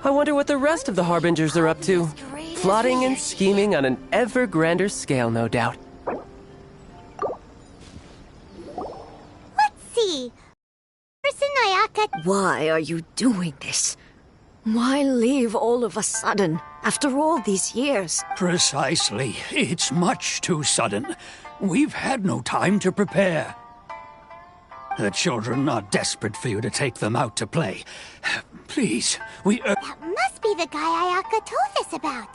I wonder what the rest of the Harbingers are up to. Plotting and scheming on an ever grander scale, no doubt. Let's see. Person Ayaka. Why are you doing this? Why leave all of a sudden, after all these years? Precisely. It's much too sudden. We've had no time to prepare. The children are desperate for you to take them out to play. Please, That must be the guy Ayaka told us about.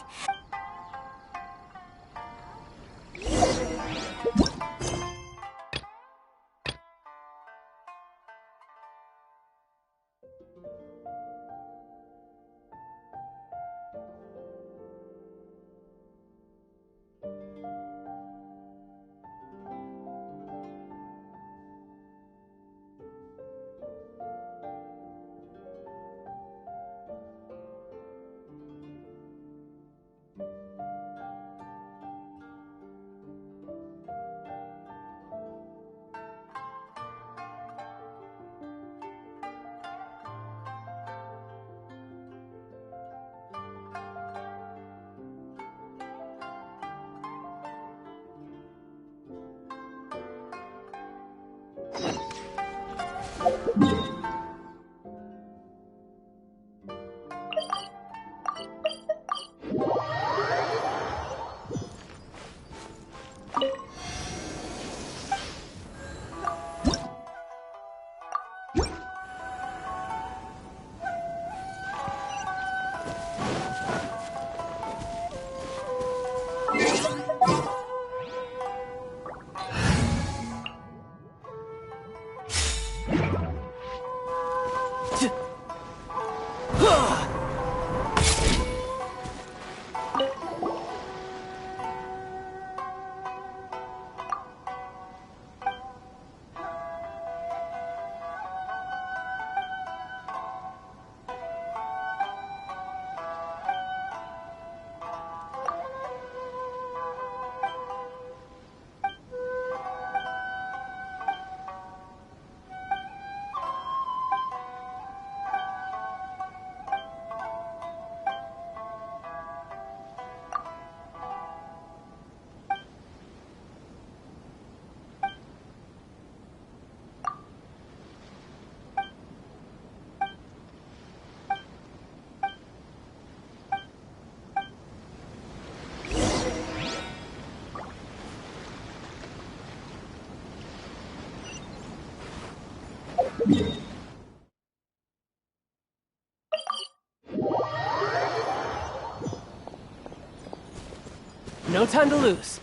No time to lose.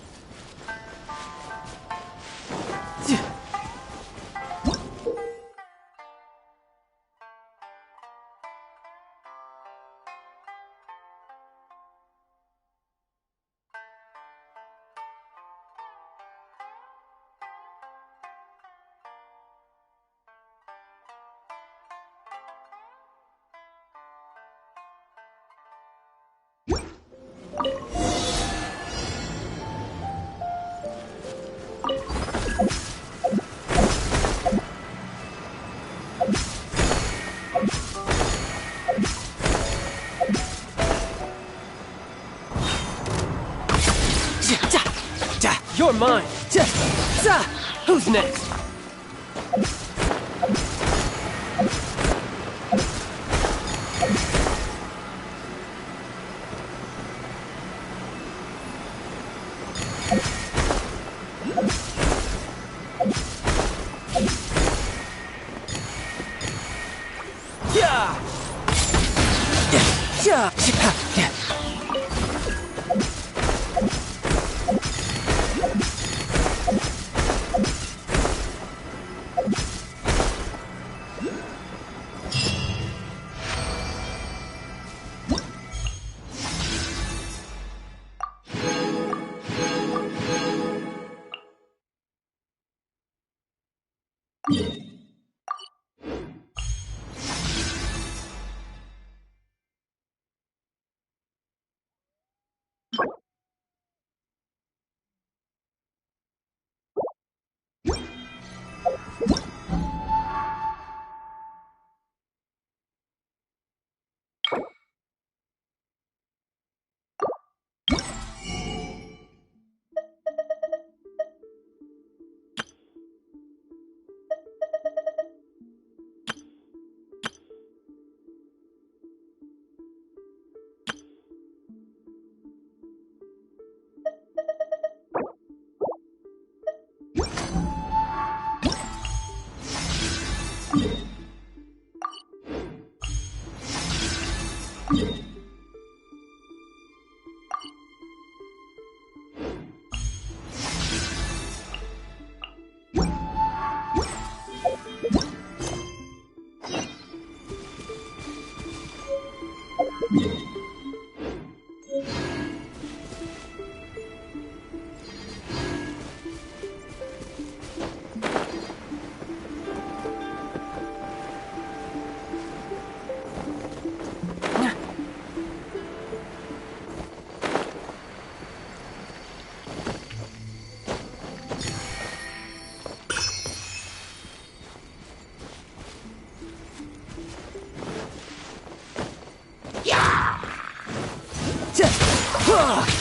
You're mine. Who's next?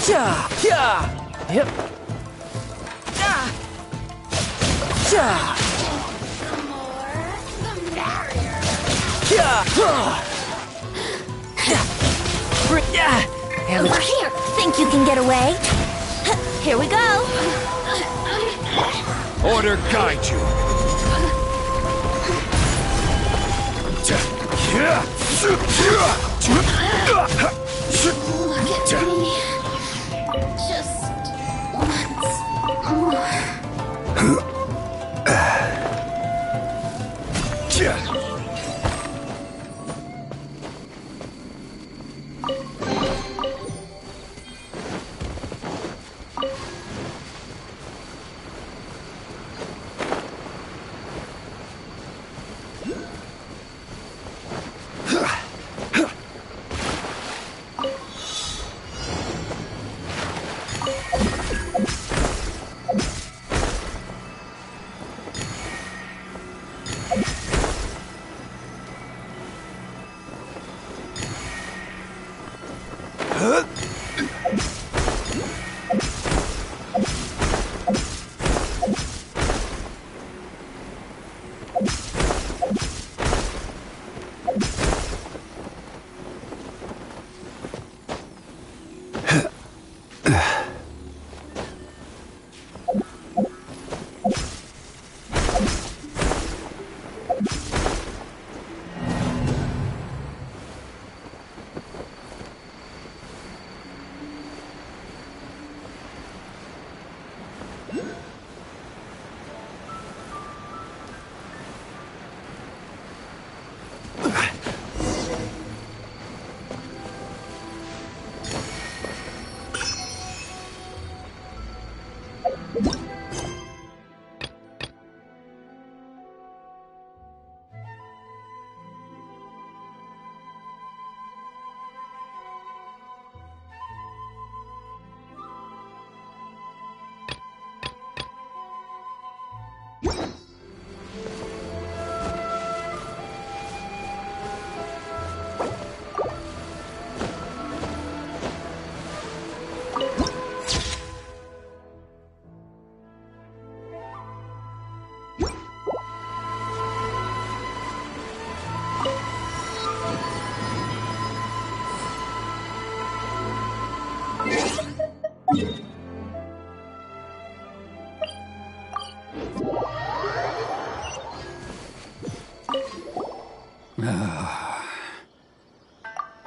Ja! Ja! Yep. Ah! Ja! Over here! Think you can get away? Here we go! Order guide you. Look at me. Just once more.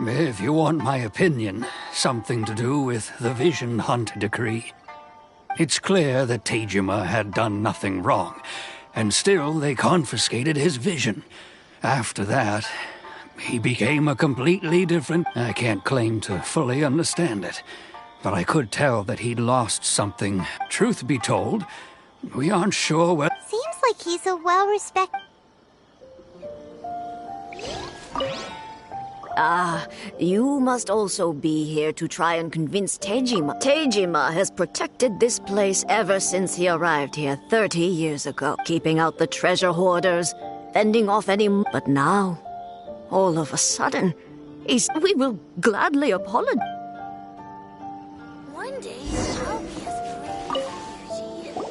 If you want my opinion, something to do with the Vision Hunt decree. It's clear that Tejima had done nothing wrong, and still they confiscated his vision. After that, he became a completely different... I can't claim to fully understand it, but I could tell that he'd lost something. Truth be told, we aren't sure what... Seems like he's a well-respected... You must also be here to try and convince Tejima. Tejima has protected this place ever since he arrived here 30 years ago, keeping out the treasure hoarders, fending off any... But now, all of a sudden, we will gladly apologize. One day, I'll be as great as you.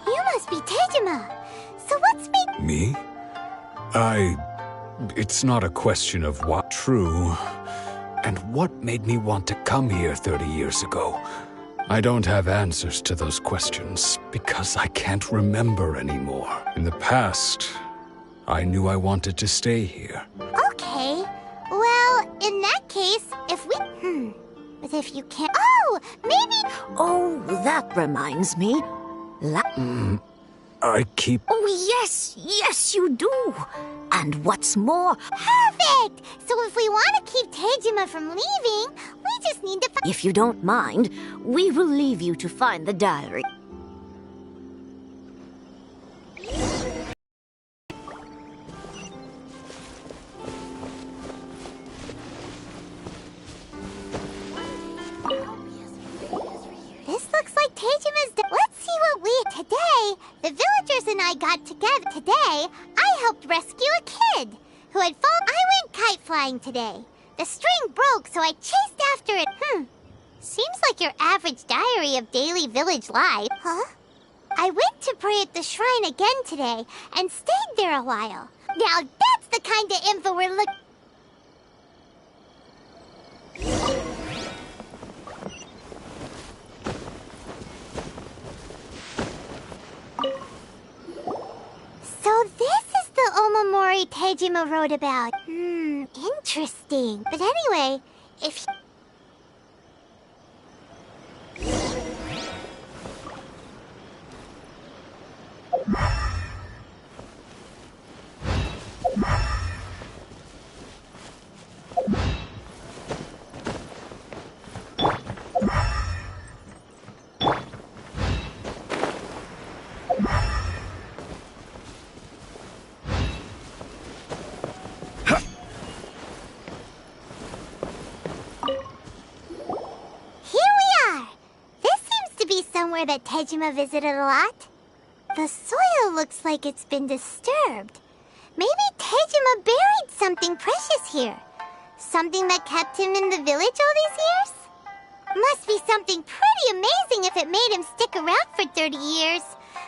You must be Tejima. So what's been... Me? It's not a question of what true, and what made me want to come here 30 years ago. I don't have answers to those questions, because I can't remember anymore. In the past, I knew I wanted to stay here. Okay. Well, in that case, if we... But if you can't... Oh, maybe... Oh, that reminds me. I keep... Oh, yes, you do. And what's more... Perfect! So if we want to keep Tejima from leaving, we just need to... If you don't mind, we will leave you to find the diary. This looks like Tejima's... Let's see what we... Today, the villagers and I got together. Today, I helped rescue a kid who had fallen... I went kite flying today. The string broke, so I chased after it. Seems like your average diary of daily village life. Huh? I went to pray at the shrine again today and stayed there a while. Now that's the kind of info we're looking... So this is the Omamori Tejima wrote about. Interesting. But anyway, if... somewhere that Tejima visited a lot. The soil looks like it's been disturbed. Maybe Tejima buried something precious here. Something that kept him in the village all these years? Must be something pretty amazing if it made him stick around for 30 years.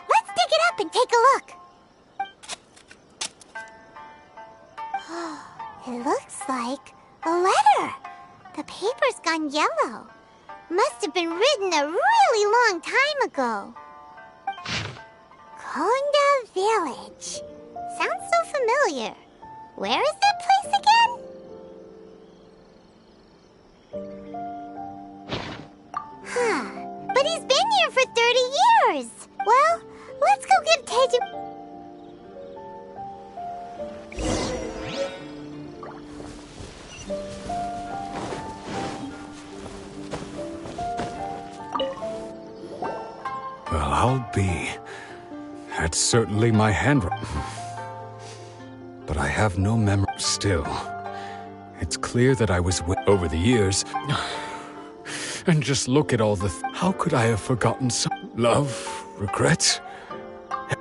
Let's dig it up and take a look. It looks like a letter. The paper's gone yellow. Must have been written a really long time ago. Konda Village. Sounds so familiar. Where is that place again? But he's been here for 30 years. Well, let's go give Tejima... Well, I'll be. That's certainly my handwriting. But I have no memory. Still, it's clear that I was over the years. And just look at all the... How could I have forgotten some... Love? Regret?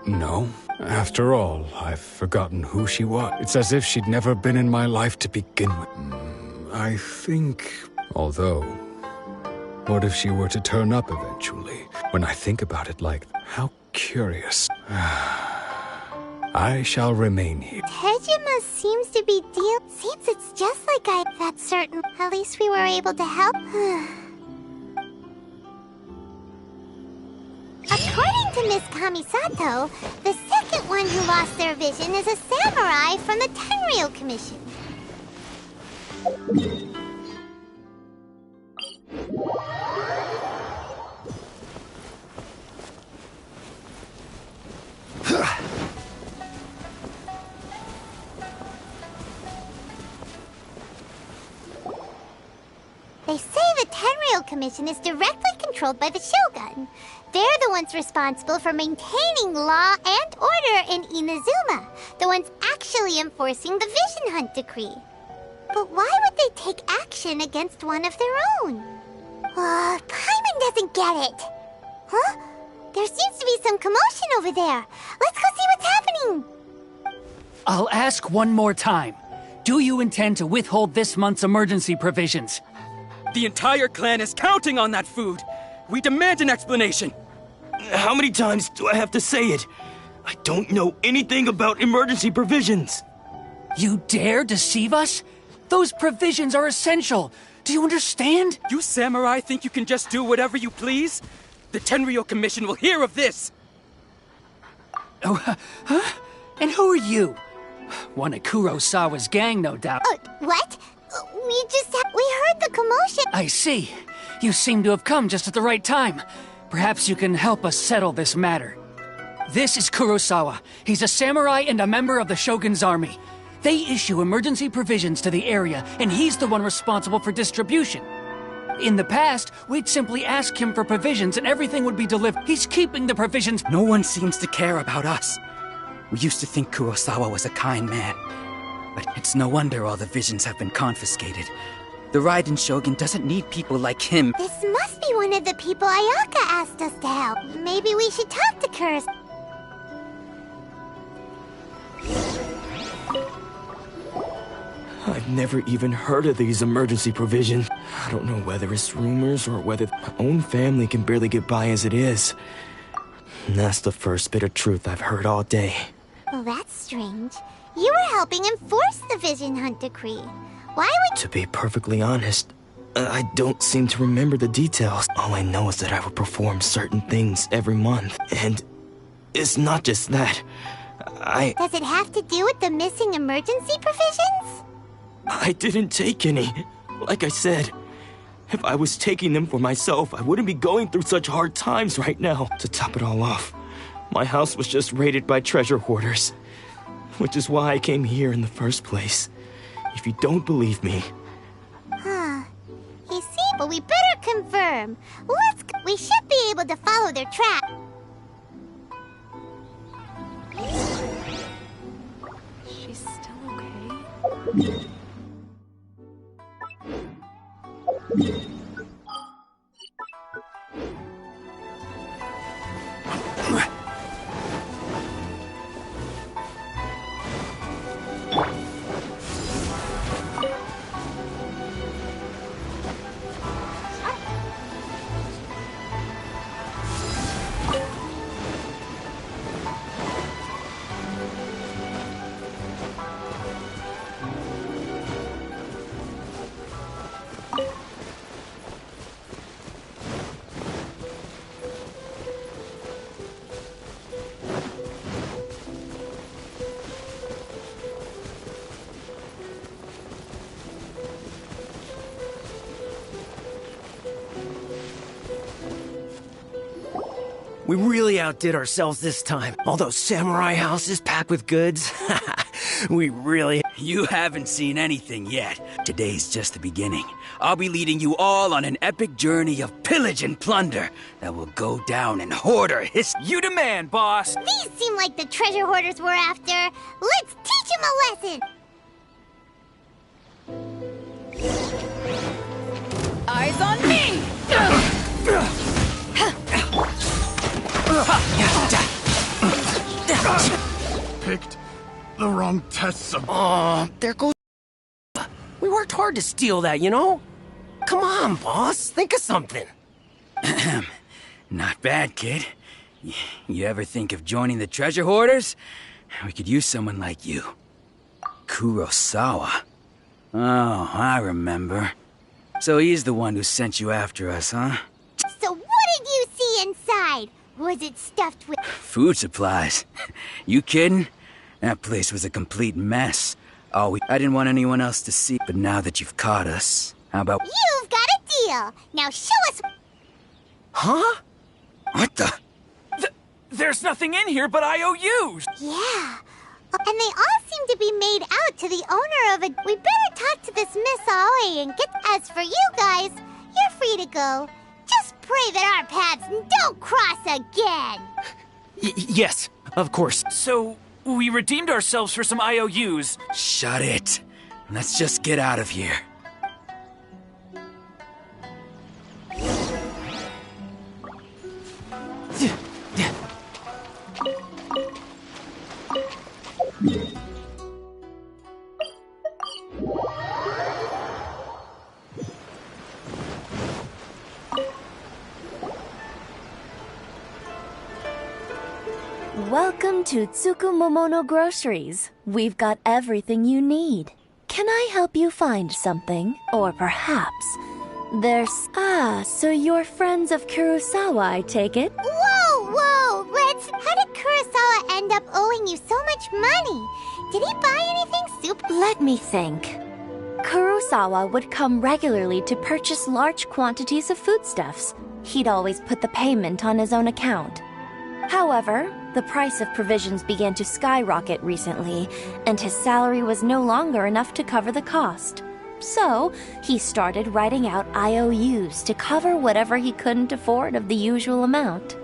No. After all, I've forgotten who she was. It's as if she'd never been in my life to begin with. I think... Although... What if she were to turn up eventually? When I think about it like... How curious. I shall remain here. Tejima seems to be Seems it's just like That's certain. At least we were able to help. According to Miss Kamisato, the second one who lost their vision is a samurai from the Tenryou Commission. They say the Tenryou Commission is directly controlled by the Shogun. They're the ones responsible for maintaining law and order in Inazuma, the ones actually enforcing the Vision Hunt decree. But why would they take action against one of their own? Paimon doesn't get it. Huh? There seems to be some commotion over there. Let's go see what's happening. I'll ask one more time. Do you intend to withhold this month's emergency provisions? The entire clan is counting on that food. We demand an explanation. How many times do I have to say it? I don't know anything about emergency provisions. You dare deceive us? Those provisions are essential. Do you understand? You samurai think you can just do whatever you please? The Tenryou Commission will hear of this. Oh, huh? And who are you? One of Kurosawa's gang, no doubt. What? We heard the commotion. I see. You seem to have come just at the right time. Perhaps you can help us settle this matter. This is Kurosawa. He's a samurai and a member of the Shogun's army. They issue emergency provisions to the area, and he's the one responsible for distribution. In the past, we'd simply ask him for provisions and everything would be delivered. He's keeping the provisions. No one seems to care about us. We used to think Kurosawa was a kind man. But it's no wonder all the visions have been confiscated. The Raiden Shogun doesn't need people like him. This must be one of the people Ayaka asked us to help. Maybe we should talk to Kurs. I've never even heard of these emergency provisions. I don't know whether it's rumors or whether my own family can barely get by as it is. And that's the first bit of truth I've heard all day. Well, that's strange. You were helping enforce the Vision Hunt Decree. Why would... To be perfectly honest, I don't seem to remember the details. All I know is that I would perform certain things every month. And it's not just that. Does it have to do with the missing emergency provisions? I didn't take any. Like I said, if I was taking them for myself, I wouldn't be going through such hard times right now. To top it all off, my house was just raided by treasure hoarders. Which is why I came here in the first place. If you don't believe me... Huh. You see, but we better confirm. We should be able to follow their track. She's still okay? We really outdid ourselves this time. All those samurai houses packed with goods. We really... You haven't seen anything yet. Today's just the beginning. I'll be leading you all on an epic journey of pillage and plunder that will go down in hoarder history. You demand, boss! These seem like the treasure hoarders we're after. Let's teach them a lesson! Eyes on me! Picked the wrong test sub. Aw, there goes... We worked hard to steal that, you know? Come on, boss, think of something. Not bad, kid. You ever think of joining the treasure hoarders? We could use someone like you. Kurosawa. Oh, I remember. So he's the one who sent you after us, huh? So what did you see inside? Was it stuffed with... Food supplies. You kidding? That place was a complete mess. I didn't want anyone else to see, but now that you've caught us, how about... You've got a deal! Now show us... Huh? What the... There's nothing in here but IOUs! Yeah. And they all seem to be made out to the owner of it. We better talk to this Miss Aoi and get... As for you guys, you're free to go. Just pray that our paths don't cross again. Yes, of course. So, we redeemed ourselves for some IOUs. Shut it. Let's just get out of here. Welcome to Tsukumomono Groceries. We've got everything you need. Can I help you find something? Or perhaps there's... Ah, so you're friends of Kurosawa, I take it? Whoa! How did Kurosawa end up owing you so much money? Did he buy anything super... Let me think. Kurosawa would come regularly to purchase large quantities of foodstuffs. He'd always put the payment on his own account. However, the price of provisions began to skyrocket recently, and his salary was no longer enough to cover the cost. So, he started writing out IOUs to cover whatever he couldn't afford of the usual amount.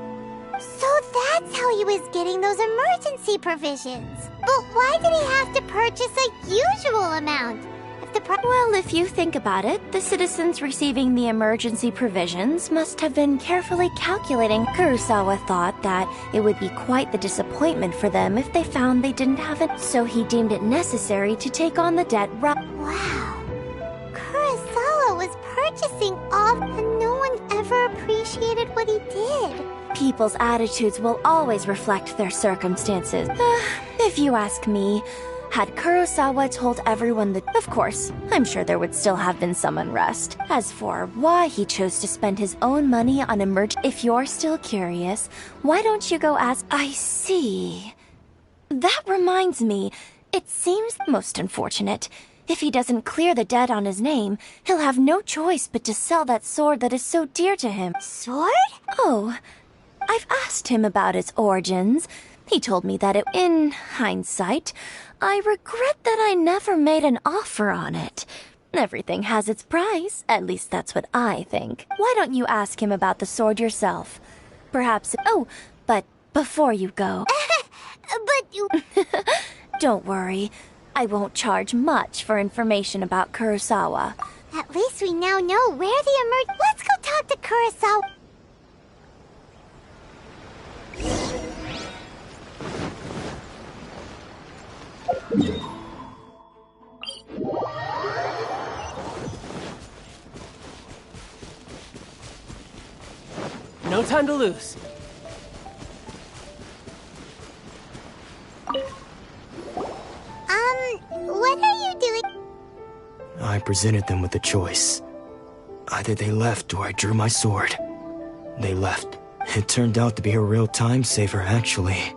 So that's how he was getting those emergency provisions. But why did he have to purchase a usual amount? Well, if you think about it, the citizens receiving the emergency provisions must have been carefully calculating. Kurosawa thought that it would be quite the disappointment for them if they found they didn't have it, so he deemed it necessary to take on the debt. Wow. Kurosawa was purchasing all, and no one ever appreciated what he did. People's attitudes will always reflect their circumstances. If you ask me, had Kurosawa told everyone that, of course, I'm sure there would still have been some unrest. As for why he chose to spend his own money on if you're still curious, why don't you go ask? I see. That reminds me, it seems most unfortunate. If he doesn't clear the debt on his name, he'll have no choice but to sell that sword that is so dear to him. Sword? Oh, I've asked him about its origins. He told me that in hindsight, I regret that I never made an offer on it. Everything has its price, at least that's what I think. Why don't you ask him about the sword yourself? Perhaps, but before you go. But you... Don't worry, I won't charge much for information about Kurosawa. At least we now know where the Let's go talk to Kurosawa. No time to lose. What are you doing? I presented them with a choice. Either they left or I drew my sword. They left. It turned out to be a real time saver, actually.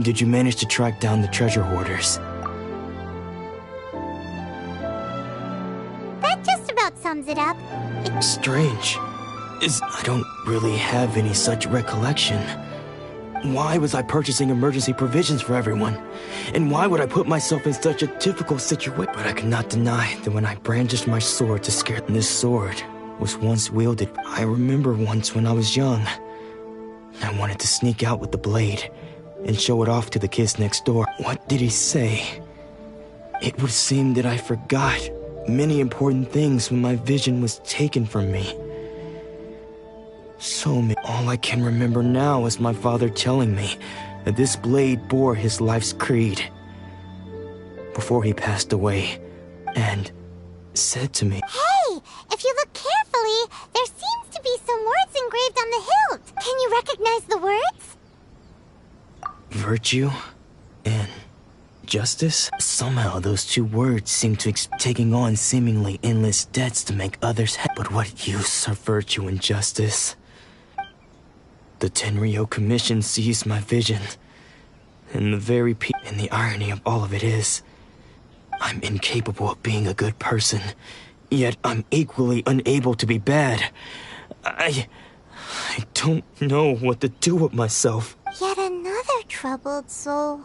Did you manage to track down the treasure hoarders? That just about sums it up. Strange. I don't really have any such recollection. Why was I purchasing emergency provisions for everyone? And why would I put myself in such a difficult situation? But I cannot deny that when I brandished my sword to scare them, this sword was once wielded. I remember once when I was young. I wanted to sneak out with the blade and show it off to the kids next door. What did he say? It would seem that I forgot many important things when my vision was taken from me. All I can remember now is my father telling me that this blade bore his life's creed before he passed away, and said to me, Hey, if you look carefully, there seems to be some words engraved on the hilt. Can you recognize the words? virtue and justice? Somehow those two words seem to taking on seemingly endless debts to make others happy. But what use are virtue and justice? The Tenryou Commission sees my vision, and the irony of all of it is, I'm incapable of being a good person, yet I'm equally unable to be bad. I don't know what to do with myself. Yet another troubled soul.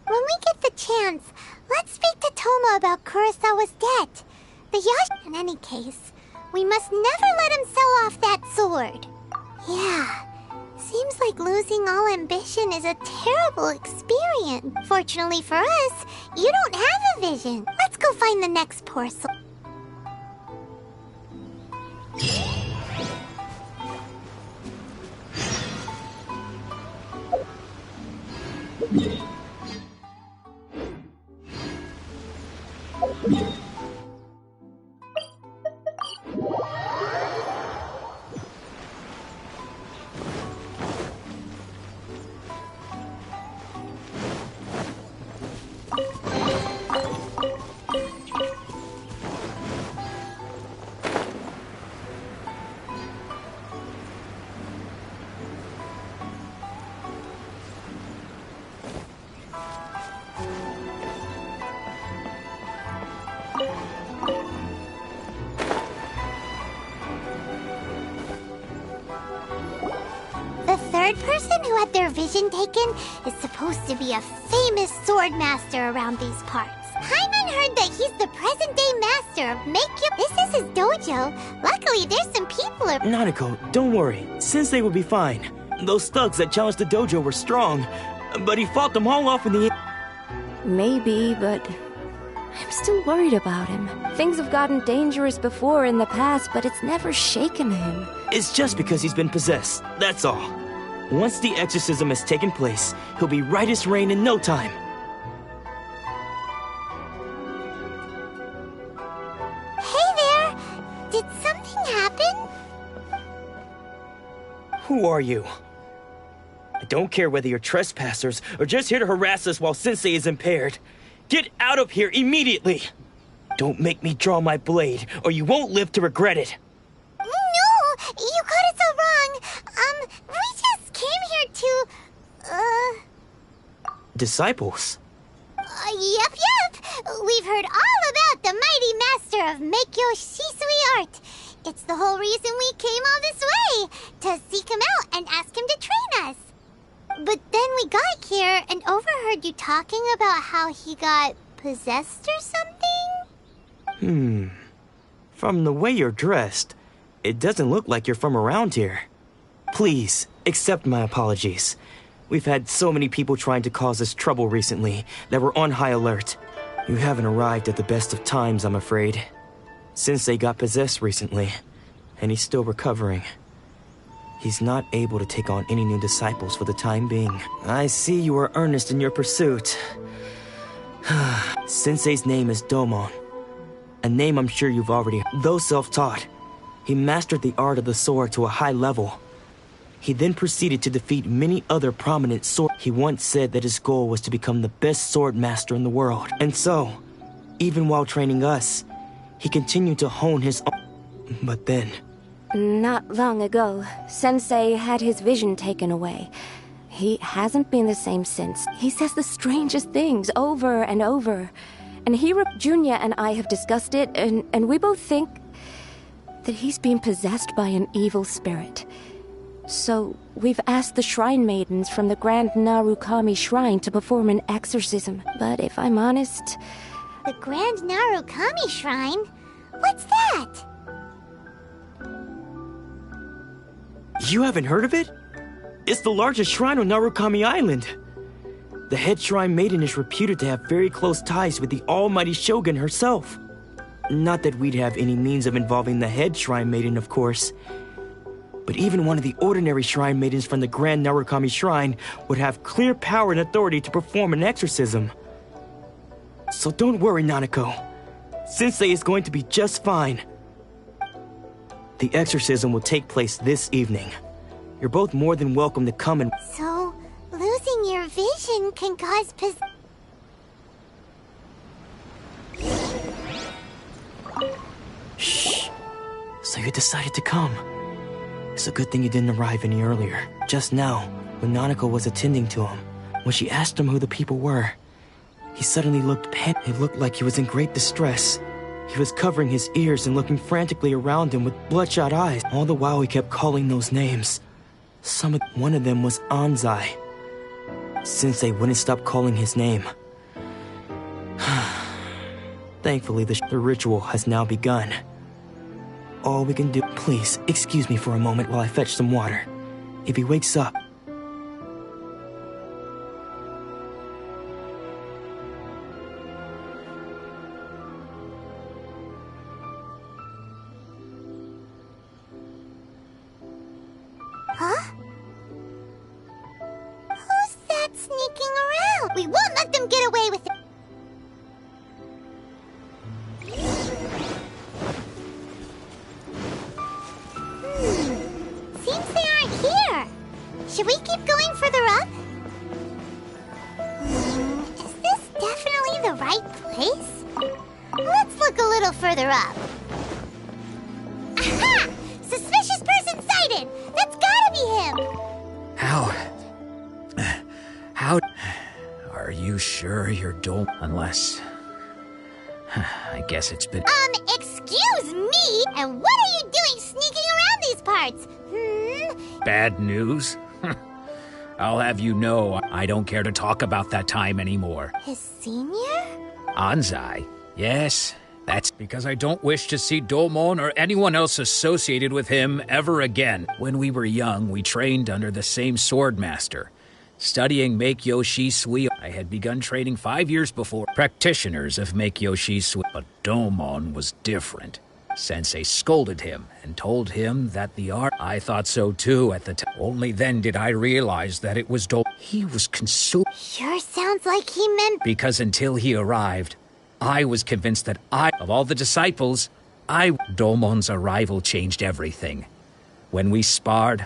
When we get the chance, let's speak to Toma about Kurosawa's debt. In any case, we must never let him sell off that sword. Yeah, seems like losing all ambition is a terrible experience. Fortunately for us, you don't have a vision. Let's go find the next poor soul. The third person who had their vision taken is supposed to be a famous sword master around these parts. Paimon heard that he's the present-day master of This is his dojo. Luckily, there's some people around. Nanako, don't worry. Sensei will be fine. Those thugs that challenged the dojo were strong, but he fought them all off in the end. Maybe, but I'm still worried about him. Things have gotten dangerous before in the past, but it's never shaken him. It's just because he's been possessed, that's all. Once the exorcism has taken place, he'll be right as rain in no time. Hey there! Did Who are you? I don't care whether you're trespassers or just here to harass us while Sensei is impaired. Get out of here immediately! Don't make me draw my blade, or you won't live to regret it. No! You got it so wrong. We just came here to... Disciples? Yep. We've heard all about the mighty master of Meikyo Shisui art. It's the whole reason we came all this way, to seek him out and ask him to train us. But then we got here and overheard you talking about how he got possessed or something? From the way you're dressed, it doesn't look like you're from around here. Please, accept my apologies. We've had so many people trying to cause us trouble recently that we're on high alert. You haven't arrived at the best of times, I'm afraid. Sensei got possessed recently, and he's still recovering. He's not able to take on any new disciples for the time being. I see you are earnest in your pursuit. Sensei's name is Domon, a name I'm sure you've already heard. Though self-taught, he mastered the art of the sword to a high level. He then proceeded to defeat many other prominent sword. He once said that his goal was to become the best sword master in the world. And so, even while training us, he continued to hone his own. But then... Not long ago, Sensei had his vision taken away. He hasn't been the same since. He says the strangest things over and over. And Junior and I have discussed it, and we both think that he's been possessed by an evil spirit. So, we've asked the shrine maidens from the Grand Narukami Shrine to perform an exorcism. But if I'm honest... The Grand Narukami Shrine? What's that? You haven't heard of it? It's the largest shrine on Narukami Island. The head shrine maiden is reputed to have very close ties with the almighty Shogun herself. Not that we'd have any means of involving the head shrine maiden, of course. But even one of the ordinary shrine maidens from the Grand Narukami Shrine would have clear power and authority to perform an exorcism. So don't worry, Nanako. Sensei is going to be just fine. The exorcism will take place this evening. You're both more than welcome to come and... So, losing your vision can cause Shh. So you decided to come. It's a good thing you didn't arrive any earlier. Just now, when Nanako was attending to him, when she asked him who the people were, he suddenly looked It looked like he was in great distress. He was covering his ears and looking frantically around him with bloodshot eyes. All the while he kept calling those names. One of them was Anzai. Sensei wouldn't stop calling his name. Thankfully, the ritual has now begun. All we can do... Please, excuse me for a moment while I fetch some water. If he wakes up... Huh? Who's that sneaking around? We won't let them get away with it. Seems they aren't here. Should we keep going further up? Is this definitely the right place? Let's look a little further up. Aha! Suspicious person sighted! That's gotta be him! How... Are you sure you're Dome? Unless... I guess it's been... Excuse me? And what are you doing sneaking around these parts? Bad news? I'll have you know, I don't care to talk about that time anymore. His senior? Anzai? Yes, that's because I don't wish to see Domon or anyone else associated with him ever again. When we were young, we trained under the same swordmaster. Studying Meikyo Shisui, I had begun training 5 years before. Practitioners of Meikyo Shisui, but Domon was different. Sensei scolded him and told him that the art... I thought so too at the time. Only then did I realize that it was He was consumed. Sure sounds like he meant... Because until he arrived, I was convinced that of all the disciples, Domon's arrival changed everything. When we sparred,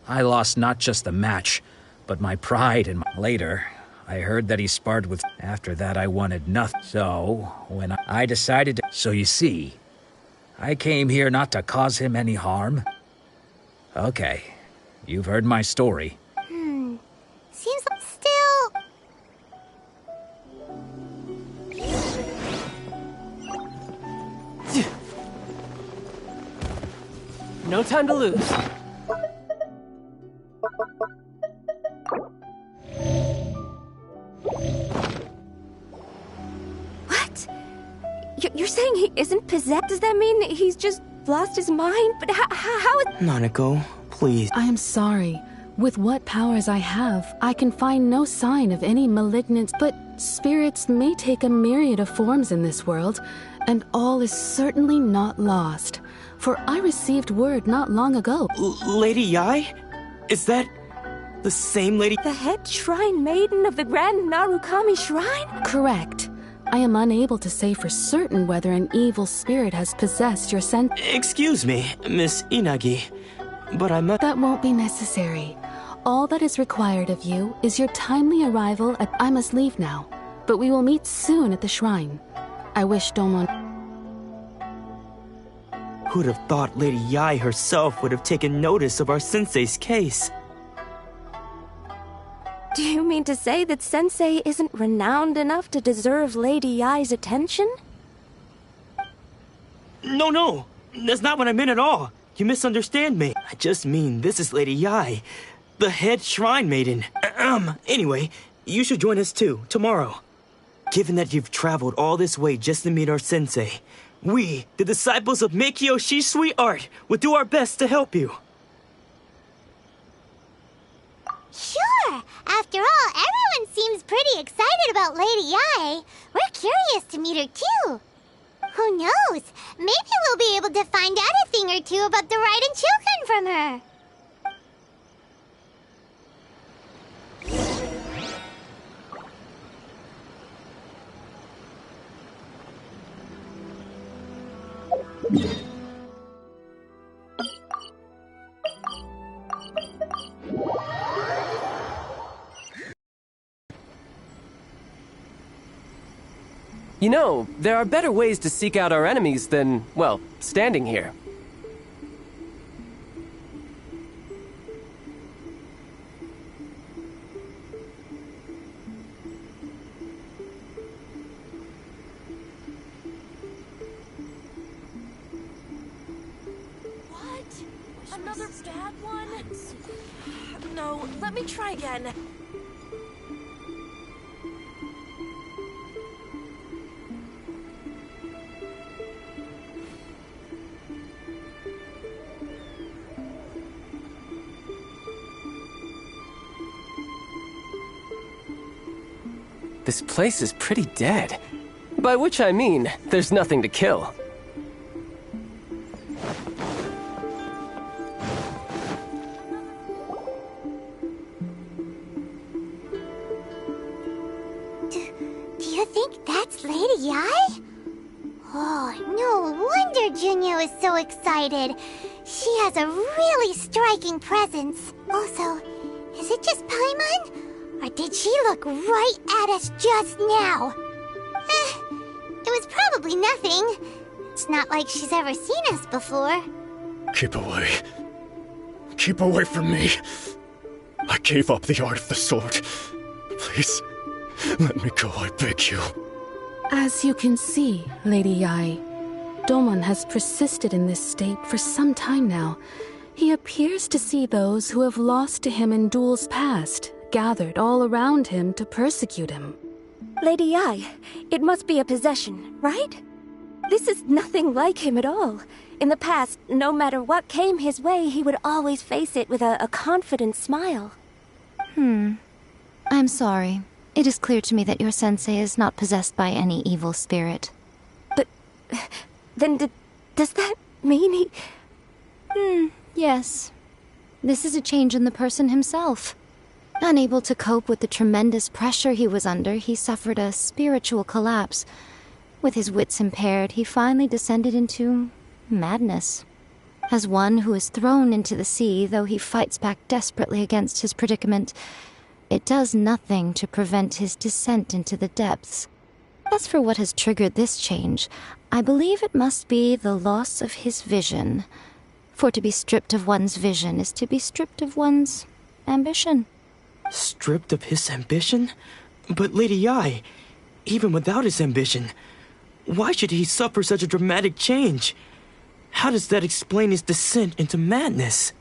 I lost not just the match, but my pride and later, I heard that he sparred with... After that, I wanted nothing. So, when I decided to... So you see, I came here not to cause him any harm. Okay, you've heard my story. Seems like still... No time to lose. What? You're saying he isn't possessed? Does that mean he's just lost his mind? But how is... Nanako, please. I am sorry. With what powers I have, I can find no sign of any malignant... But spirits may take a myriad of forms in this world, and all is certainly not lost. For I received word not long ago. Lady Yai? Is that the same lady? The head shrine maiden of the Grand Narukami Shrine? Correct. I am unable to say for certain whether an evil spirit has possessed your sense. Excuse me, Miss Inagi, but I must... That won't be necessary. All that is required of you is your timely arrival at... I must leave now, but we will meet soon at the shrine. I wish Domon... Who'd have thought Lady Yai herself would have taken notice of our sensei's case? Do you mean to say that Sensei isn't renowned enough to deserve Lady Yai's attention? No, that's not what I meant at all. You misunderstand me. I just mean this is Lady Yai, the head shrine maiden. Anyway, you should join us too, tomorrow. Given that you've traveled all this way just to meet our sensei, we, the disciples of Meikyo Shisui Art, will do our best to help you. Sure! After all, everyone seems pretty excited about Lady Yai. We're curious to meet her too. Who knows? Maybe we'll be able to find out a thing or two about the Raiden Shogun from her. You know, there are better ways to seek out our enemies than, well, standing here. What? Another bad one? No, let me try again. This place is pretty dead. By which I mean, there's nothing to kill. Do you think that's Lady Yai? Oh, no wonder Junya is so excited. She has a really striking presence. Also, is it just Paimon? Or did she look right at us just now? It was probably nothing. It's not like she's ever seen us before. Keep away. Keep away from me. I gave up the art of the sword. Please, let me go, I beg you. As you can see, Lady Yai, Domon has persisted in this state for some time now. He appears to see those who have lost to him in duels past, gathered all around him to persecute him. Lady Yai, it must be a possession, right? This is nothing like him at all. In the past, no matter what came his way, he would always face it with a confident smile. I'm sorry. It is clear to me that your sensei is not possessed by any evil spirit. But then does that mean he... Yes. This is a change in the person himself. Unable to cope with the tremendous pressure he was under, he suffered a spiritual collapse. With his wits impaired, he finally descended into madness. As one who is thrown into the sea, though he fights back desperately against his predicament, it does nothing to prevent his descent into the depths. As for what has triggered this change, I believe it must be the loss of his vision. For to be stripped of one's vision is to be stripped of one's ambition. Stripped of his ambition? But Lady Yae, even without his ambition, why should he suffer such a dramatic change? How does that explain his descent into madness?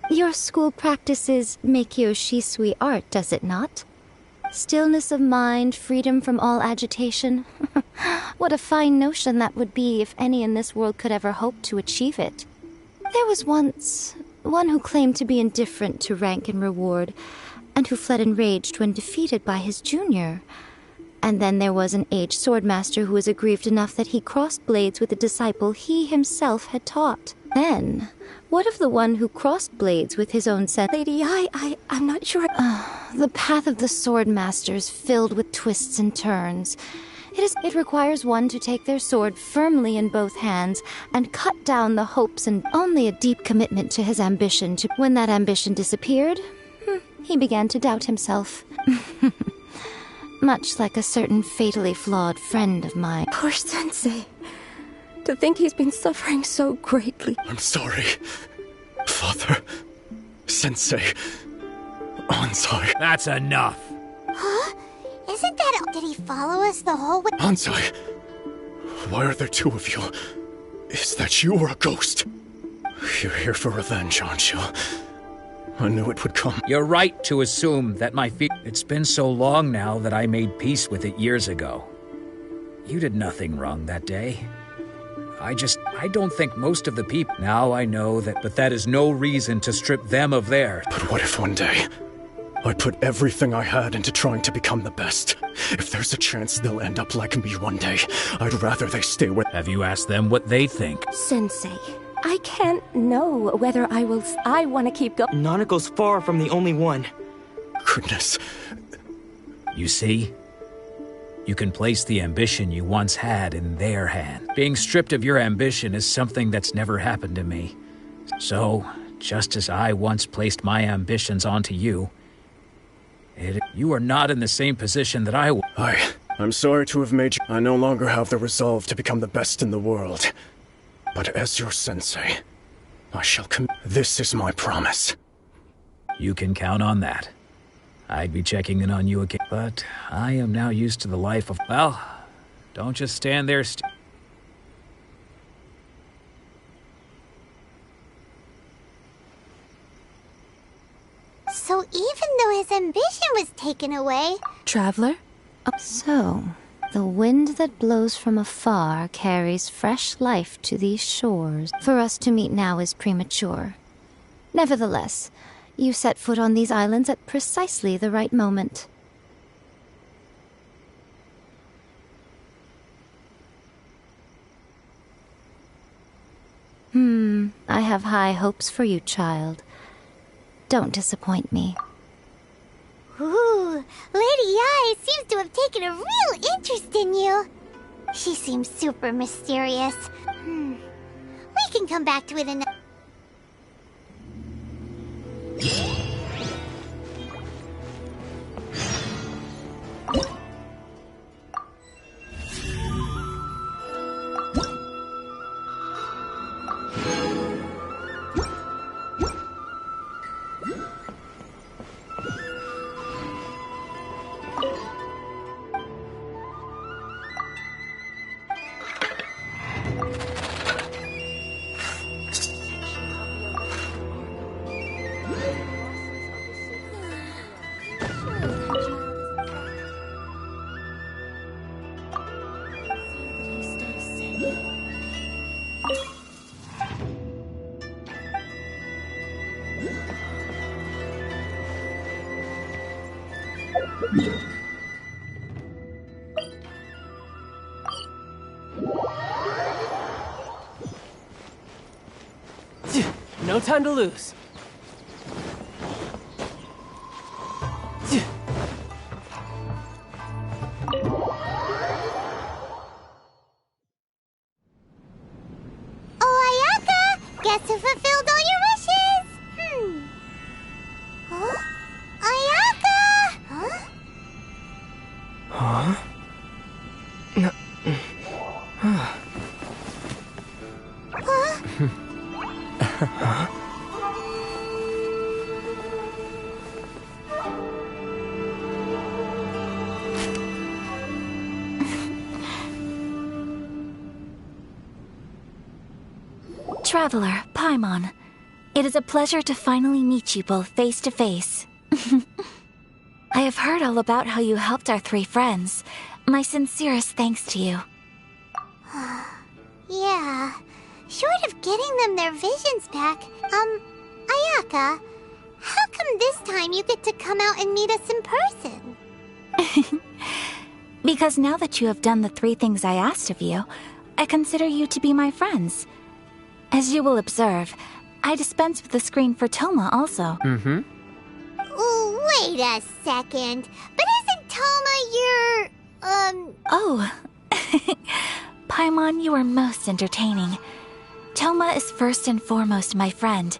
Your school practices Meikyo Shisui art, does it not? Stillness of mind, freedom from all agitation. What a fine notion that would be if any in this world could ever hope to achieve it. There was once one who claimed to be indifferent to rank and reward, and who fled enraged when defeated by his junior. And then there was an aged swordmaster who was aggrieved enough that he crossed blades with a disciple he himself had taught. Then, what of the one who crossed blades with his own set? Lady, I'm not sure. The path of the swordmaster is filled with twists and turns. It requires one to take their sword firmly in both hands and cut down the hopes, and only a deep commitment to his ambition. When that ambition disappeared, he began to doubt himself. Much like a certain fatally flawed friend of mine. Poor Sensei. To think he's been suffering so greatly. I'm sorry, Father. Sensei. Ansai. That's enough. Huh? Isn't that... Did he follow us the whole way? Ansai. Why are there two of you? Is that you or a ghost? You're here for revenge, aren't you? I knew it would come. You're right to assume that my feet... It's been so long now that I made peace with it years ago. You did nothing wrong that day. I don't think most of the people... Now I know that, but that is no reason to strip them of theirs. But what if one day I put everything I had into trying to become the best? If there's a chance they'll end up like me one day, I'd rather they stay with... Have you asked them what they think? Sensei, I can't know whether I will... I want to keep going. Nanako's far from the only one. Goodness. You see? You can place the ambition you once had in their hand. Being stripped of your ambition is something that's never happened to me. So, just as I once placed my ambitions onto you, you are not in the same position that I was. I'm sorry to have made you... I no longer have the resolve to become the best in the world. But as your sensei, I shall This is my promise. You can count on that. I'd be checking in on you again, but I am now used to the life of... Well, don't just stand there So even though his ambition was taken away... Traveler? So, the wind that blows from afar carries fresh life to these shores. For us to meet now is premature. Nevertheless, you set foot on these islands at precisely the right moment. I have high hopes for you, child. Don't disappoint me. Ooh, Lady Yae seems to have taken a real interest in you. She seems super mysterious. We can come back to it another... No time to lose. Oh, Ayaka! Guess to fulfill all your wishes! Huh? Ayaka! Huh? Huh? Traveler, Paimon, it is a pleasure to finally meet you both face to face. I have heard all about how you helped our 3 friends. My sincerest thanks to you. Yeah, short of getting them their visions back, Ayaka, how come this time you get to come out and meet us in person? Because now that you have done the 3 things I asked of you, I consider you to be my friends. As you will observe, I dispense with the screen for Toma also. Mm-hmm. Wait a second, but isn't Toma your, Oh. Paimon, you are most entertaining. Toma is first and foremost my friend,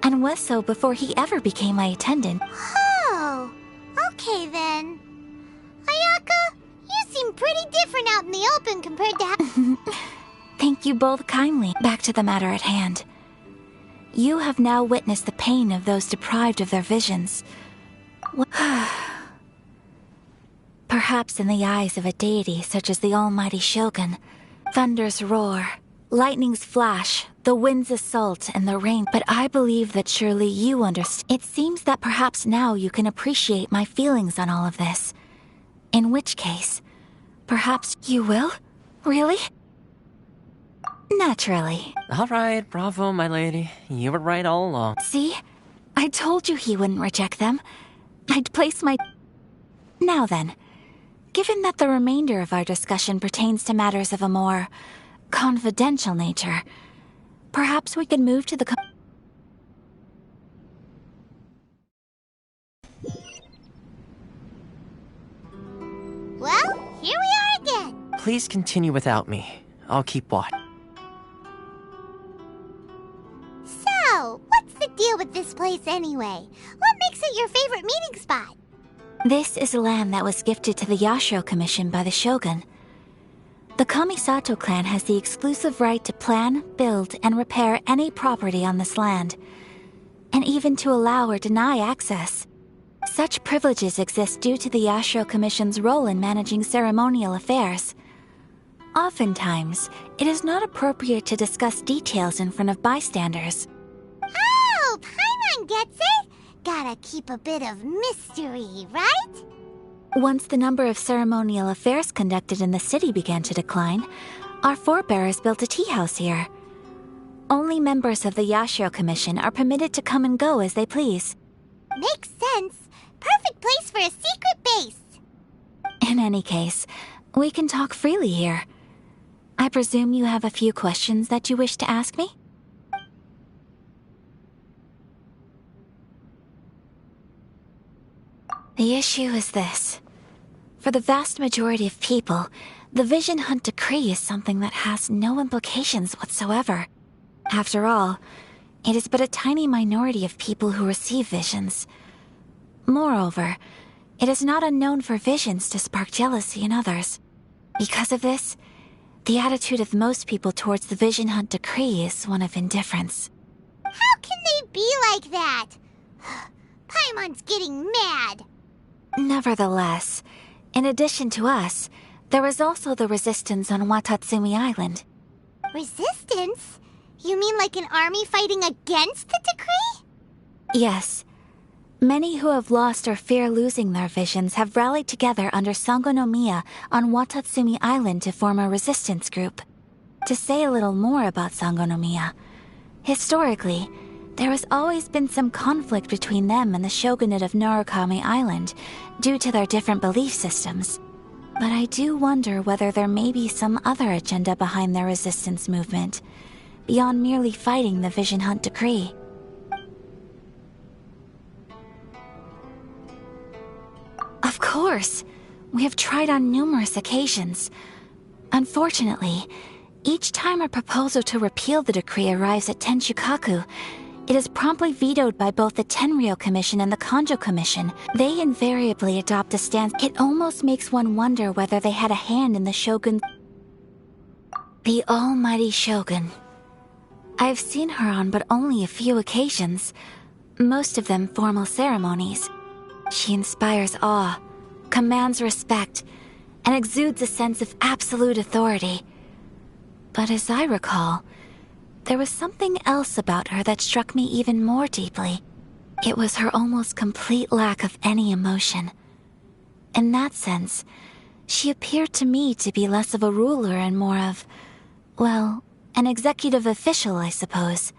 and was so before he ever became my attendant. Oh, okay then. Ayaka, you seem pretty different out in the open compared to Thank you both kindly. Back to the matter at hand. You have now witnessed the pain of those deprived of their visions. Perhaps in the eyes of a deity such as the almighty Shogun, thunders roar, lightnings flash, the winds assault, and the rain. But I believe that surely you understand. It seems that perhaps now you can appreciate my feelings on all of this. In which case, perhaps you will? Really? Naturally. All right, bravo, my lady. You were right all along. See? I told you he wouldn't reject them. I'd place my... Now then, given that the remainder of our discussion pertains to matters of a more confidential nature, perhaps we could move to the... Well, here we are again. Please continue without me. I'll keep watch. So, what's the deal with this place anyway? What makes it your favorite meeting spot? This is land that was gifted to the Yashiro Commission by the Shogun. The Kamisato clan has the exclusive right to plan, build, and repair any property on this land, and even to allow or deny access. Such privileges exist due to the Yashiro Commission's role in managing ceremonial affairs. Oftentimes, it is not appropriate to discuss details in front of bystanders. Oh, Paimon gets it! Gotta keep a bit of mystery, right? Once the number of ceremonial affairs conducted in the city began to decline, our forebears built a tea house here. Only members of the Yashiro Commission are permitted to come and go as they please. Makes sense. Perfect place for a secret base. In any case, we can talk freely here. I presume you have a few questions that you wish to ask me? The issue is this. For the vast majority of people, the Vision Hunt Decree is something that has no implications whatsoever. After all, it is but a tiny minority of people who receive visions. Moreover, it is not unknown for visions to spark jealousy in others. Because of this, the attitude of most people towards the Vision Hunt Decree is one of indifference. How can they be like that? Paimon's getting mad. Nevertheless, in addition to us, there is also the resistance on Watatsumi Island. Resistance? You mean like an army fighting against the decree? Yes. Many who have lost or fear losing their visions have rallied together under Sangonomiya on Watatsumi Island to form a resistance group. To say a little more about Sangonomiya, historically, there has always been some conflict between them and the shogunate of Narukami Island due to their different belief systems. But I do wonder whether there may be some other agenda behind their resistance movement, beyond merely fighting the Vision Hunt Decree. Of course! We have tried on numerous occasions. Unfortunately, Each time a proposal to repeal the decree arrives at Tenshukaku, it is promptly vetoed by both the Tenryou Commission and the Kanjo Commission. They invariably adopt a stance. It almost makes one wonder whether they had a hand in the Shogun. The almighty Shogun. I've seen her on but only a few occasions, most of them formal ceremonies. She inspires awe, commands respect, and exudes a sense of absolute authority. But as I recall, there was something else about her that struck me even more deeply. It was her almost complete lack of any emotion. In that sense, she appeared to me to be less of a ruler and more of, well, an executive official, I suppose.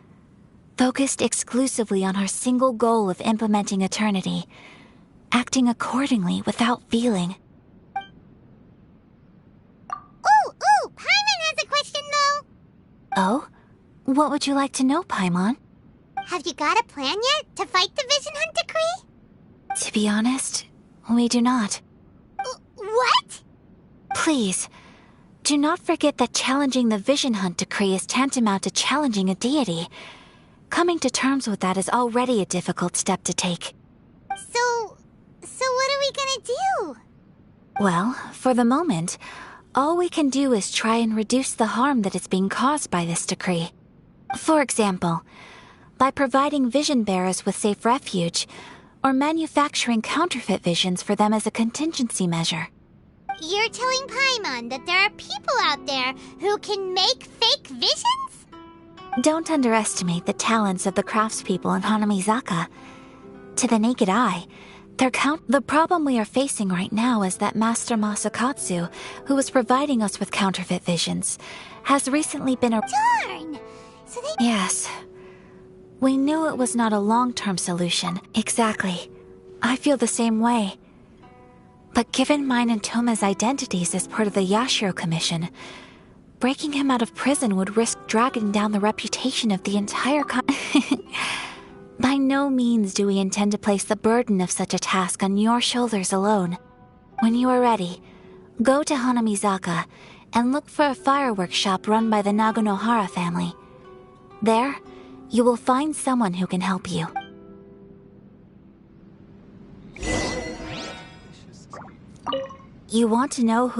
Focused exclusively on her single goal of implementing eternity, acting accordingly without feeling. Ooh, Paimon has a question though! Oh? What would you like to know, Paimon? Have you got a plan yet to fight the Vision Hunt Decree? To be honest, we do not. What? Please, do not forget that challenging the Vision Hunt Decree is tantamount to challenging a deity. Coming to terms with that is already a difficult step to take. So what are we gonna do? Well, for the moment, all we can do is try and reduce the harm that is being caused by this decree. For example, by providing vision bearers with safe refuge, or manufacturing counterfeit visions for them as a contingency measure. You're telling Paimon that there are people out there who can make fake visions? Don't underestimate the talents of the craftspeople in Hanamizaka. To the naked eye, the problem we are facing right now is that Master Masakatsu, who is providing us with counterfeit visions, has recently been Darn! So they... Yes. We knew it was not a long-term solution. Exactly. I feel the same way. But given mine and Toma's identities as part of the Yashiro Commission, breaking him out of prison would risk dragging down the reputation of the entire By no means do we intend to place the burden of such a task on your shoulders alone. When you are ready, go to Hanamizaka and look for a fireworks shop run by the Naganohara family. There, you will find someone who can help you. You want to know who...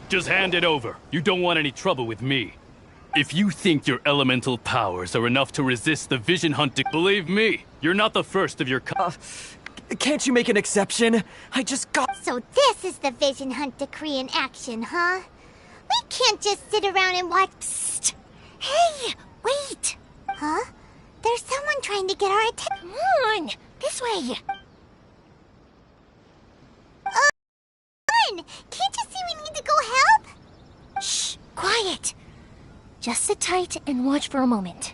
Just hand it over. You don't want any trouble with me. If you think your elemental powers are enough to resist the vision hunting, believe me, you're not the first of your Can't you make an exception? I just got— So this is the vision hunt decree in action, huh? We can't just sit around and watch— Psst! Hey, wait! Huh? There's someone trying to get our attention. Come on! This way! Can't you see we need to go help? Shh! Quiet! Just sit tight and watch for a moment.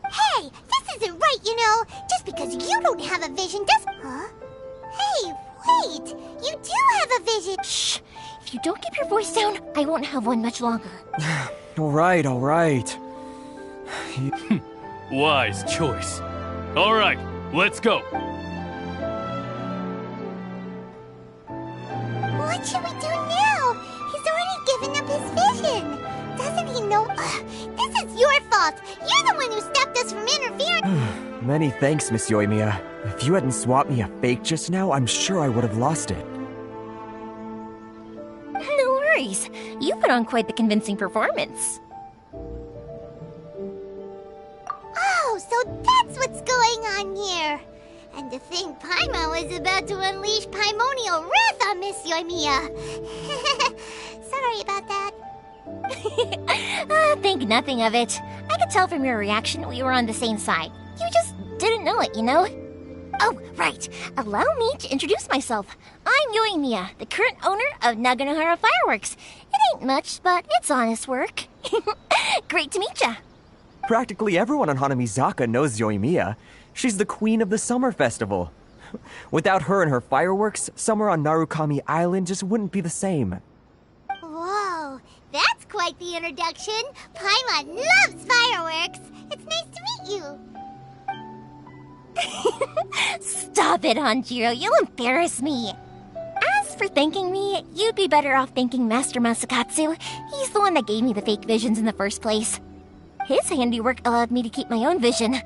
Hey! This isn't right, you know! Just because you don't have a vision does— Huh? Hey, wait! You do have a vision! Shh! If you don't keep your voice down, I won't have one much longer. Alright, alright. Wise choice. Alright, let's go. What should we do now? He's already given up his vision. Doesn't he know? This is your fault. You're the one who stopped us from interfering. Many thanks, Miss Yoimiya. If you hadn't swapped me a fake just now, I'm sure I would have lost it. No worries. You put on quite the convincing performance. Oh, so that's what's going on here. And to think Paimon was about to unleash Paimonial wrath on Miss Yoimiya. Sorry about that. Think nothing of it. I could tell from your reaction we were on the same side. You just didn't know it, you know? Oh, right. Allow me to introduce myself. I'm Yoimiya, the current owner of Naganohara Fireworks. It ain't much, but it's honest work. Great to meet ya. Practically everyone on Hanamizaka knows Yoimiya. She's the queen of the summer festival. Without her and her fireworks, summer on Narukami Island just wouldn't be the same. Whoa, that's quite the introduction. Paimon loves fireworks. It's nice to meet you. Stop it, Hanjiro. You'll embarrass me. As for thanking me, you'd be better off thanking Master Masakatsu. He's the one that gave me the fake visions in the first place. His handiwork allowed me to keep my own vision.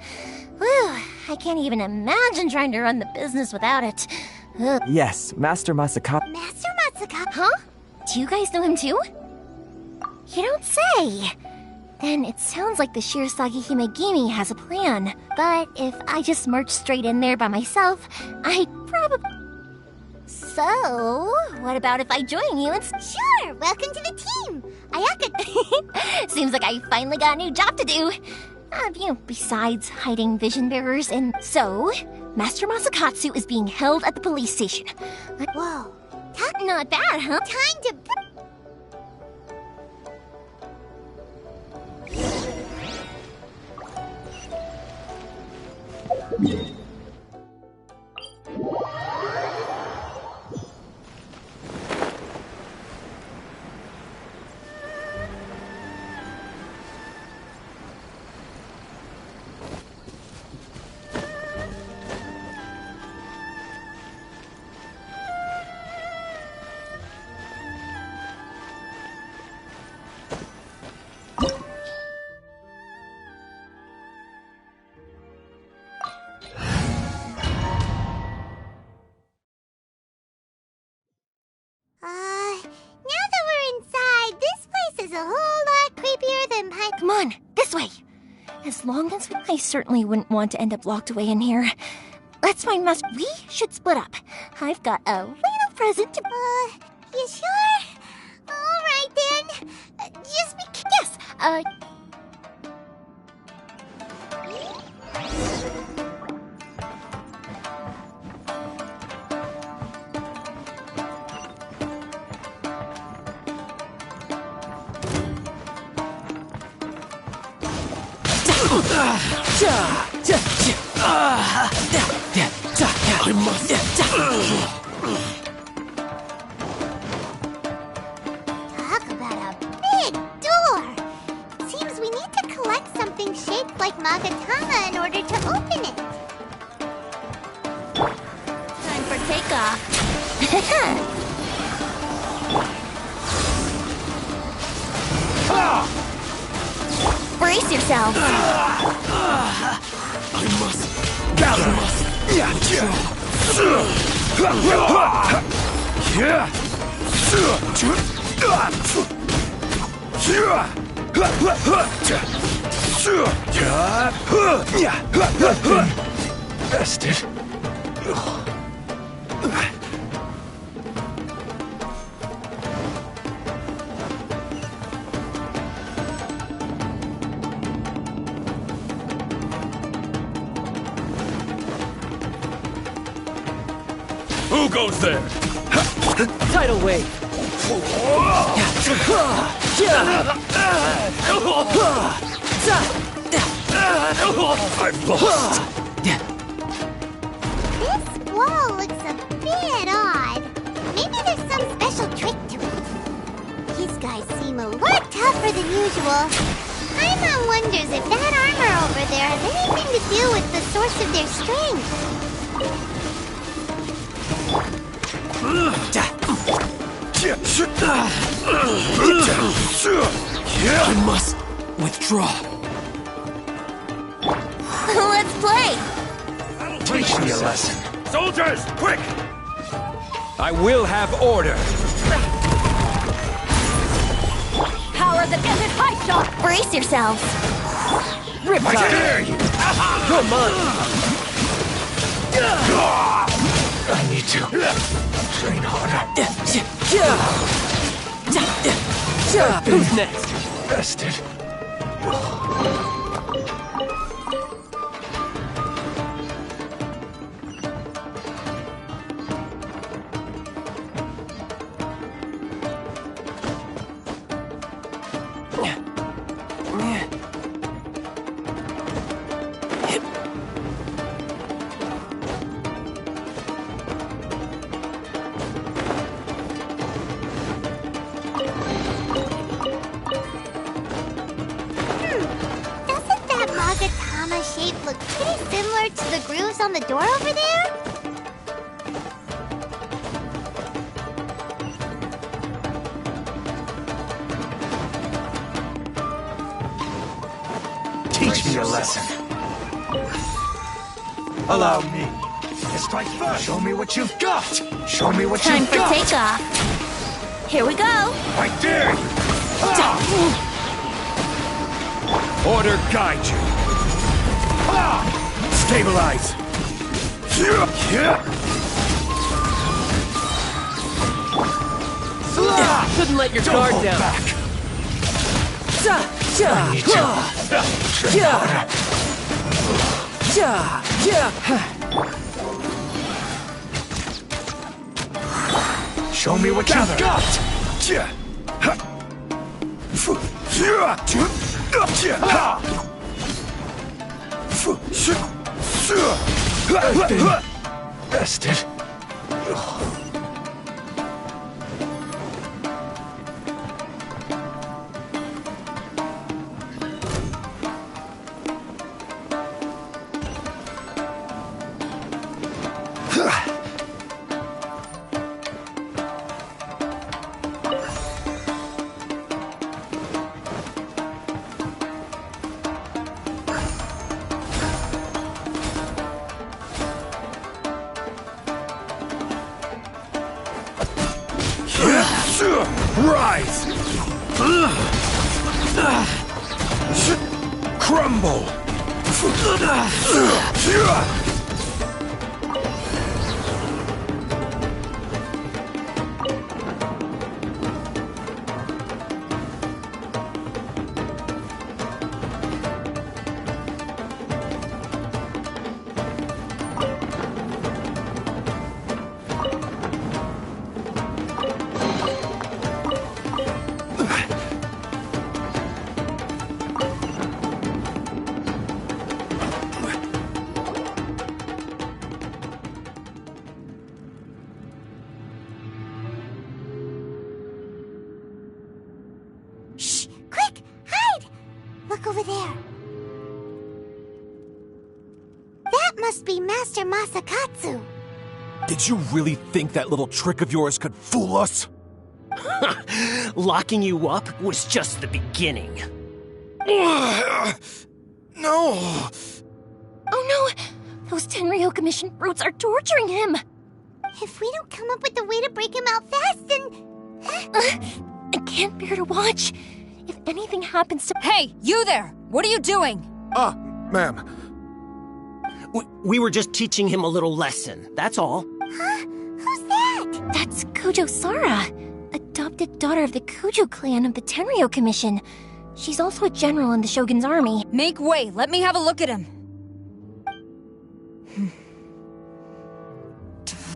Whew, I can't even imagine trying to run the business without it. Ugh. Yes, Master Masakatsu. Master Masakatsu? Huh? Do you guys know him too? You don't say. Then it sounds like the Shirasagi Himegimi has a plan. But if I just march straight in there by myself, I'd probably... So, what about if I join you and... Sure, welcome to the team. Ayaka... Seems like I finally got a new job to do. Besides hiding vision bearers and... So, Master Masakatsu is being held at the police station. Whoa. Not bad, huh? Time to... a whole lot creepier than Come on, this way! As long as I certainly wouldn't want to end up locked away in here. Let's find Master. We should split up. I've got a little present to... You sure? Alright then. Just be... Yes, I must. Talk about a big door. It seems we need to collect something shaped like Magatama in order to open it. time for takeoff. Brace yourself. I must balance. Bested. Who goes there? Tidal wave. I've lost. This wall looks a bit odd. Maybe there's some special trick to it. These guys seem a lot tougher than usual. Paimon wonders if that armor over there has anything to do with the source of their strength. I must withdraw. Let's play! Teach me a lesson. Soldiers, quick! I will have order. Power the desert high shot! Brace yourselves! I dare you! You're mine. I need to train harder. Who's next? Bested. Shape look pretty similar to the grooves on the door over there? Teach me a lesson. Allow me. Strike first. Show me what you've got. Show me what Time you've for got. takeoff. Here we go. I dare you. Order guide you. Stabilize. Couldn't let your guard Don't down. hold back. I need to train harder. Show me what you've got. I've been bested. Rise! Crumble! Look over there. That must be Master Masakatsu. Did you really think that little trick of yours could fool us? Locking you up was just the beginning. No! Oh no! Those Tenryou Commission brutes are torturing him! If we don't come up with a way to break him out fast, then... I can't bear to watch. If anything happens to— Hey, you there! What are you doing? Ma'am. We were just teaching him a little lesson, that's all. Huh? Who's that? That's Kujo Sara, adopted daughter of the Kujo clan of the Tenryo Commission. She's also a general in the Shogun's army. Make way, let me have a look at him.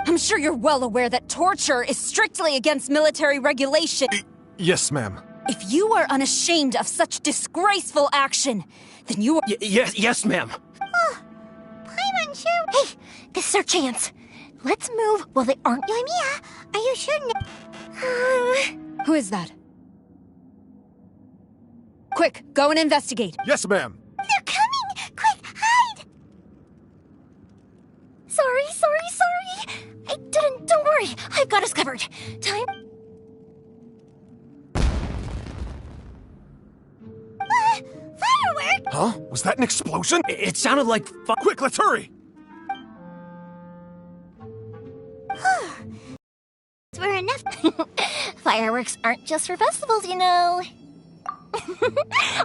I'm sure you're well aware that torture is strictly against military regulation. Yes, ma'am. If you are unashamed of such disgraceful action, then you are— Yes, ma'am. I'm unsure. Hey, this is our chance. Let's move while they aren't— Yoimiya, are you sure? Who is that? Quick, go and investigate. Yes, ma'am. They're coming! Quick, hide! Sorry. I didn't— Don't worry, I've got us covered. Time— Firework! Huh? Was that an explosion? It sounded like Quick, let's hurry! We're enough. Fireworks aren't just for festivals, you know.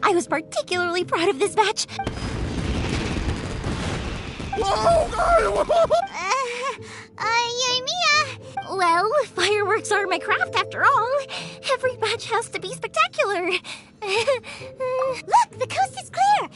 I was particularly proud of this batch. Yoimiya! Well, fireworks are my craft after all. Every batch has to be spectacular. Look, the coast is clear!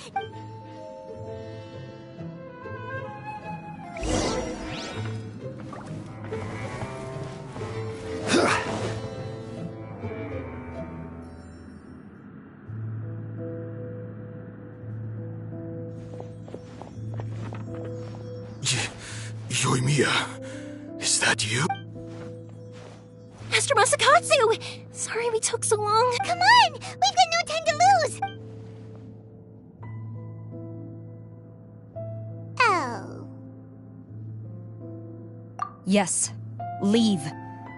Yoimiya, is that you? Master Masakatsu! Sorry we took so long. Come on! We've got no time to lose! Oh. Yes, leave.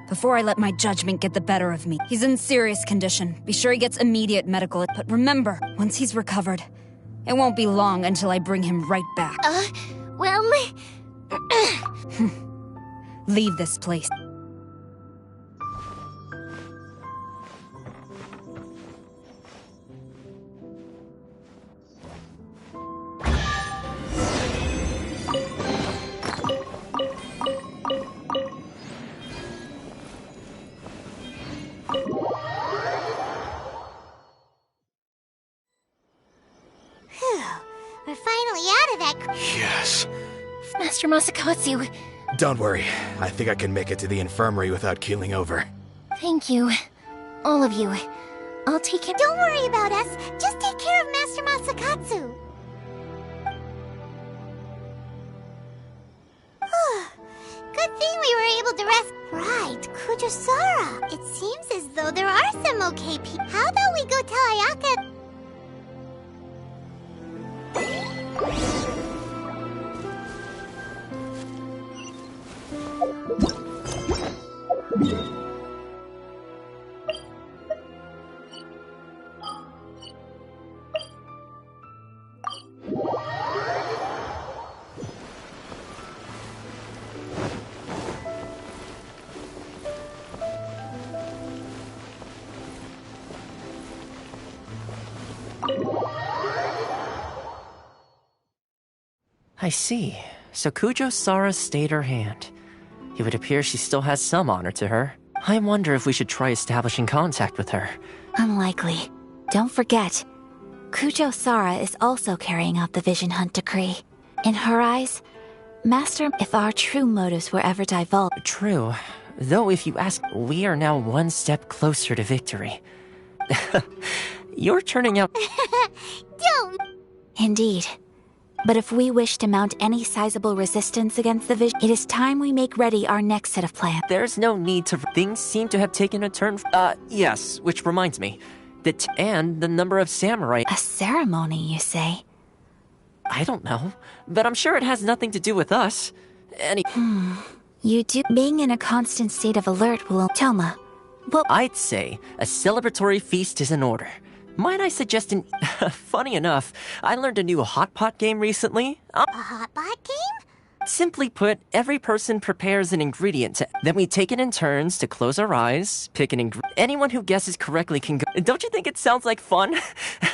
Before I let my judgment get the better of me. He's in serious condition. Be sure he gets immediate medical— But remember, once he's recovered, it won't be long until I bring him right back. Well... Leave this place. We're finally out of that. Yes. Master Masakatsu, Don't worry. I think I can make it to the infirmary without keeling over. thank you. All of you. I'll take him— Don't worry about us. Just take care of Master Masakatsu. Good thing we were able to rest. Right, Kujosara. It seems as though there are some okay people. How about we go tell Ayaka? I see. So Kujo Sara stayed her hand. It would appear she still has some honor to her. I wonder if we should try establishing contact with her. Unlikely. Don't forget, Kujo Sara is also carrying out the Vision Hunt decree. In her eyes, Master, if our true motives were ever divulged— True. Though if you ask, we are now one step closer to victory. You're turning out— Don't! Indeed. But if we wish to mount any sizable resistance against the Vision, it is time we make ready our next set of plans. There's no need to— Things seem to have taken a turn— yes, which reminds me. And the number of samurai— A ceremony, you say? I don't know, but I'm sure it has nothing to do with us. You do— Being in a constant state of alert will— Toma, what— I'd say a celebratory feast is in order. Might I suggest an— Funny enough, I learned a new hot pot game recently. A hot pot game? Simply put, every person prepares an ingredient. Then we take it in turns to close our eyes, pick an ingredient. Anyone who guesses correctly can go. Don't you think it sounds like fun?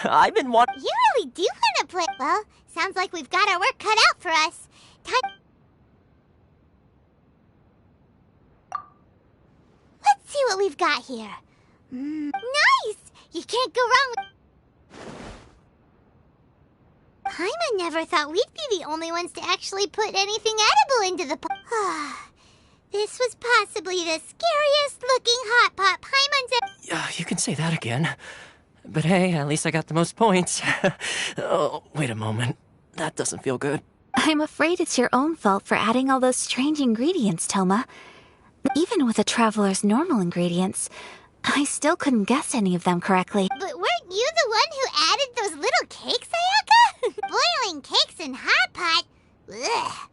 I've been watching. You really do want to play. Well, sounds like we've got our work cut out for us. Let's see what we've got here. Nice! You can't go wrong with... Paimon never thought we'd be the only ones to actually put anything edible into the This was possibly the scariest looking hot pot Paimon's ever... You can say that again. But hey, at least I got the most points. Oh, wait a moment. That doesn't feel good. I'm afraid it's your own fault for adding all those strange ingredients, Toma. Even with a traveler's normal ingredients, I still couldn't guess any of them correctly. But weren't you the one who added those little cakes, Ayaka? Boiling cakes in hot pot? Ugh.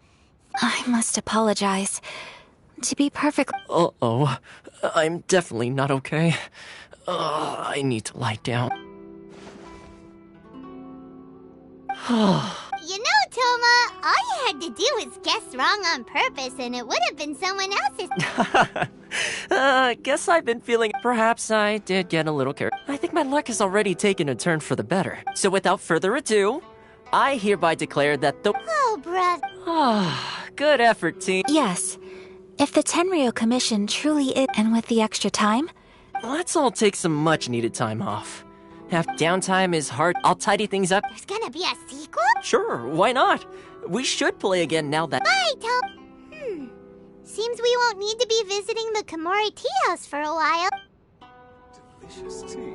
I must apologize. To be perfect... Uh-oh. I'm definitely not okay. I need to lie down. You know, Toma, all you had to do was guess wrong on purpose and it would have been someone else's. Guess I've been feeling... Perhaps I did get a little carried. I think my luck has already taken a turn for the better. So without further ado, I hereby declare that the... Oh, brother. Good effort, team. Yes. If the Tenryou Commission truly is... And with the extra time... Let's all take some much-needed time off. Half downtime is hard. I'll tidy things up. There's gonna be a sequel? Sure, why not? We should play again now that... Bye, Tom. Seems we won't need to be visiting the Komori tea house for a while. Delicious tea.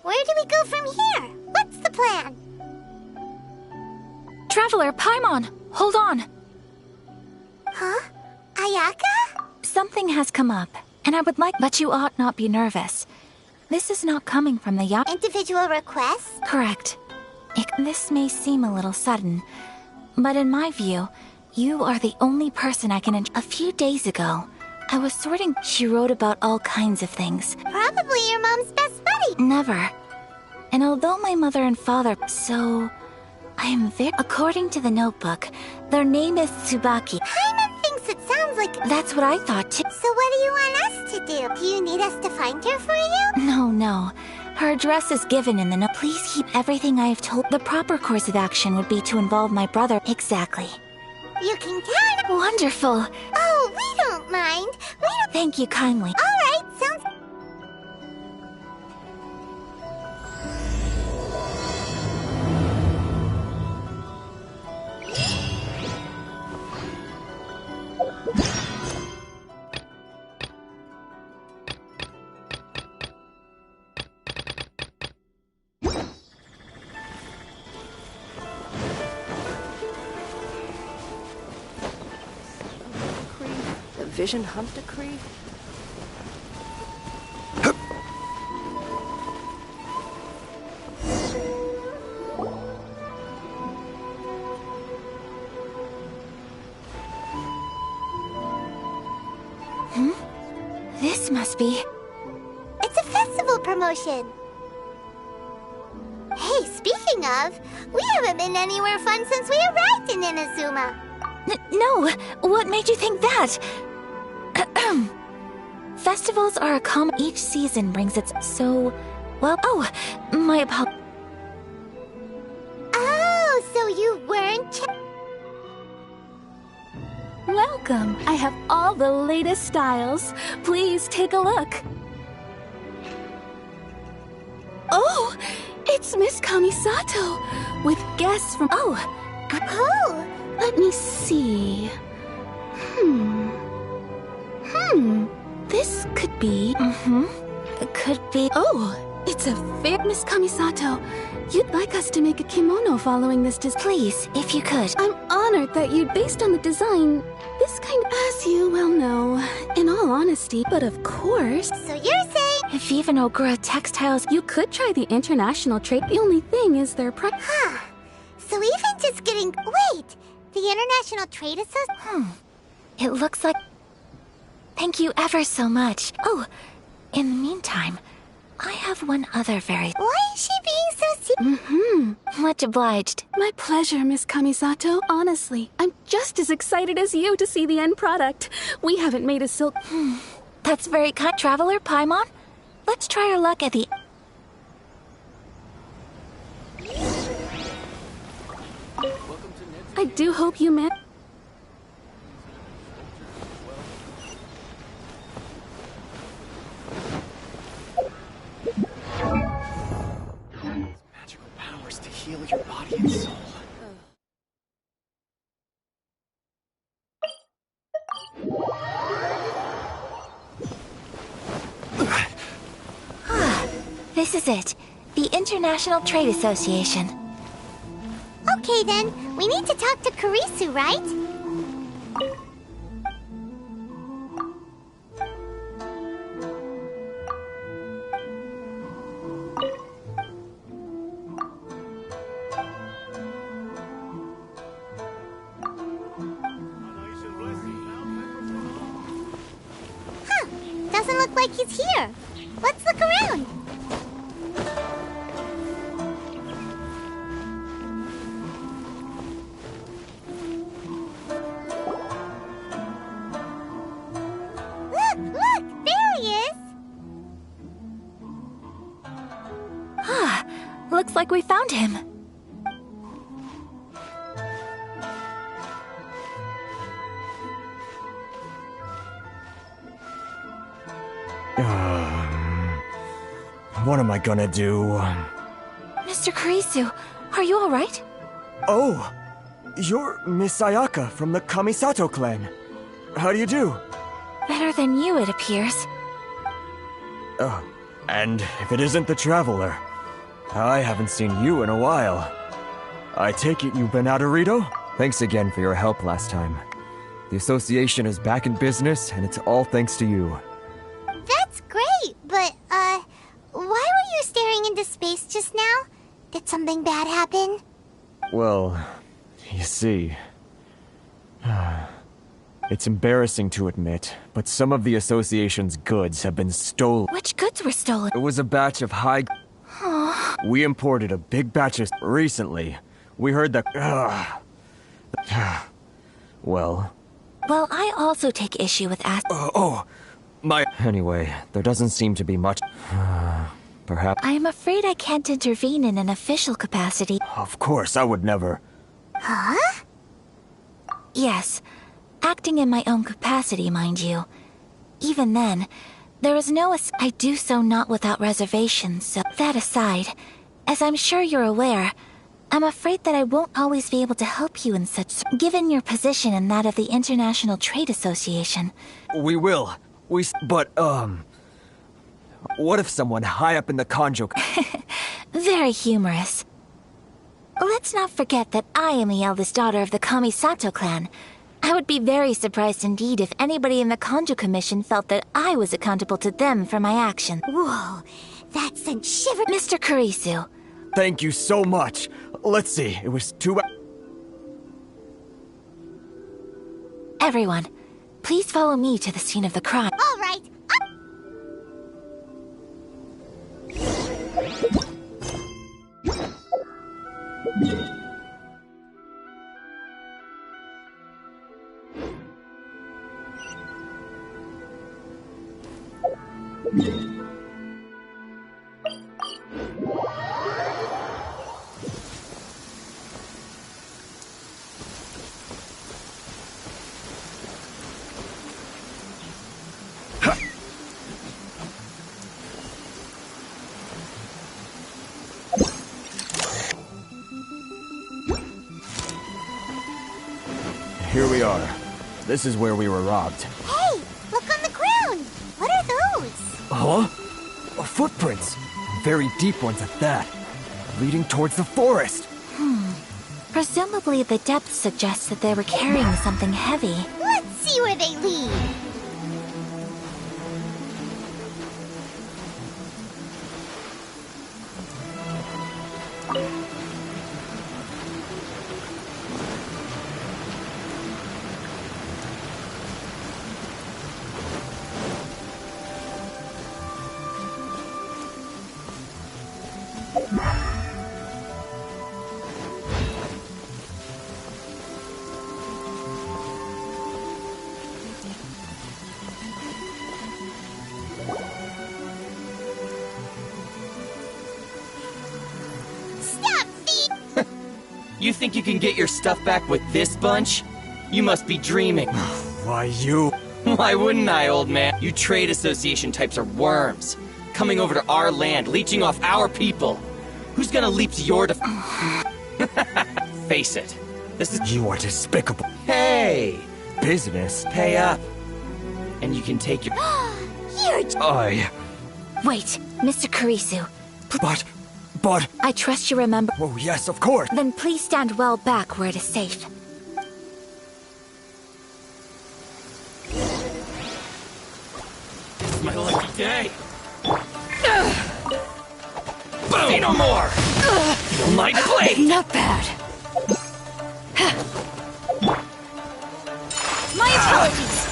Where do we go from here? What's the plan? Traveler, Paimon! Hold on! Huh? Ayaka? Something has come up, and I would like... But you ought not be nervous. This is not coming from the yacht... Individual requests? Correct. This may seem a little sudden, but in my view, you are the only person I can... A few days ago, I was sorting... She wrote about all kinds of things. Probably your mom's best buddy. Never. And although my mother and father... So... I am very... According to the notebook, their name is Tsubaki. Paimon thinks it sounds like... That's what I thought too. So what do you want us to do? Do you need us to find her for you? No. Her address is given in the note. Please keep everything I have told. The proper course of action would be to involve my brother. Exactly. You can count... Wonderful. Oh, we don't mind. We don't... Thank you kindly. All right, sounds... Vision Hunt Decree? This must be... It's a festival promotion. Hey, speaking of, we haven't been anywhere fun since we arrived in Inazuma. No, what made you think that? Festivals are a common... Each season brings its... So... Well... Oh, my apologies. Oh, so you weren't... Welcome. I have all the latest styles. Please take a look. Oh, it's Miss Kamisato with guests from... Oh, let me see. This could be... It could be... Oh, it's a fair... Miss Kamisato, you'd like us to make a kimono following this design? Please, if you could. I'm honored that you'd... Based on the design, this kind of... As you well know, in all honesty, but of course... So you're saying... If even Ogura Textiles... You could try the international trade. The only thing is their price... So even just getting... Wait! The International Trade Association... It looks like... Thank you ever so much. Oh, in the meantime, I have one other very... Why is she being so Much obliged. My pleasure, Miss Kamisato. Honestly, I'm just as excited as you to see the end product. We haven't made a silk... That's very kind. Traveler Paimon, let's try our luck at the... I do hope you met... Magical powers to heal your body and soul. This is it. The International Trade Association. Okay then, we need to talk to Kurisu, right? Doesn't look like he's here. Let's look around. Look! There he is! Looks like we found him. What am I gonna do? Mr. Kurisu, are you alright? Oh! You're Miss Sayaka from the Kamisato clan. How do you do? Better than you, it appears. Oh, and if it isn't the Traveler, I haven't seen you in a while. I take it you've been out of Rito? Thanks again for your help last time. The association is back in business, and it's all thanks to you. That's great, but, why were you staring into space just now? Did something bad happen? Well, you see... It's embarrassing to admit, but some of the association's goods have been stolen. Which goods were stolen? It was a batch of high... We imported a big batch of... Recently, we heard that... Well... Well, I also take issue with Anyway, there doesn't seem to be much... Perhaps... I am afraid I can't intervene in an official capacity. Of course, I would never... Huh? Yes. Acting in my own capacity, mind you. Even then, there is no... I do so not without reservations, so... That aside, as I'm sure you're aware, I'm afraid that I won't always be able to help you in such... Given your position and that of the International Trade Association. We will. But, what if someone high up in the Kanjo... Very humorous. Let's not forget that I am the eldest daughter of the Kamisato clan. I would be very surprised indeed if anybody in the Kanjo Commission felt that I was accountable to them for my actions. Whoa, that sent shiver... Mr. Kurisu. Thank you so much. Let's see, it was 2... Everyone, please follow me to the scene of the crime. All right, up Here we are. This is where we were robbed. Hey, look on the ground. What are those? Huh? Footprints. Very deep ones at that. Leading towards the forest. Presumably the depth suggests that they were carrying something heavy. Let's see where they lead. You think you can get your stuff back with this bunch? You must be dreaming. Why you? Why wouldn't I, old man? You trade association types are worms. Coming over to our land, leeching off our people. Who's gonna leap to your Face it. This is... You are despicable. Hey! Business. Pay up. And you can take your... Wait, Mr. Kurisu. But... I trust you remember. Oh, yes, of course. Then please stand well back where it is safe. It's my lucky day. Say no more! Feel my blade! Not bad. My apologies!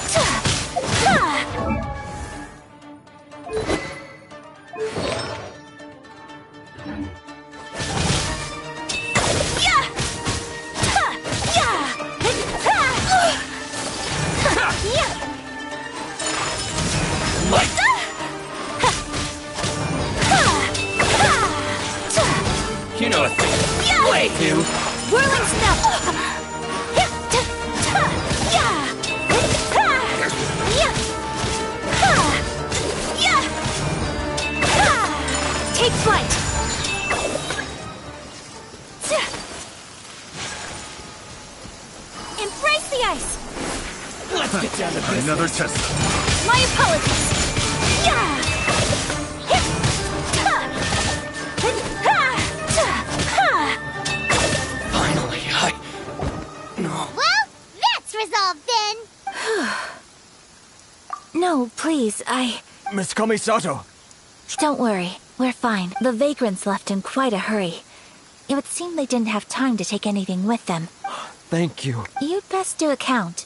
You know a thing. Blade, too. Whirling snap! Take flight! Embrace the ice! Let's get down to business. Another test. My apologies! Finally, No. Well, that's resolved then. No, please, Miss Kamisato. Don't worry, we're fine. The vagrants left in quite a hurry. It would seem they didn't have time to take anything with them. Thank you. You'd best do a count.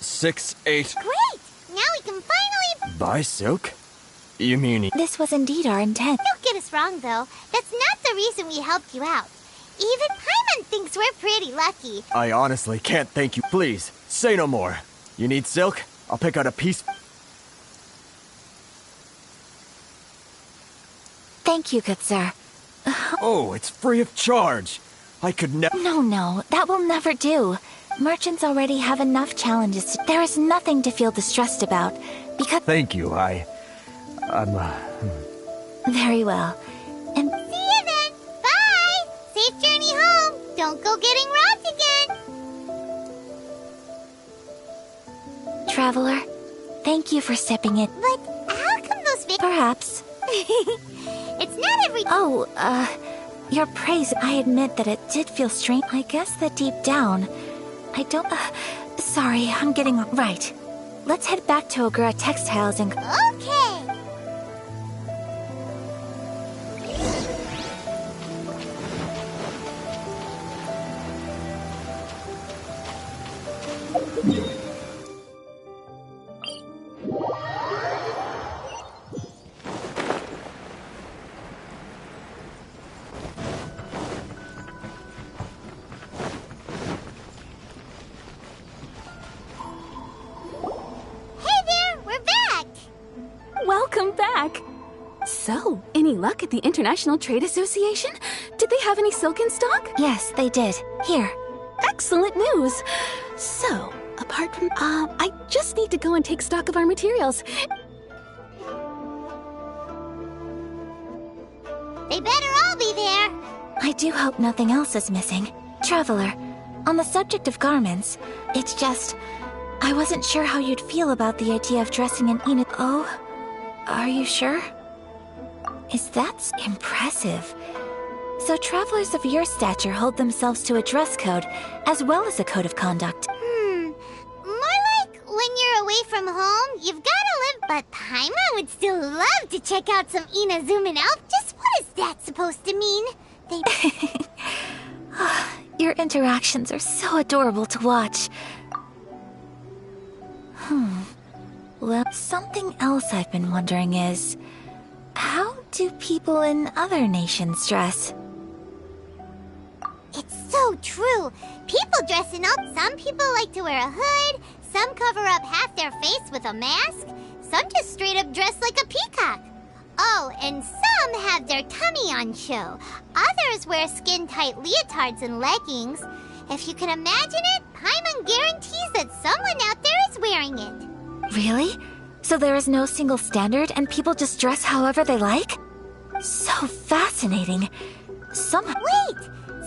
6, 8. Great! Now we can finally... Buy silk? You mean... This was indeed our intent. Don't get us wrong, though. That's not the reason we helped you out. Even Paimon thinks we're pretty lucky. I honestly can't thank you. Please, say no more. You need silk? I'll pick out a piece... Thank you, good sir. Oh, it's free of charge. I could never... No, that will never do. Merchants already have enough challenges. There is nothing to feel distressed about, because... Thank you, I'm... Very well. And... See you then! Bye! Safe journey home! Don't go getting robbed again! Traveler, thank you for stepping in. But how come those Perhaps. It's not every... Your praise, I admit that it did feel strange. I guess that deep down, I don't... sorry, I'm getting... Right. Let's head back to Ogura Textiles and... Okay! Welcome back! So, any luck at the International Trade Association? Did they have any silk in stock? Yes, they did. Here. Excellent news! So, apart from, I just need to go and take stock of our materials. They better all be there. I do hope nothing else is missing. Traveler, on the subject of garments, it's just... I wasn't sure how you'd feel about the idea of dressing in Ina... Oh? Are you sure? Is that impressive? So travelers of your stature hold themselves to a dress code, as well as a code of conduct. More like when you're away from home, you've gotta live. But Paimon would still love to check out some Inazuman elf. Just what is that supposed to mean? They... Your interactions are so adorable to watch. Well, something else I've been wondering is... How do people in other nations dress? It's so true. People dressing up. Some people like to wear a hood. Some cover up half their face with a mask. Some just straight up dress like a peacock. Oh, and some have their tummy on show. Others wear skin-tight leotards and leggings. If you can imagine it, Paimon guarantees that someone out there is wearing it. Really? So there is no single standard and people just dress however they like? So fascinating. Wait!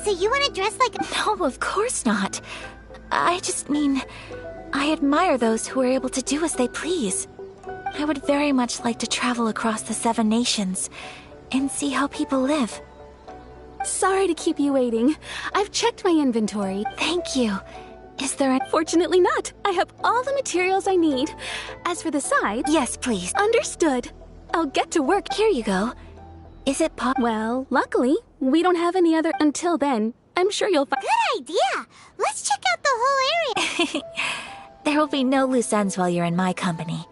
So you want to dress like a... No, of course not. I just mean... I admire those who are able to do as they please. I would very much like to travel across the 7 nations and see how people live. Sorry to keep you waiting. I've checked my inventory. Thank you. Is there Fortunately not. I have all the materials I need. As for the side... Yes, please. Understood. I'll get to work. Here you go. Is it Well, luckily, we don't have any other... Until then, I'm sure you'll find... Good idea! Let's check out the whole area! There will be no loose ends while you're in my company.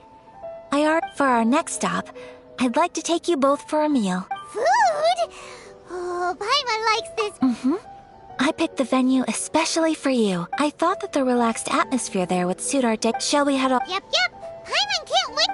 For our next stop, I'd like to take you both for a meal. Food? Oh, Paimon likes this. I picked the venue especially for you. I thought that the relaxed atmosphere there would suit our day. Shall we head up? Yep. Paimon can't wait.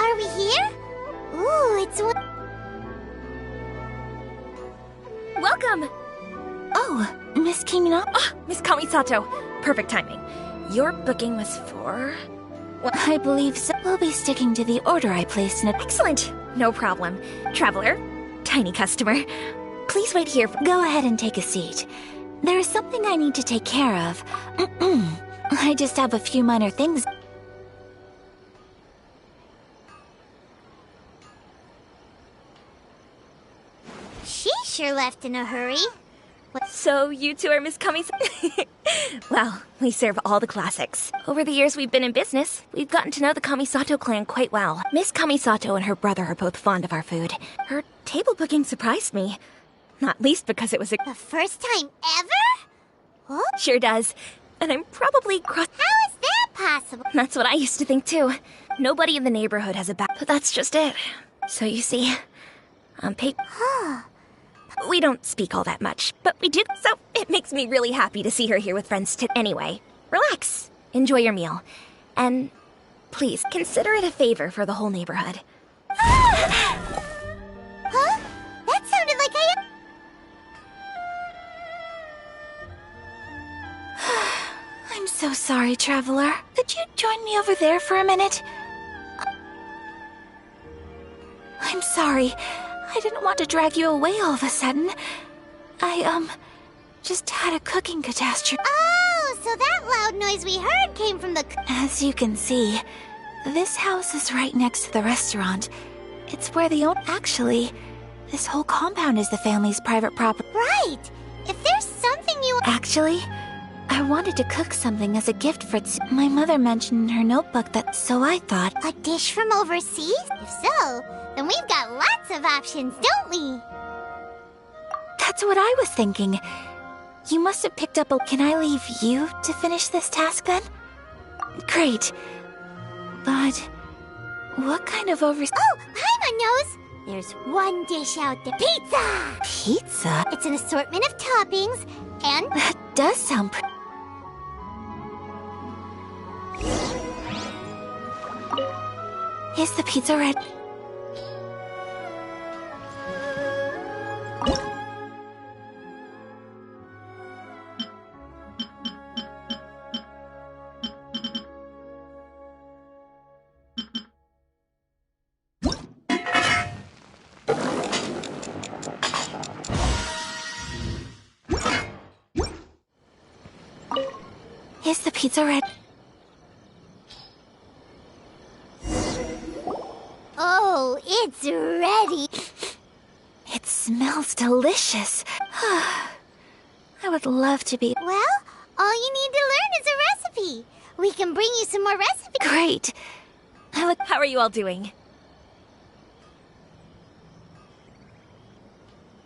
Are we here? Ooh, it's... Welcome! Oh, Miss Kimino? Miss Kamisato. Perfect timing. Your booking was for... Well, I believe so. We'll be sticking to the order I placed in it. Excellent! No problem. Traveler, tiny customer, please wait here. Go ahead and take a seat. There is something I need to take care of. I just have a few minor things. She sure left in a hurry. So you two are Miss Kamisato? Well, we serve all the classics. Over the years we've been in business, we've gotten to know the Kamisato clan quite well. Miss Kamisato and her brother are both fond of our food. Her table booking surprised me. Not least because it was The first time ever? What? Sure does. And I'm probably How is that possible? That's what I used to think too. Nobody in the neighborhood has a back, but that's just it. So you see, on paper... We don't speak all that much, but we do, so it makes me really happy to see her here with friends Anyway, relax, enjoy your meal, and please consider it a favor for the whole neighborhood. Huh? That sounded like so sorry, Traveler. Could you join me over there for a minute? I'm sorry. I didn't want to drag you away all of a sudden. I, just had a cooking catastrophe. Oh, so that loud noise we heard came from the... As you can see, this house is right next to the restaurant. It's where the Actually, this whole compound is the family's private property. Right! If there's something you... Actually, I wanted to cook something as a gift for My mother mentioned in her notebook that... So I thought... A dish from overseas? If so, then we've got lots of options, don't we? That's what I was thinking. You must have picked up a... Can I leave you to finish this task then? Great. But... what kind of overseas... Oh, Paimon knows! There's one dish out there. Pizza! Pizza? It's an assortment of toppings, and... That does sound Is the pizza ready? Is the pizza ready? Oh, it's ready. It smells delicious. I would love to be... Well, all you need to learn is a recipe. We can bring you some more recipes. Great. How are you all doing?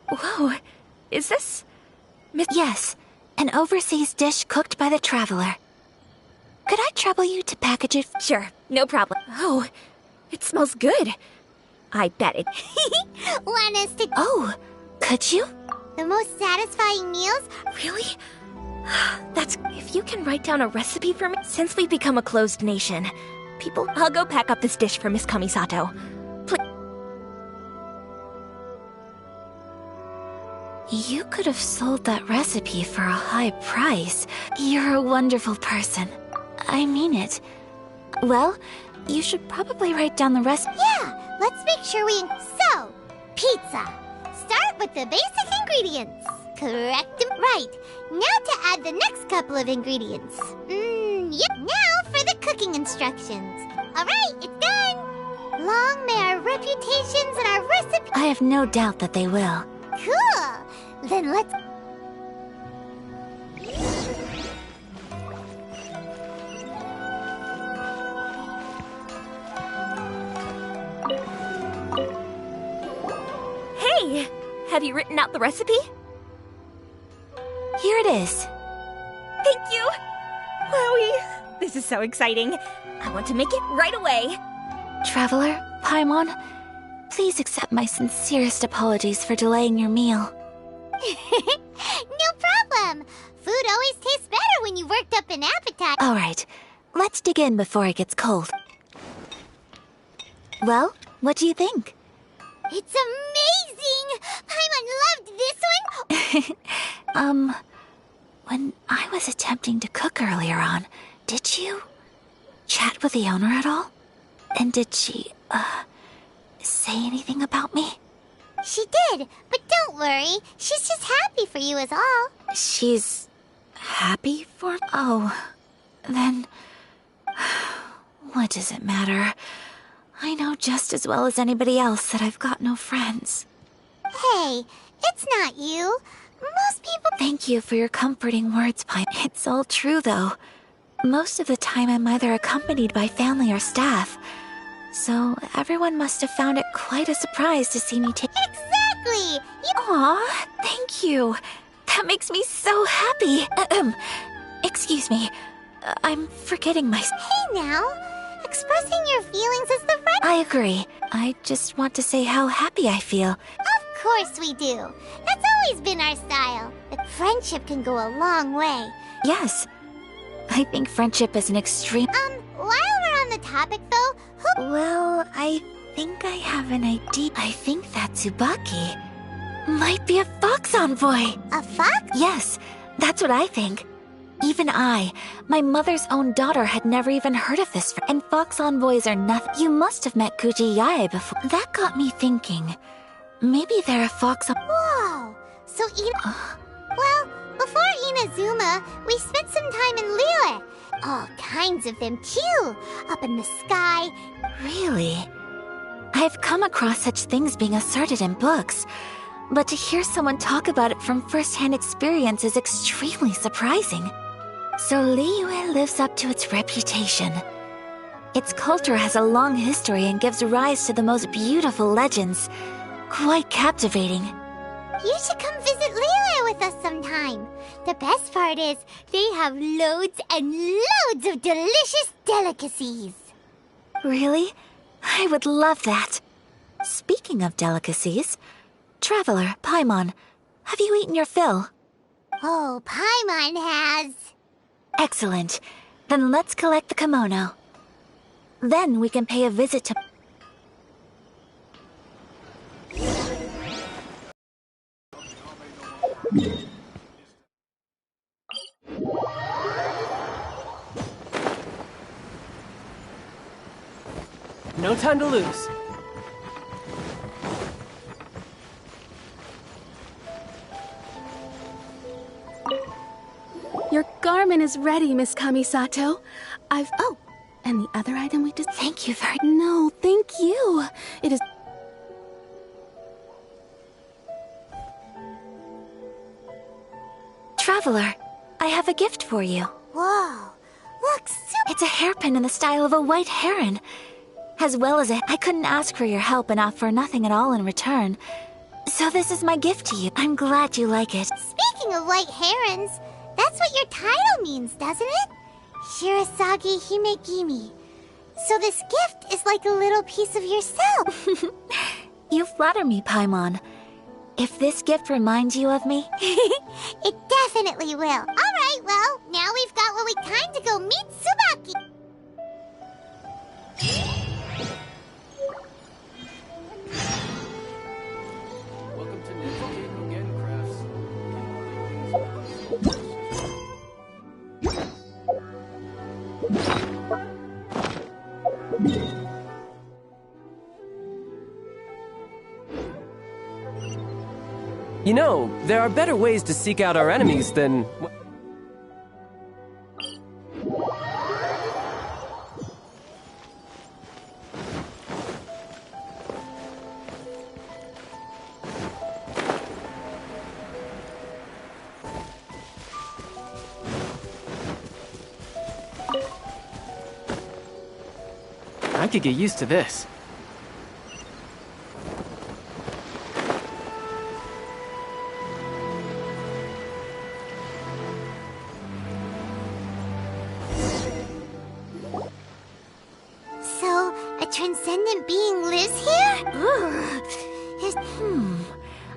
Whoa, is this... Yes, an overseas dish cooked by the Traveler. Could I trouble you to package it? Sure, no problem. Oh, it smells good. I bet it... Want us to... Oh, could you? The most satisfying meals? Really? That's... If you can write down a recipe for me... Since we've become a closed nation, people... I'll go pack up this dish for Miss Kamisato. You could have sold that recipe for a high price. You're a wonderful person. I mean it. Well, you should probably write down the recipe. Yeah, let's make sure we... So, pizza. Start with the basic ingredients. Correct them right. Now to add the next couple of ingredients. Yep. Now for the cooking instructions. Alright, it's done. Long may our reputations and our recipe... I have no doubt that they will. Cool. Then let's... Hey! Have you written out the recipe? Here it is. Thank you! Wowie! This is so exciting. I want to make it right away. Traveler, Paimon, please accept my sincerest apologies for delaying your meal. No problem. Food always tastes better when you've worked up an appetite. All right, let's dig in before it gets cold. Well, what do you think? It's amazing! Paimon loved this one! When I was attempting to cook earlier on, did you chat with the owner at all? And did she, say anything about me? She did, but don't worry. She's just happy for you is all. She's happy for... Oh, then... What does it matter? I know just as well as anybody else that I've got no friends. Hey, it's not you. Most people... Thank you for your comforting words, Paimon. It's all true, though. Most of the time I'm either accompanied by family or staff. So everyone must have found it quite a surprise to see me take... Exactly! Aw, thank you. That makes me so happy. Excuse me. I'm forgetting my... Hey now! Expressing your feelings is the right... I agree. I just want to say how happy I feel. Of course we do. That's always been our style. But friendship can go a long way. Yes. I think friendship is an extreme... While we're on the topic though, who... Well, I think I have an idea. I think that Tsubaki might be a fox envoy. A fox? Yes, that's what I think. Even my mother's own daughter, had never even heard of this. And Fox Envoys are nothing. You must have met Kuji Yae before. That got me thinking. Maybe there are Fox. Whoa! So well, before Inazuma, we spent some time in Liyue. All kinds of them too, up in the sky. Really? I've come across such things being asserted in books, but to hear someone talk about it from first-hand experience is extremely surprising. So Liyue lives up to its reputation. Its culture has a long history and gives rise to the most beautiful legends. Quite captivating. You should come visit Liyue with us sometime. The best part is, they have loads and loads of delicious delicacies. Really? I would love that. Speaking of delicacies, Traveler, Paimon, have you eaten your fill? Oh, Paimon has. Excellent. Then let's collect the kimono. Then we can pay a visit to... No time to lose. Your garment is ready, Miss Kamisato. Oh, and the other item we just... Thank you very... No, thank you. It is... Traveler, I have a gift for you. Whoa, looks so... It's a hairpin in the style of a white heron. As well as I couldn't ask for your help and offer nothing at all in return. So this is my gift to you. I'm glad you like it. Speaking of white herons, that's what your title means, doesn't it? Shirasagi Himegimi. So this gift is like a little piece of yourself. You flatter me, Paimon. If this gift reminds you of me... It definitely will. Alright, well, now we've got what we time to go meet Tsubaki. Welcome to Ninja Mugen Crafts. You know, there are better ways to seek out our enemies than... I could get used to this. So, a transcendent being lives here?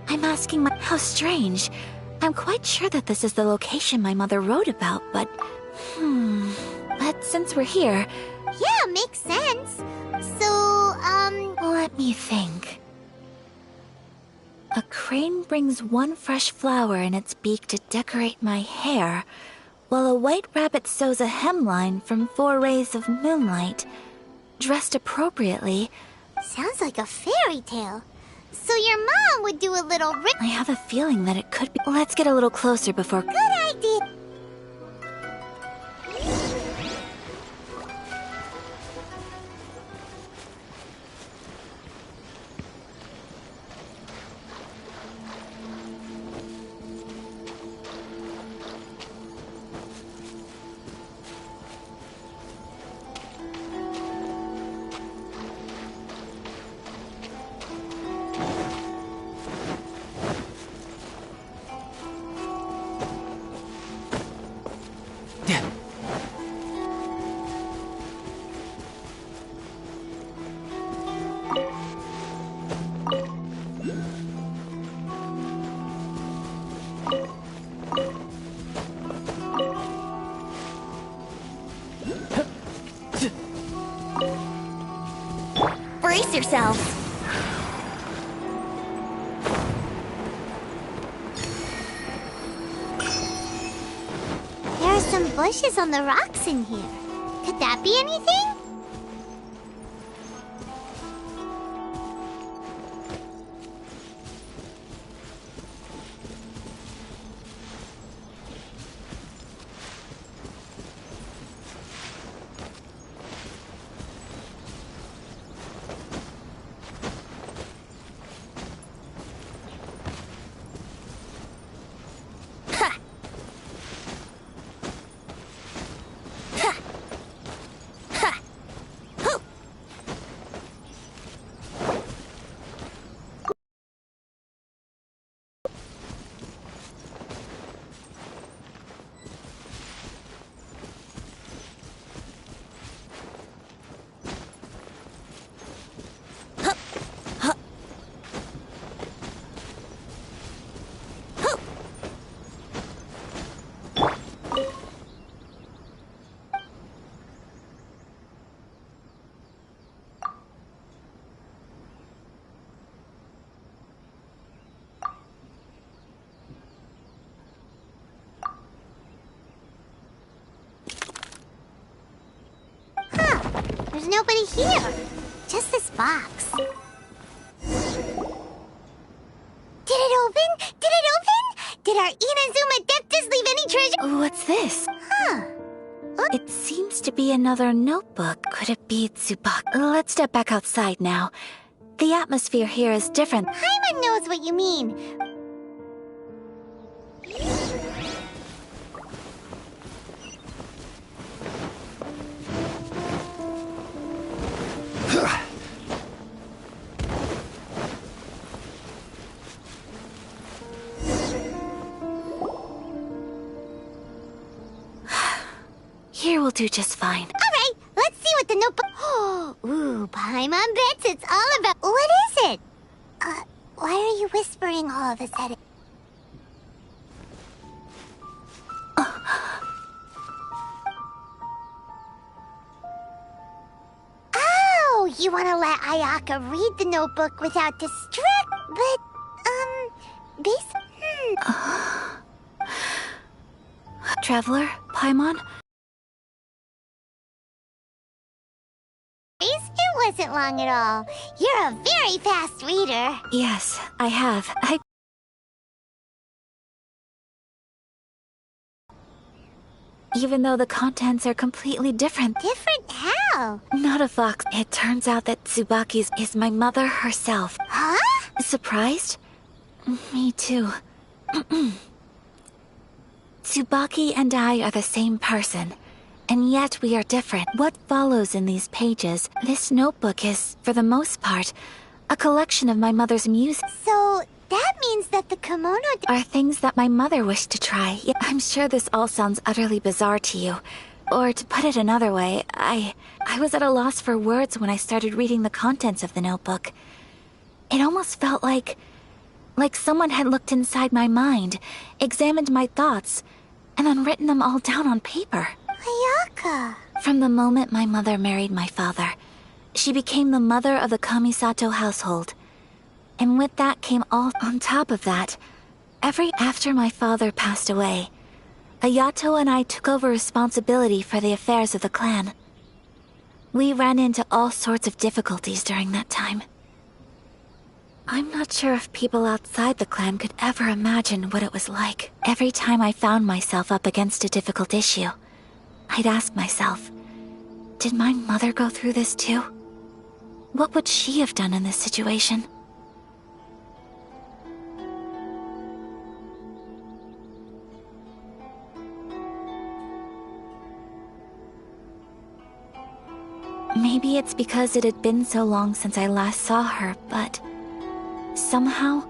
I'm asking my... How strange. I'm quite sure that this is the location my mother wrote about, but... But since we're here... Yeah, makes sense. So, Let me think. A crane brings one fresh flower in its beak to decorate my hair, while a white rabbit sews a hemline from 4 rays of moonlight. Dressed appropriately... Sounds like a fairy tale. So your mom would do a little I have a feeling that it could be... Let's get a little closer before... Good idea. Brace yourselves. some bushes on the rocks in here. Could that be anything? There's nobody here. Just this box. Did it open? Did it open? Did our Inazuma Deptus leave any treasure? What's this? Huh. It seems to be another notebook. Could it be Tsubaki? Let's step back outside now. The atmosphere here is different. Paimon knows what you mean. Here will do just fine. All right, let's see what the notebook... Ooh, Paimon bets it's all about... What is it? Why are you whispering all of a sudden? Oh, you want to let Ayaka read the notebook without distract... But, Traveler, Paimon? It wasn't long at all. You're a very fast reader. Yes, I have. Even though the contents are completely different. Different how? Not a fox. It turns out that Tsubaki is my mother herself. Huh? Surprised? Me too. Tsubaki and I are the same person. And yet we are different. What follows in these pages, this notebook is, for the most part, a collection of my mother's music. So, that means that the kimono are things that my mother wished to try. I'm sure this all sounds utterly bizarre to you. Or to put it another way, I was at a loss for words when I started reading the contents of the notebook. It almost felt like someone had looked inside my mind, examined my thoughts, and then written them all down on paper. Ayaka. From the moment my mother married my father, she became the mother of the Kamisato household. And with that came all on top of that. After my father passed away, Ayato and I took over responsibility for the affairs of the clan. We ran into all sorts of difficulties during that time. I'm not sure if people outside the clan could ever imagine what it was like. Every time I found myself up against a difficult issue, I'd ask myself, did my mother go through this too? What would she have done in this situation? Maybe it's because it had been so long since I last saw her, but somehow,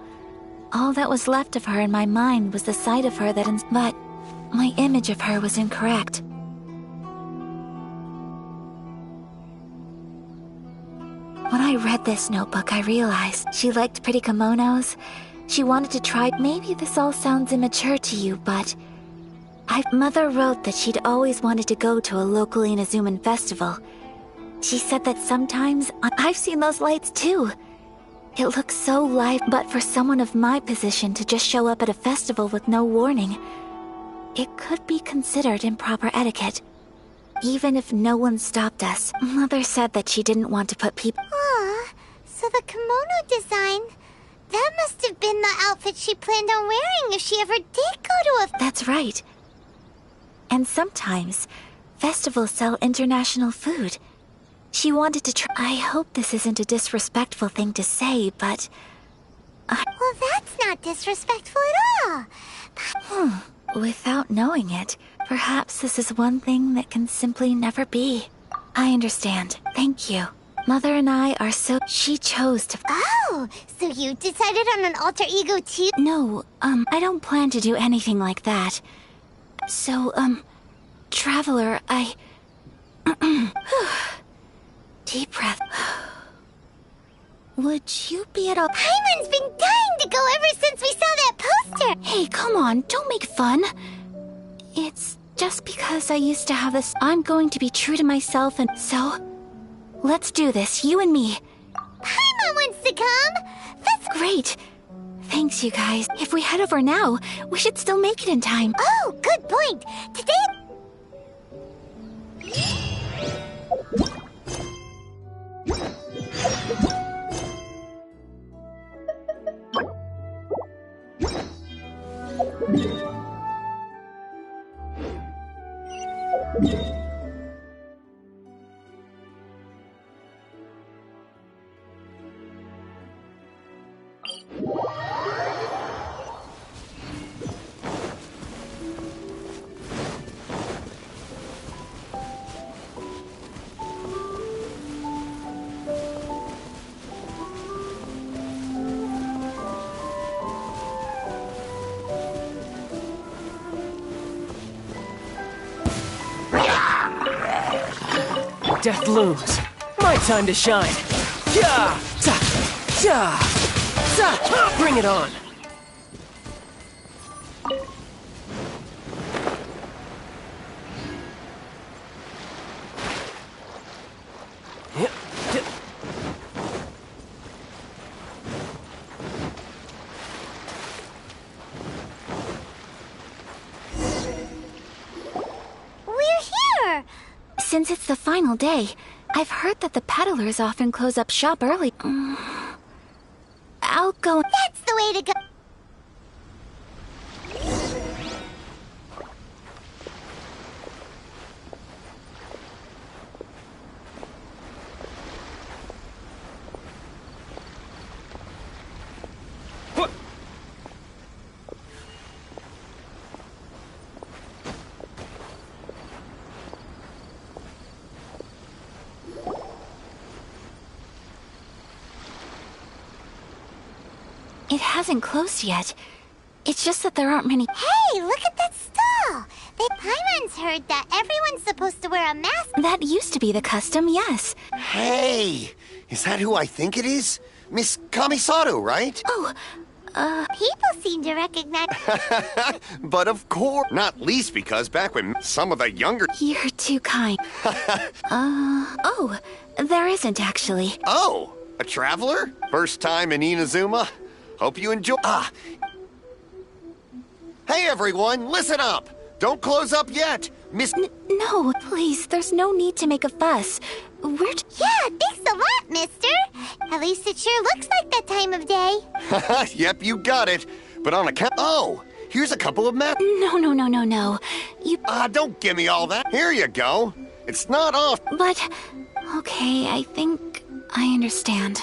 all that was left of her in my mind was the sight of her but my image of her was incorrect. When I read this notebook, I realized she liked pretty kimonos. She wanted to try. Maybe this all sounds immature to you, but Mother wrote that she'd always wanted to go to a local Inazuman festival. She said that sometimes I've seen those lights too. It looks so live, but for someone of my position to just show up at a festival with no warning, it could be considered improper etiquette. Even if no one stopped us. Mother said that she didn't want to put people— Aw, so the kimono design, that must have been the outfit she planned on wearing if she ever did go to a— That's right. And sometimes, festivals sell international food. She wanted to try— I hope this isn't a disrespectful thing to say, but— Well, that's not disrespectful at all. Without knowing it, perhaps this is one thing that can simply never be. I understand. Thank you. Mother and I are so— She chose to— Oh, so you decided on an alter ego too? No, I don't plan to do anything like that. So, Traveler, I— Deep breath. Would you be at all— Paimon's been dying to go ever since we saw that poster! Hey, come on, don't make fun. It's just because I used to have this— I'm going to be true to myself and— So, let's do this, you and me. Paimon wants to come! That's great. Thanks, you guys. If we head over now, we should still make it in time. Oh, good point. Today— Death looms. My time to shine. Yeah! Ta! Yeah! Ta! Bring it on! Since it's the final day, I've heard that the peddlers often close up shop early. I'll go— That's the way to go! It hasn't closed yet. It's just that there aren't many— Hey, look at that stall! Paimon's heard that everyone's supposed to wear a mask. That used to be the custom, yes. Hey! Is that who I think it is? Miss Kamisato, right? Oh, People seem to recognize— But of course, not least because back when some of the younger— You're too kind. Oh, there isn't actually. Oh, a traveler? First time in Inazuma? Hope you enjoy— Hey everyone, listen up! Don't close up yet! Miss— No, please, there's no need to make a fuss. We're— Yeah, thanks a lot, mister! At least it sure looks like that time of day. Yep, you got it. But on account— Oh, here's a couple of maps. No. You— don't give me all that. Here you go. It's not off. But— Okay, I think I understand.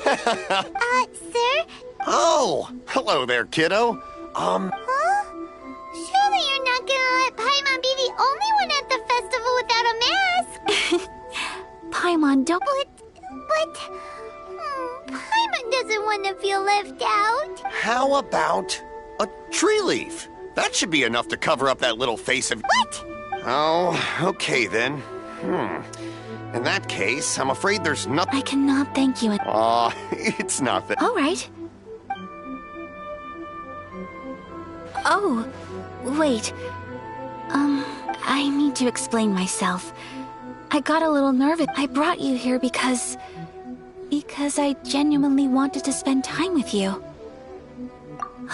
Sir? Oh, hello there, kiddo. Huh? Surely you're not gonna let Paimon be the only one at the festival without a mask? Paimon, don't— But Paimon doesn't want to feel left out. How about a tree leaf? That should be enough to cover up that little face of— What? Oh, okay then. In that case, I'm afraid there's nothing— I cannot thank you. Aw, it's nothing. All right. Oh, wait. I need to explain myself. I got a little nervous. I brought you here because I genuinely wanted to spend time with you.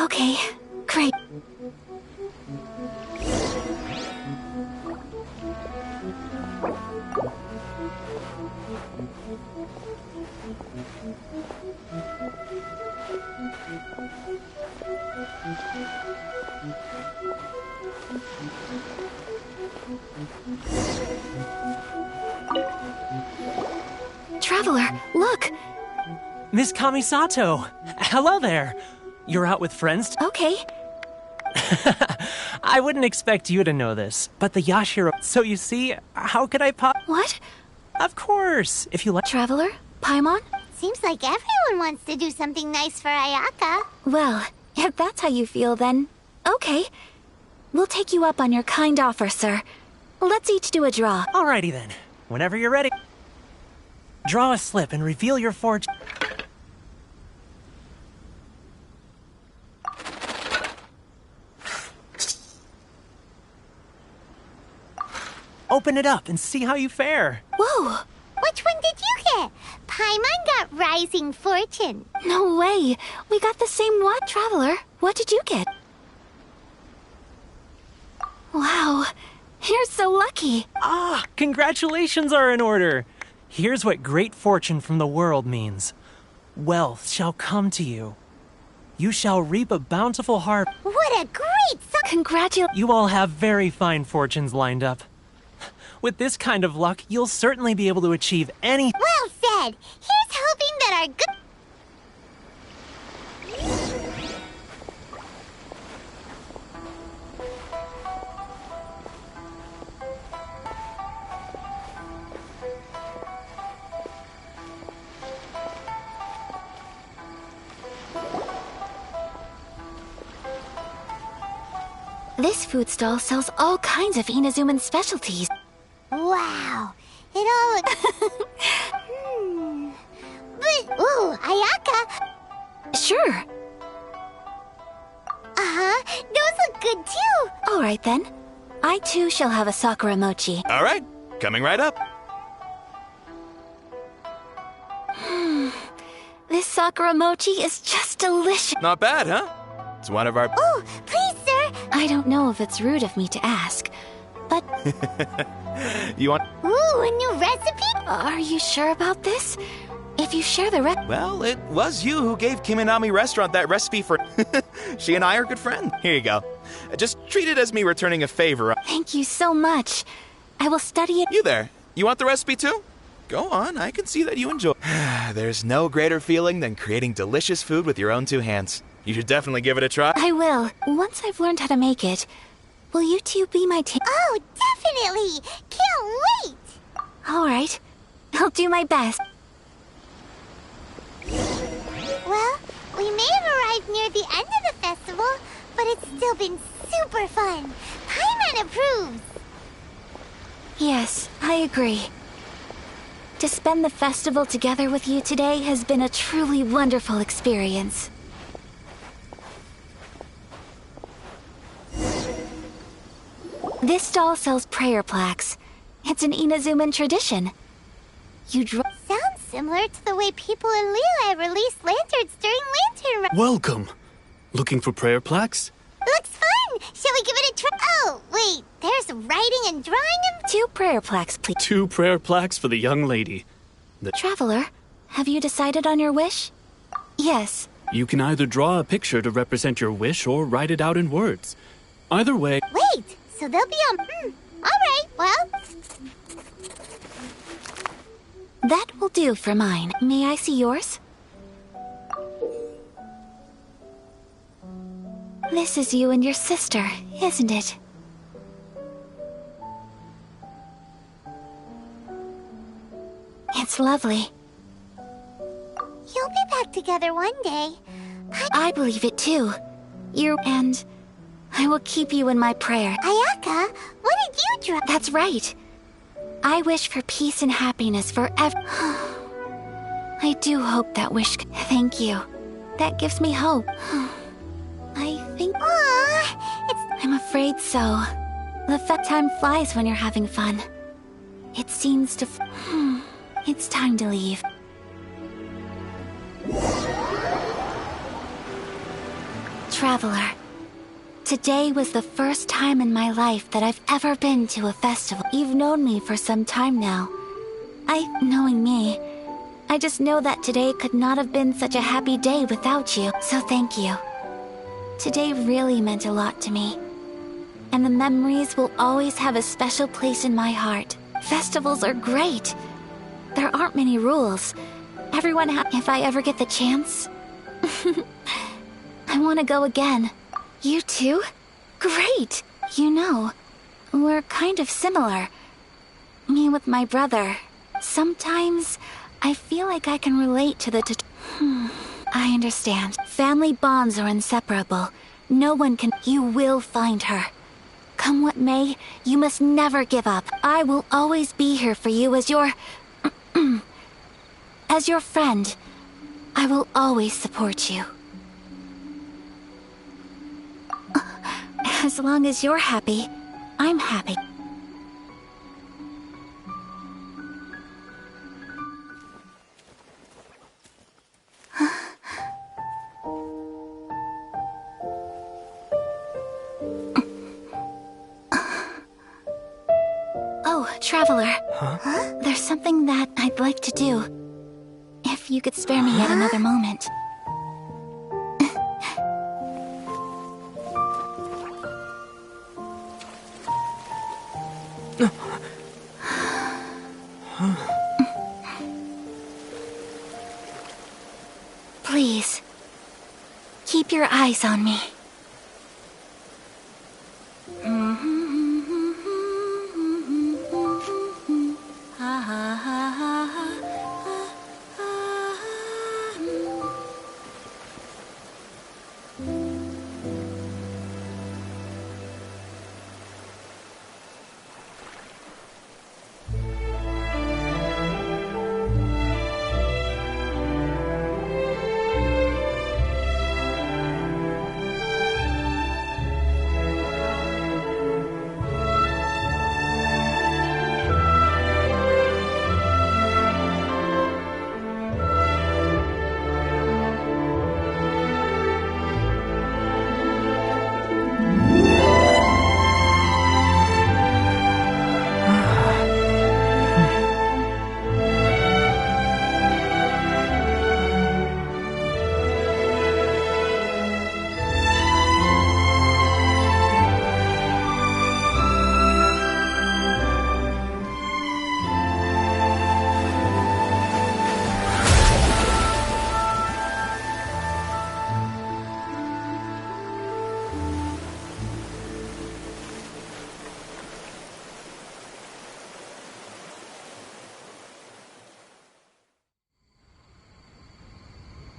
Okay, great. Traveler, look! Miss Kamisato! Hello there! You're out with friends? Okay. I wouldn't expect you to know this, but the Yashiro... So you see, how could I What? Of course, if you like... Traveler? Paimon? Seems like everyone wants to do something nice for Ayaka. Well, if that's how you feel, then... Okay. We'll take you up on your kind offer, sir. Let's each do a draw. Alrighty then. Whenever you're ready. Draw a slip and reveal your fortune. Open it up and see how you fare. Whoa! Which one did you get? Paimon got Rising Fortune. No way! We got the same what, Traveler? What did you get? Wow! You're so lucky! Ah, congratulations are in order! Here's what great fortune from the world means. Wealth shall come to you. You shall reap a bountiful harvest. What a great Congratulations! You all have very fine fortunes lined up. With this kind of luck, you'll certainly be able to achieve any... Well said! Here's hoping that our good... This food stall sells all kinds of Inazuman specialties. Wow! It all looks... But... Ooh, Ayaka! Sure. Uh-huh. Those look good, too. All right, then. I, too, shall have a Sakura mochi. All right. Coming right up. This Sakura mochi is just delicious. Not bad, huh? It's one of our... Oh, please, sir! I don't know if it's rude of me to ask, but... You want... Ooh, a new recipe? Are you sure about this? If you share the Well, it was you who gave Kiminami Restaurant that recipe for... She and I are good friends. Here you go. Just treat it as me returning a favor. Thank you so much. I will study it. You there. You want the recipe too? Go on, I can see that you enjoy... There's no greater feeling than creating delicious food with your own two hands. You should definitely give it a try. I will. Once I've learned how to make it. Will you two be my team? Oh, definitely! Can't wait! All right. I'll do my best. Well, we may have arrived near the end of the festival, but it's still been super fun. Paimon approves! Yes, I agree. To spend the festival together with you today has been a truly wonderful experience. This stall sells prayer plaques. It's an Inazuman tradition. You draw... Sounds similar to the way people in Liyue release lanterns during Lantern... Welcome. Looking for prayer plaques? Looks fun! Shall we give it a try? Oh, wait, there's writing and drawing and... 2 prayer plaques, please. 2 prayer plaques for the young lady. Traveler, have you decided on your wish? Yes. You can either draw a picture to represent your wish or write it out in words. Either way... Wait, so they'll be on... Alright, well... That will do for mine. May I see yours? This is you and your sister, isn't it? It's lovely. You'll be back together one day. I believe it too. And I will keep you in my prayer. Ayaka, what did you draw? That's right. I wish for peace and happiness forever. I do hope that wish... Thank you. That gives me hope. I think... I'm afraid so. The time flies when you're having fun. It seems to... It's time to leave. Traveler. Today was the first time in my life that I've ever been to a festival. You've known me for some time now. Knowing me, I just know that today could not have been such a happy day without you, so thank you. Today really meant a lot to me. And the memories will always have a special place in my heart. Festivals are great. There aren't many rules. Everyone if I ever get the chance. I want to go again. You too? Great! You know, we're kind of similar. Me with my brother. Sometimes, I feel like I can relate to the I understand. Family bonds are inseparable. No one can— You will find her. Come what may, you must never give up. I will always be here for you as your... as your friend. I will always support you. As long as you're happy, I'm happy. Oh, Traveler. Huh? There's something that I'd like to do. If you could spare me yet another moment. Please, keep your eyes on me.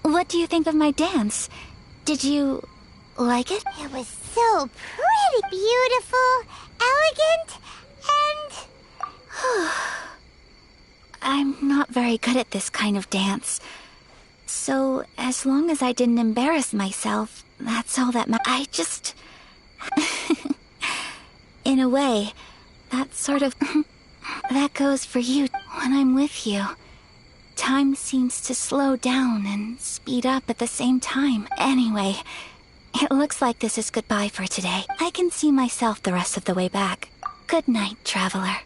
What do you think of my dance? Did you like it? It was so pretty, beautiful, elegant, and... I'm not very good at this kind of dance. So, as long as I didn't embarrass myself, that's all that I just... In a way, that sort of... that goes for you when I'm with you. Time seems to slow down and speed up at the same time. Anyway, it looks like this is goodbye for today. I can see myself the rest of the way back. Good night, Traveler.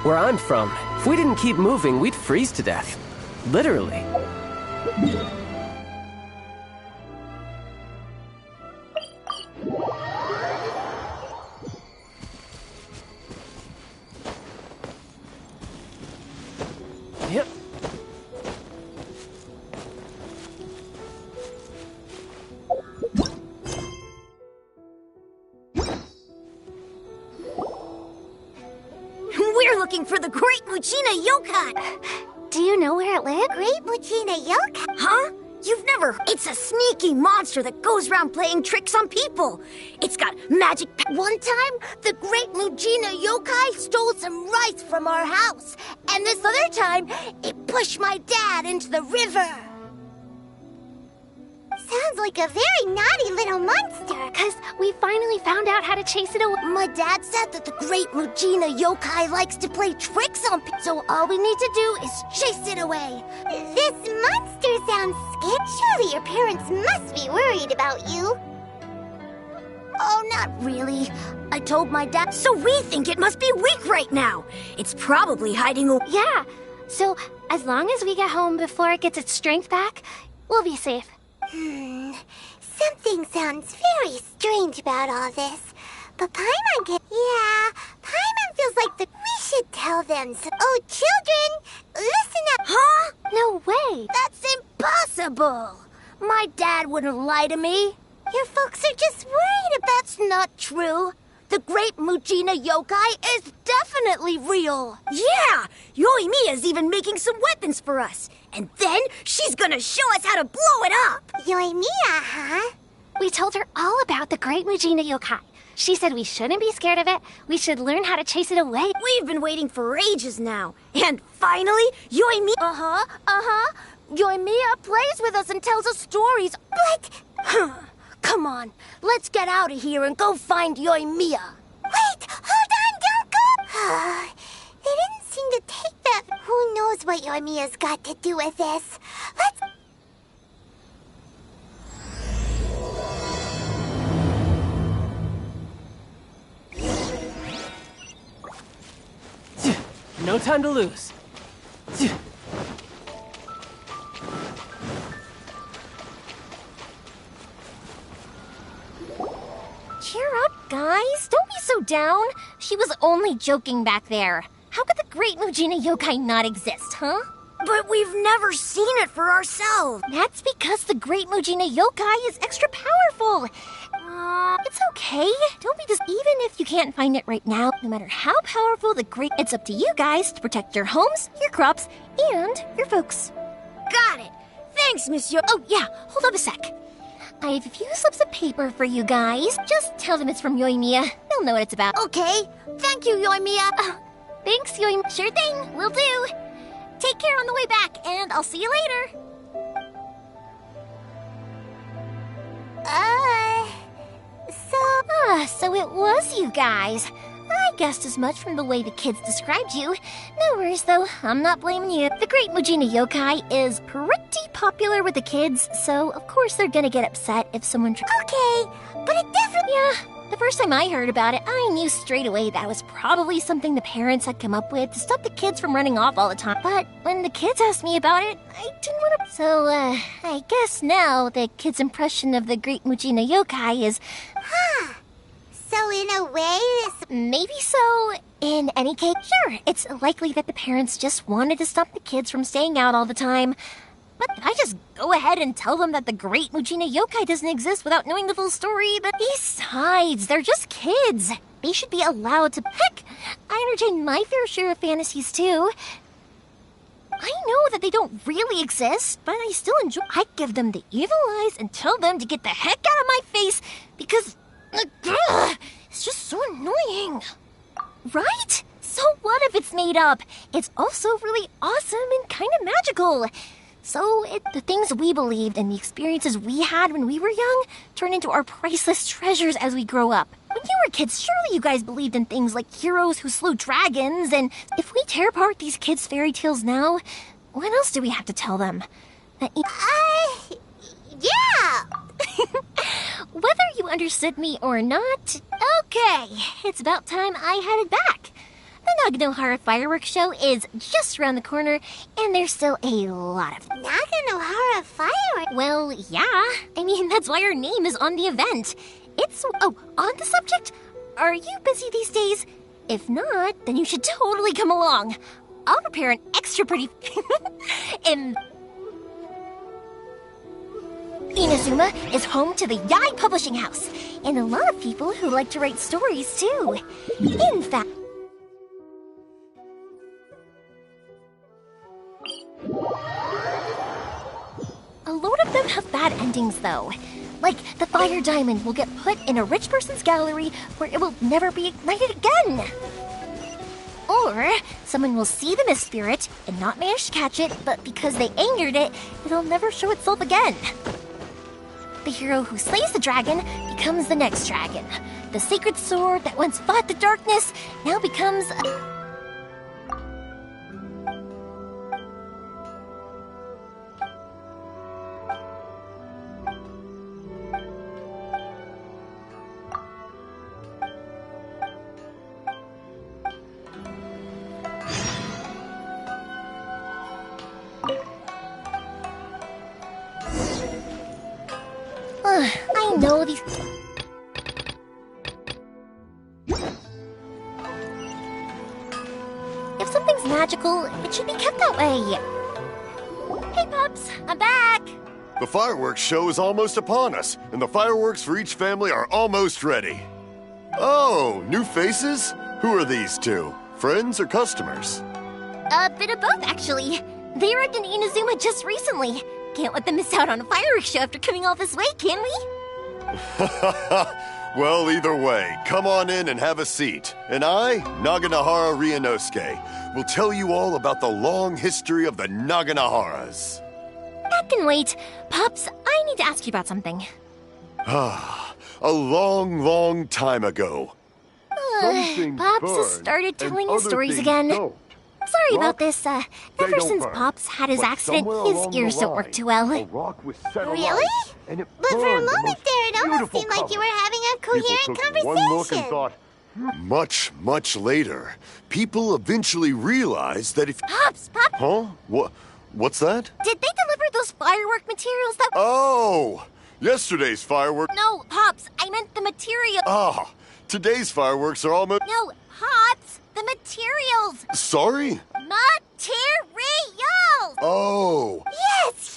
Where I'm from, if we didn't keep moving, we'd freeze to death. Literally. Yep. We're looking for the Great Muchina Yokai! Do you know where it lives? Great Muchina Yokai? Huh? You've never... It's a sneaky monster that goes around playing tricks on people. It's got magic... One time, the Great Muchina Yokai stole some rice from our house. And this other time, it pushed my dad into the river. Sounds like a very naughty little monster. Because we finally found out how to chase it away. My dad said that the Great Muchina Yokai likes to play tricks on people, so all we need to do is chase it away. This monster sounds scary. Surely your parents must be worried about you. Oh, not really. I told my dad, so we think it must be weak right now. It's probably hiding away. Yeah, so as long as we get home before it gets its strength back, we'll be safe. Something sounds very strange about all this. But Paimon Paimon feels like we should tell them. Oh, children, listen up. Huh? No way. That's impossible. My dad wouldn't lie to me. Your folks are just worried about... That's not true. The Great Muchina Yokai is definitely real. Yeah, Yoimiya's even making some weapons for us. And then she's gonna show us how to blow it up. Yoimiya, huh? We told her all about the Great Muchina Yokai. She said we shouldn't be scared of it. We should learn how to chase it away. We've been waiting for ages now. And finally, Yoimiya... Yoimiya plays with us and tells us stories. But... Come on, let's get out of here and go find Yoimiya. Wait, hold on, don't go! They didn't seem to take that. Who knows what Yoimiya's got to do with this? Let's... No time to lose. Cheer up, guys. Don't be so down. She was only joking back there. How could the Great Muchina Yokai not exist, huh? But we've never seen it for ourselves. That's because the Great Muchina Yokai is extra powerful. It's okay. Don't be even if you can't find it right now, no matter how powerful the Great... It's up to you guys to protect your homes, your crops, and your folks. Got it. Thanks, Monsieur. Oh, yeah. Hold up a sec. I have a few slips of paper for you guys. Just tell them it's from Yoimiya. They'll know what it's about. Okay. Thank you, Yoimiya. Thanks, Yoimiya. Sure thing. Will do. Take care on the way back, and I'll see you later. So it was you guys. I guessed as much from the way the kids described you. No worries, though. I'm not blaming you. The Great Muchina Yokai is pretty popular with the kids, so of course they're gonna get upset if someone Okay, but it definitely... Yeah, the first time I heard about it, I knew straight away that was probably something the parents had come up with to stop the kids from running off all the time. But when the kids asked me about it, I didn't want to... So, I guess now the kids' impression of the Great Muchina Yokai is... Huh. So in a way, Maybe so. In any case, sure, it's likely that the parents just wanted to stop the kids from staying out all the time. But I just go ahead and tell them that the Great Muchina Yokai doesn't exist without knowing the full story. But besides, they're just kids. They should be allowed to... Heck, I entertain my fair share of fantasies too. I know that they don't really exist, but I still enjoy... I give them the evil eyes and tell them to get the heck out of my face because... it's just so annoying. Right? So what if it's made up? It's also really awesome and kind of magical. So the things we believed and the experiences we had when we were young turn into our priceless treasures as we grow up. When you were kids, surely you guys believed in things like heroes who slew dragons, and if we tear apart these kids' fairy tales now, what else do we have to tell them? That yeah! Whether you understood me or not, okay, it's about time I headed back. The Naganohara fireworks show is just around the corner, and there's still a lot of Naganohara fireworks? Well, yeah. I mean, that's why our name is on the event. Oh, on the subject, are you busy these days? If not, then you should totally come along. I'll prepare an extra pretty... Inazuma is home to the Yai Publishing House, and a lot of people who like to write stories, too. In fact... A load of them have bad endings, though. Like, the fire diamond will get put in a rich person's gallery where it will never be ignited again. Or, someone will see the mist spirit and not manage to catch it, but because they angered it, it'll never show itself again. The hero who slays the dragon becomes the next dragon. The sacred sword that once fought the darkness now becomes... I know these... If something's magical, it should be kept that way. Hey, Pups, I'm back! The fireworks show is almost upon us, and the fireworks for each family are almost ready. Oh, new faces? Who are these two? Friends or customers? A bit of both, actually. They arrived in Inazuma just recently. Can't let them miss out on a fireworks show after coming all this way, can we? Well, either way, come on in and have a seat. And I, Naganohara Ryunosuke, will tell you all about the long history of the Naganoharas. That can wait. Pops, I need to ask you about something. A long, long time ago. Pops has started telling his stories again. Sorry about this. Ever since Pops had his accident, his ears don't work too well. Really? But for a moment there, it almost seemed like you were having a coherent conversation. Much, much later, people eventually realized that if... Pops! Huh? What's that? Did they deliver those firework materials that... Oh! Yesterday's fireworks... No, Pops, I meant the material... Ah! Today's fireworks are almost... No, Pops! The materials! Sorry? Materials! Oh! Yes!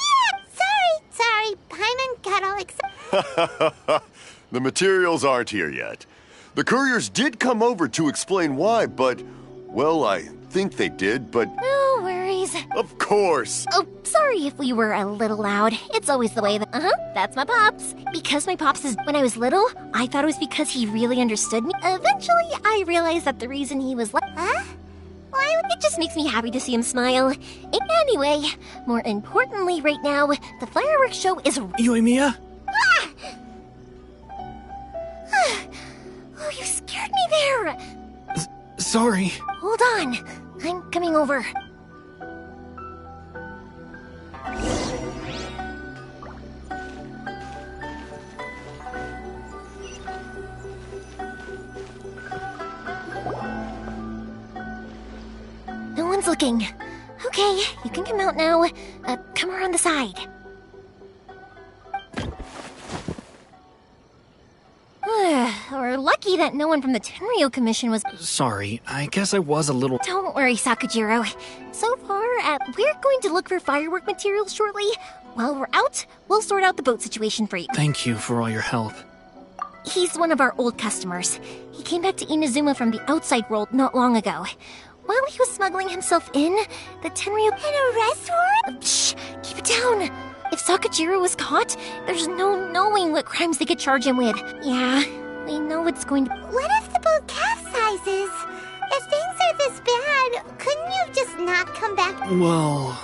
Sorry, Paimon got all excited. The materials aren't here yet. The couriers did come over to explain why, but... Well, I think they did, but... No worries. Of course! Oh, sorry if we were a little loud. It's always the way that... that's my Pops. Because my Pops is... When I was little, I thought it was because he really understood me. Eventually, I realized that the reason he was like... Huh? Why? It just makes me happy to see him smile. Anyway, more importantly right now, the fireworks show is... Yoimiya? Ah! Oh, you scared me there! Sorry. Hold on. I'm coming over. No one's looking. Okay, you can come out now. Come around the side. We're lucky that no one from the Tenryo Commission was... Sorry, I guess I was a little... Don't worry, Sakujiro. So far, we're going to look for firework materials shortly. While we're out, we'll sort out the boat situation for you. Thank you for all your help. He's one of our old customers. He came back to Inazuma from the outside world not long ago. While he was smuggling himself in, the Tenryo... An arrest warrant? Shh! Keep it down! If Sakujiro was caught, there's no knowing what crimes they could charge him with. Yeah, we know it's going to... What if the boat capsizes? If things are this bad, couldn't you just not come back? Well...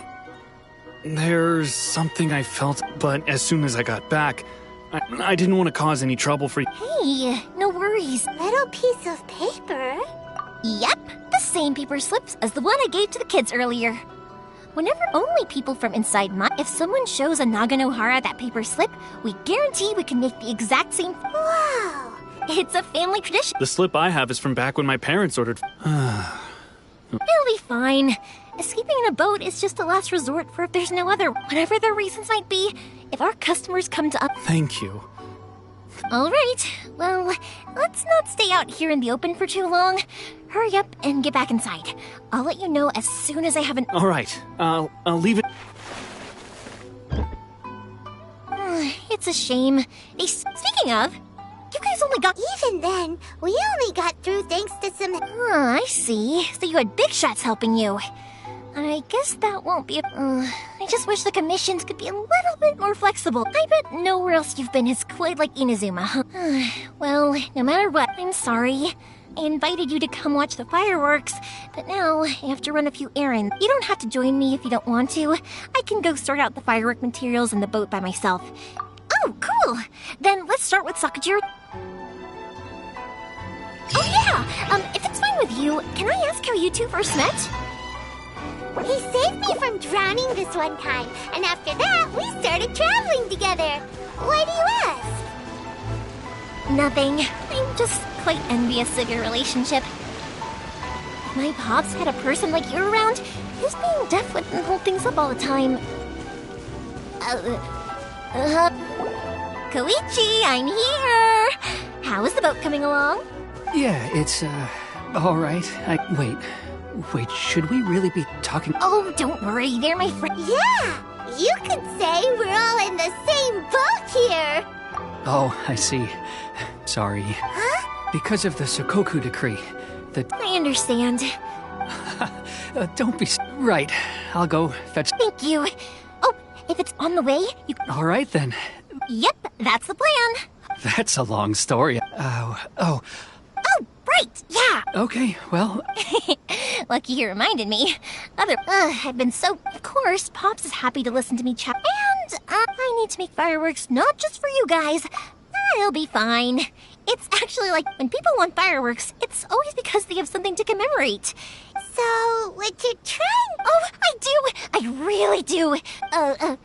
There's something I felt, but as soon as I got back, I didn't want to cause any trouble for you. Hey, no worries. Little piece of paper? Yep, the same paper slips as the one I gave to the kids earlier. Whenever only people from inside if someone shows a Naganohara that paper slip, we guarantee we can make the exact same... Whoa! It's a family tradition. The slip I have is from back when my parents ordered... It'll be fine. Escaping in a boat is just a last resort for if there's no other. Whatever their reasons might be, if our customers come to us. Thank you. Alright, well, let's not stay out here in the open for too long. Hurry up and get back inside. I'll let you know as soon as I have an— Alright, I'll leave it. It's a shame. Speaking of, you guys only got— Even then, we only got through thanks to some— I see. So you had big shots helping you. I guess that won't be I just wish the commissions could be a little bit more flexible. I bet nowhere else you've been is quite like Inazuma, huh? Well, no matter what, I'm sorry. I invited you to come watch the fireworks, but now I have to run a few errands. You don't have to join me if you don't want to. I can go sort out the firework materials in the boat by myself. Oh, cool! Then let's start with Sakajiro. Oh yeah! If it's fine with you, can I ask how you two first met? He saved me from drowning this one time, and after that, we started traveling together. Why do you ask? Nothing. I'm just quite envious of your relationship. If my pops had a person like you around, his being deaf wouldn't hold things up all the time. Koichi, I'm here! How is the boat coming along? Yeah, it's, alright. Wait, should we really be talking? Oh, don't worry, they're my friend. Yeah! You could say we're all in the same boat here! Oh, I see. Sorry. Huh? Because of the Sokoku decree, I understand. don't be... Right, I'll go fetch... Thank you. Oh, if it's on the way, you... Alright then. Yep, that's the plan. That's a long story. Oh, right, yeah! Okay, well... Lucky you reminded me. I've been so... Of course, Pops is happy to listen to me chat. And I need to make fireworks not just for you guys. It'll be fine. It's actually like, when people want fireworks, it's always because they have something to commemorate. So, what you're trying... Oh, I do! I really do! But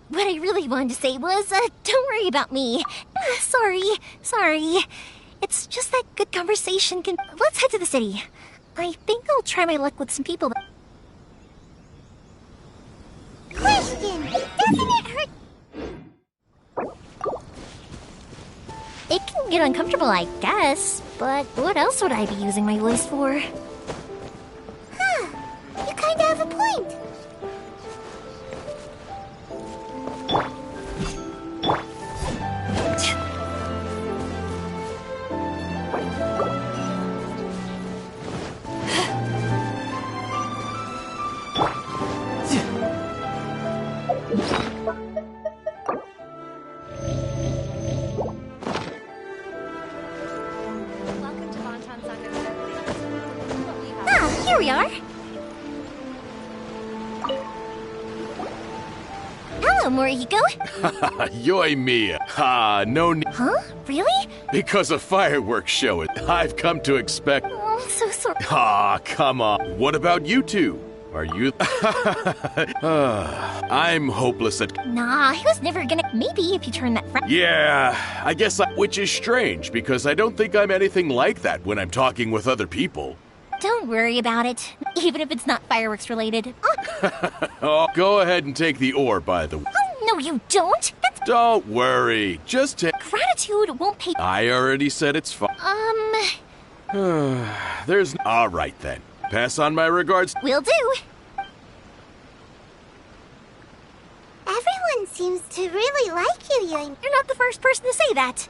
what I really wanted to say was, don't worry about me. Sorry. It's just that good conversation can... Let's head to the city. I think I'll try my luck with some people. Question! Doesn't it hurt... It can get uncomfortable, I guess. But what else would I be using my voice for? Huh. You kinda have a point. Here we are. Hello, Morihiko. Yoimiya. No need. Huh? Really? Because a fireworks show, I've come to expect. Oh, I'm so sorry. Come on. What about you two? Are you... I'm hopeless at... Nah, he was never gonna... Maybe if you turn that friend... Yeah, I guess which is strange, because I don't think I'm anything like that when I'm talking with other people. Don't worry about it, even if it's not fireworks related. Oh, go ahead and take the ore, by the way. Oh, no, you don't. Don't worry, just take... Gratitude won't pay... I already said it's fine. There's... All right, then. Pass on my regards. Will do. Everyone seems to really like you, Yoimiya. You're not the first person to say that.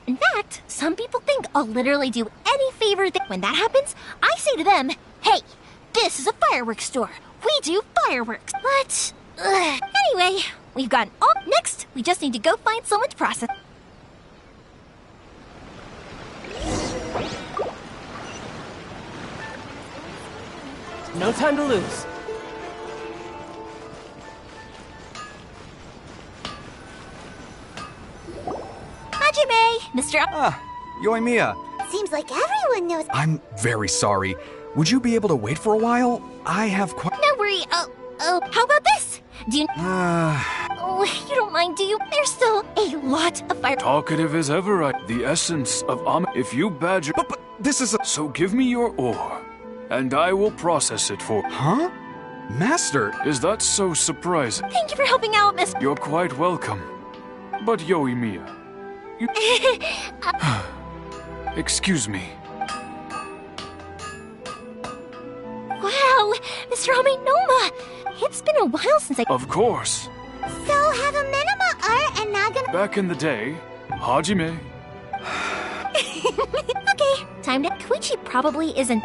In fact, some people think I'll literally do any favor that... When that happens, I say to them, hey, this is a fireworks store. We do fireworks. But, anyway, we've gotten all... Next, we just need to go find someone to process. No time to lose. Hajime, Mr. Yoimiya. Seems like everyone knows. I'm very sorry. Would you be able to wait for a while? I have quite... No worry. How about this? Do you... Oh, you don't mind, do you? There's still a lot of fire... Talkative as ever, the essence of If you badger... But this is a... So give me your ore. and I will process it for... Huh? Master! Is that so surprising? Thank you for helping out, Miss... You're quite welcome. But Yoimiya, you... Excuse me. Wow, Mr. Amenoma! It's been a while since I... Of course. So, have a minima art and Nagano... Back in the day, Hajime. Okay, time to... Koichi probably isn't...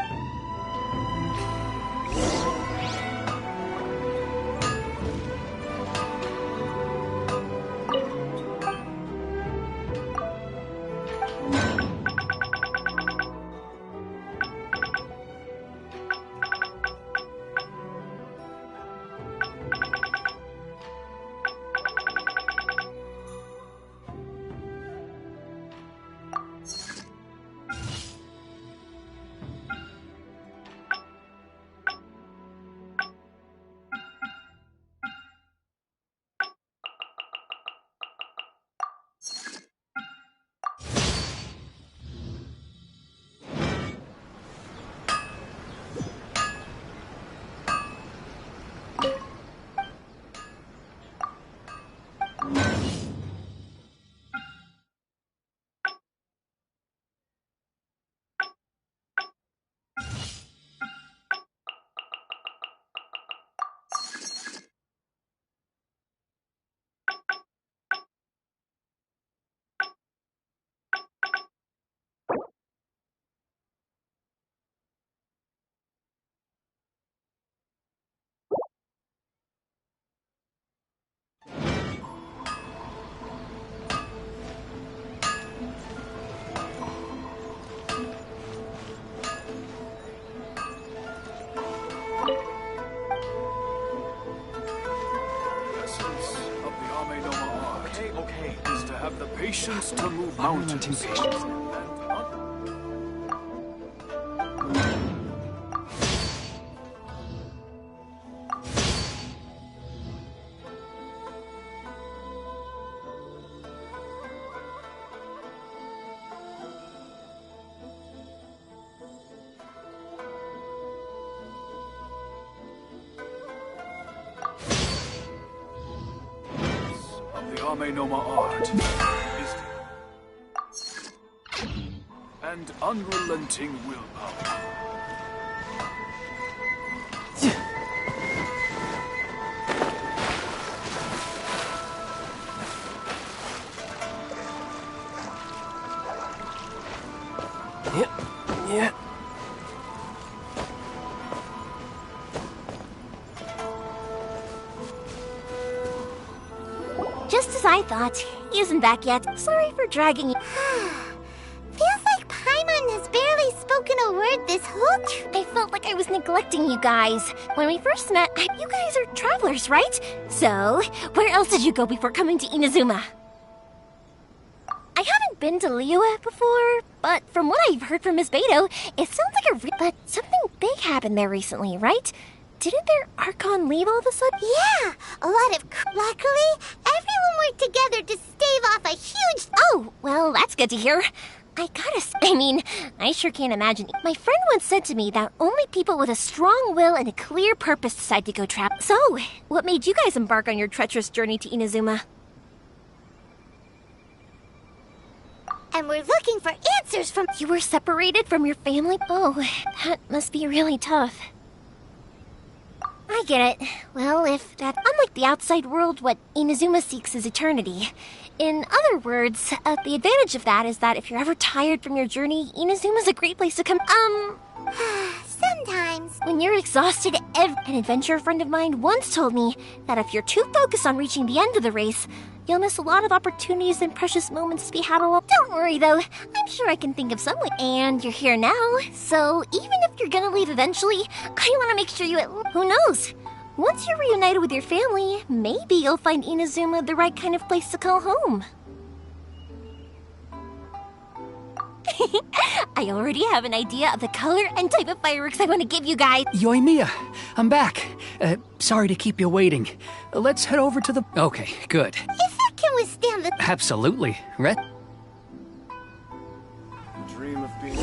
Patience to move mountains. Of the Amenoma art. And unrelenting willpower. Yeah. Just as I thought. He isn't back yet. Sorry for dragging you. Feels like Paimon has barely spoken a word this whole I felt like I was neglecting you guys. When we first met, you guys are travelers, right? So, where else did you go before coming to Inazuma? I haven't been to Liyue before, but from what I've heard from Miss Beto, it sounds like but something big happened there recently, right? Didn't their Archon leave all of a sudden? Yeah, a lot of... Luckily, everyone worked together to stave off a huge... Oh, well, that's good to hear. I sure can't imagine. My friend once said to me that only people with a strong will and a clear purpose decide to go travel. So, what made you guys embark on your treacherous journey to Inazuma? And we're looking for answers from... You were separated from your family? Oh, that must be really tough. I get it. Well, unlike the outside world, what Inazuma seeks is eternity. In other words, the advantage of that is that if you're ever tired from your journey, Inazuma's a great place to come. Sometimes. When you're exhausted, an adventurer friend of mine once told me that if you're too focused on reaching the end of the race, you'll miss a lot of opportunities and precious moments to be had alone. Don't worry, though. I'm sure I can think of some way. And you're here now, so even if you're gonna leave eventually, I want to make sure who knows? Once you're reunited with your family, maybe you'll find Inazuma the right kind of place to call home. I already have an idea of the color and type of fireworks I want to give you guys. Yoimiya, I'm back. Sorry to keep you waiting. Let's head over to the... Okay, good. If that can withstand the... Absolutely. Red? Dream of being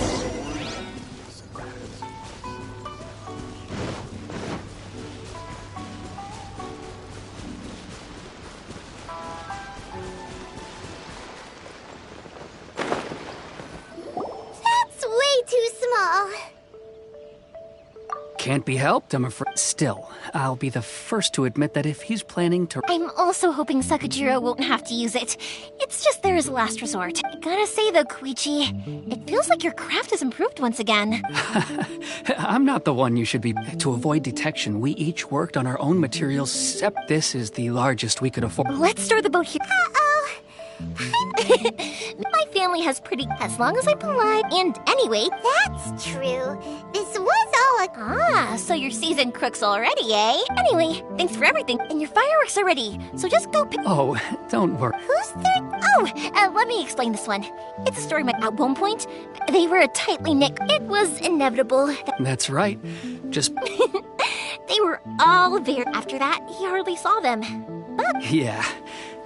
Can't be helped, I'm afraid. Still, I'll be the first to admit that if he's planning to... I'm also hoping Sakajiro won't have to use it. It's just there as a last resort. I gotta say though, Koichi, it feels like your craft has improved once again. I'm not the one you should be... To avoid detection, we each worked on our own materials, except this is the largest we could afford. Let's store the boat here. Uh-oh. My family has pretty... As long as I'm polite. And anyway... That's true. This was all a... Ah, so you're seasoned crooks already, eh? Anyway, thanks for everything. And your fireworks are ready. So just go pick... Oh, don't worry. Who's third? Oh, let me explain this one. It's a story at one point, they were a tightly knit... It was inevitable. That's right. Just... They were all there. After that, he hardly saw them. But... Yeah,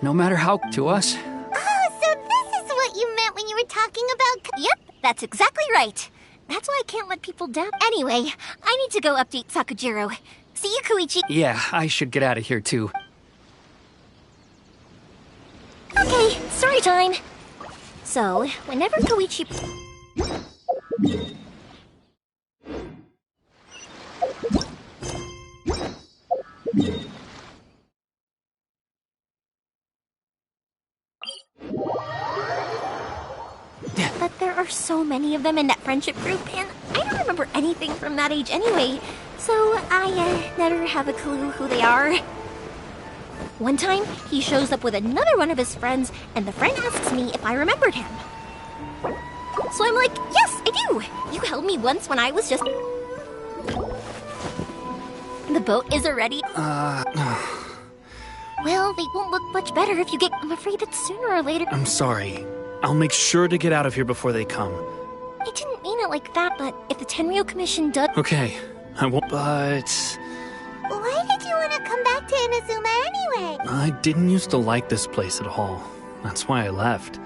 no matter how... To us... Oh, so this is what you meant when you were talking about... Yep, that's exactly right. That's why I can't let people down. Anyway, I need to go update Sakajiro. See you, Koichi. Yeah, I should get out of here too. Okay, story time. So, whenever Koichi... But there are so many of them in that friendship group, and I don't remember anything from that age anyway, so I never have a clue who they are. One time, he shows up with another one of his friends, and the friend asks me if I remembered him. So I'm like, yes, I do! You helped me once when I was just... The boat is already... Well, they won't look much better if you get... I'm afraid that sooner or later... I'm sorry. I'll make sure to get out of here before they come. I didn't mean it like that, but if the Tenryou Commission does... Okay, I won't, but... Why did you want to come back to Inazuma anyway? I didn't used to like this place at all. That's why I left.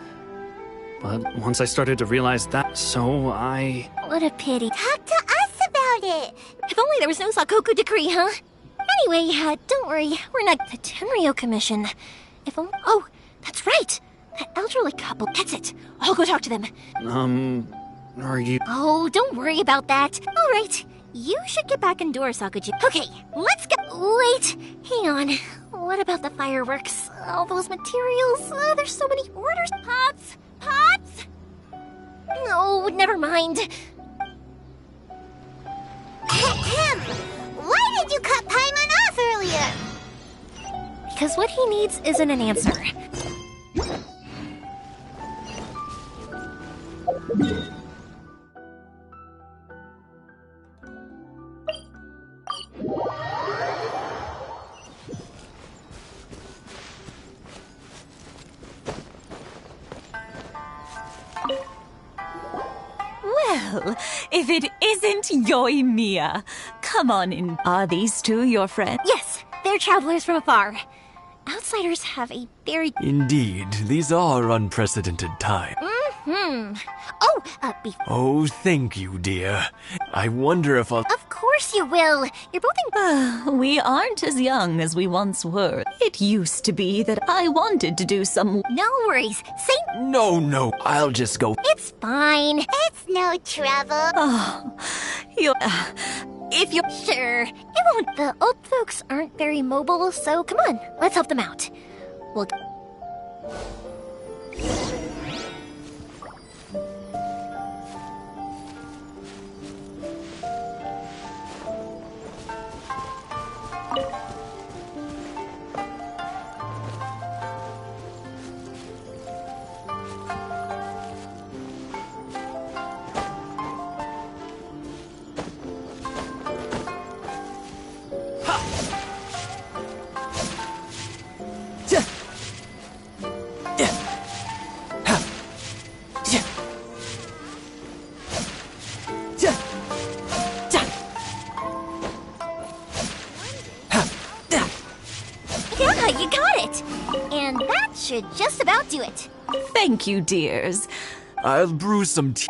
But once I started to realize that, so I... What a pity. Talk to us about it! If only there was no Sakoku decree, huh? Anyway, don't worry, we're not the Tenryou Commission. If only... Oh, that's right! That elderly couple, that's it. I'll go talk to them. Are you... Oh, don't worry about that. All right, you should get back indoors, Sakuji. Okay, let's go. Wait, hang on. What about the fireworks? All those materials? There's so many orders. Pots? Pots? No, never mind. Why did you cut Paimon off earlier? Because what he needs isn't an answer. Well, if it isn't Yoimiya. Come on in. Are these two your friends? Yes, they're travelers from afar. Outsiders have a very... Indeed, these are unprecedented times. Mm-hmm. Oh, thank you, dear. I wonder if I'll... Of course you will. You're both in... We aren't as young as we once were. It used to be that I wanted to do some... No worries. Say... No, I'll just go... It's fine. It's no trouble. Oh, you're... If you're... Sure. It won't... The old folks aren't very mobile, so come on. Let's help them out. We'll... Yeah, you got it! And that should just about do it. Thank you, dears. I'll brew some tea.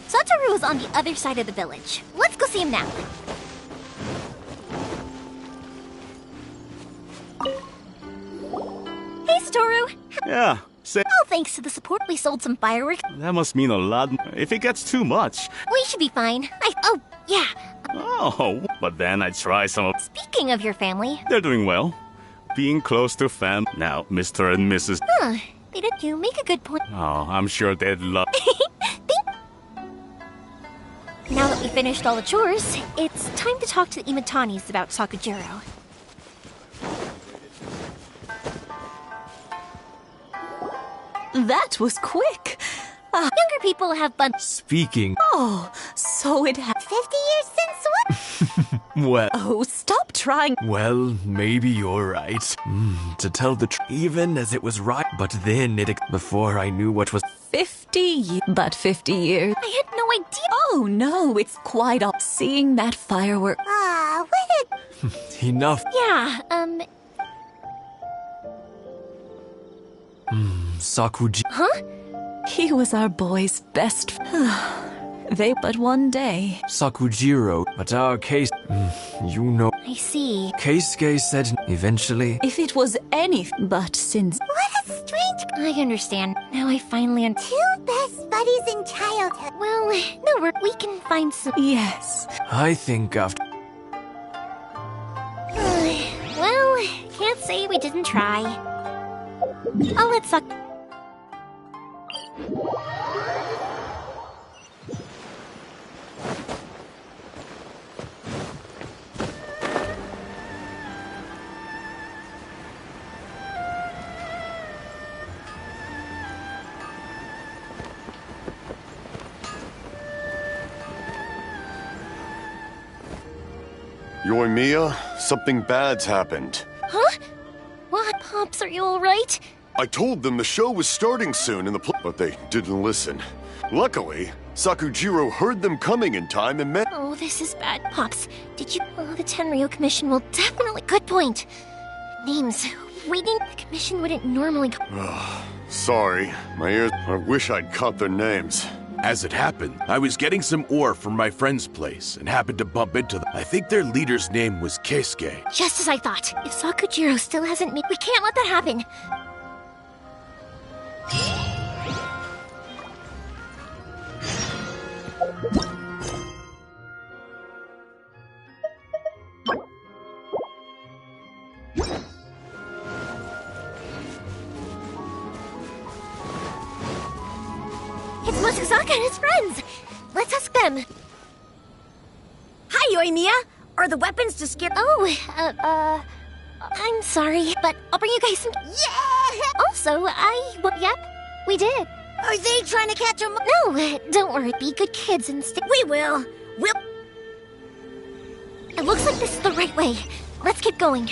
Satoru is on the other side of the village. Let's go see him now. Hey, Satoru. Yeah, Say, All thanks to the support, we sold some fireworks. that must mean a lot. If it gets too much. We should be fine. Oh, yeah. Oh, but then I try some of. Speaking of your family. They're doing well. Being close to fam. Now, Mr. and Mrs. Huh. They did. You make a good point. Oh, I'm sure they'd love. Now that we finished all the chores, it's time to talk to the Imatanis about Sakujiro. That was quick. Younger people have fun. Speaking. Oh, so it 50 years since what? Well. Oh, stop trying. Well, maybe you're right. To tell the truth, even as it was right, but then before I knew what was 50 years. But 50 years. I had no idea. Oh no, it's quite all. Seeing that firework. What enough. Yeah, Sakuji. Huh? He was our boy's best. But one day. Sakujiro, but our case. You know. I see. Keisuke said eventually. If it was anything, but since. What a strange. I understand. Now I finally Two best buddies in childhood. Well, no, we can find some. Yes. I think after. Well, can't say we didn't try. I'll let Sak. Yoimiya, something bad's happened. Huh? What? Pops, are you alright? I told them the show was starting soon but they didn't listen. Luckily, Sakujiro heard them coming in time and met. Oh, this is bad. Pops, did you... Oh, the Tenryo Commission will definitely... Good point. Names. Reading the commission wouldn't normally... Sorry, my ears... I wish I'd caught their names. As it happened, I was getting some ore from my friend's place and happened to bump into them. I think their leader's name was Keisuke. Just as I thought. If Sakujiro still hasn't made... We can't let that happen. It's Mochizaka and his friends! Let's ask them. Hi, Yoimiya! Are the weapons to scare- Oh, I'm sorry, but I'll bring you guys some- Yeah! Also, yep, we did. Are they trying to catch him? No, don't worry, be good kids and stick- We will! It looks like this is the right way. Let's keep going.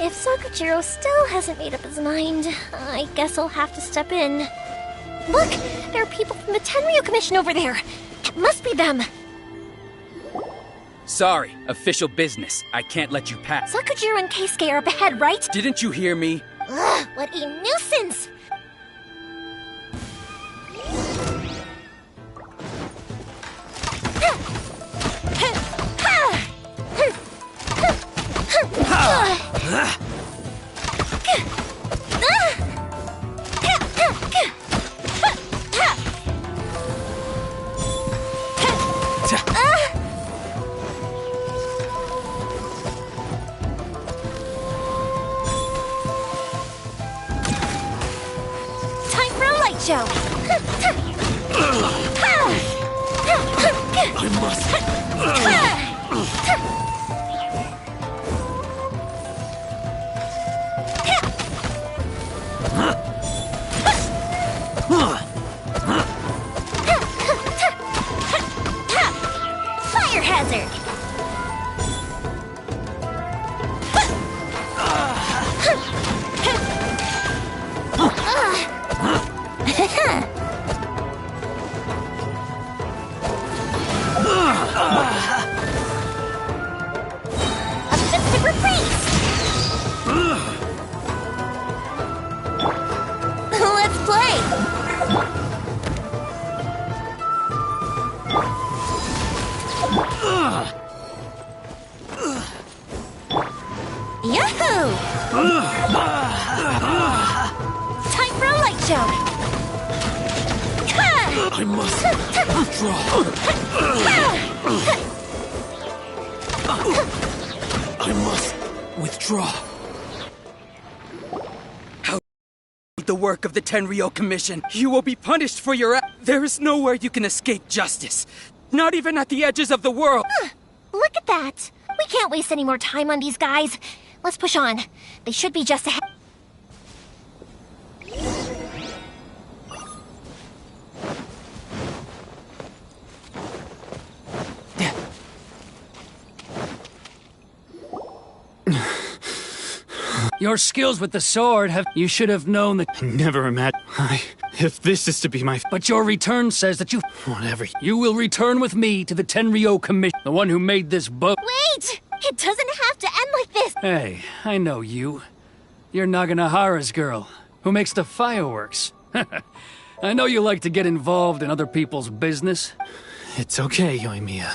If Sakujiro still hasn't made up his mind, I guess I'll have to step in. Look! There are people from the Tenryo Commission over there! It must be them! Sorry, official business. I can't let you pass. Sakujiro and Keisuke are up ahead, right? Didn't you hear me? Ugh, what a nuisance! Time for a light show! I must. Fire hazard! Offensive reprise! Let's play! Yahoo! down. I must withdraw. I must withdraw. The work of the Tenryou Commission. You will be punished for your There is nowhere you can escape justice. Not even at the edges of the world. Look at that. We can't waste any more time on these guys. Let's push on. They should be just ahead. Your skills with the sword have... You should have known that... Never imagined... If this is to be my... But your return says that you... Whatever. You will return with me to the Tenryou Commission, the one who made this boat. Wait! It doesn't have to end like this! Hey, I know you. You're Naganahara's girl, who makes the fireworks. I know you like to get involved in other people's business. It's okay, Yoimiya.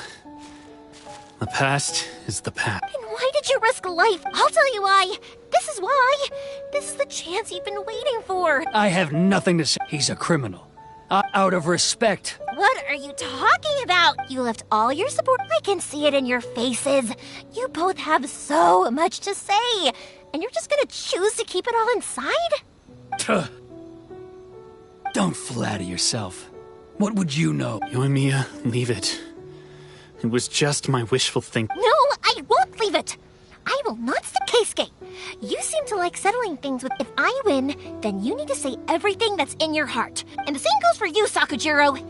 The past is the past. And why did you risk life? I'll tell you why. This is why. This is the chance you've been waiting for. I have nothing to say. He's a criminal. Out of respect. What are you talking about? You left all your support. I can see it in your faces. You both have so much to say. And you're just gonna choose to keep it all inside? Don't flatter yourself. What would you know? Yoimiya, leave it. It was just my wishful thinking. No, I won't leave it. I will not stick Keisuke. You seem to like settling things with... If I win, then you need to say everything that's in your heart. And the same goes for you, Sakujiro.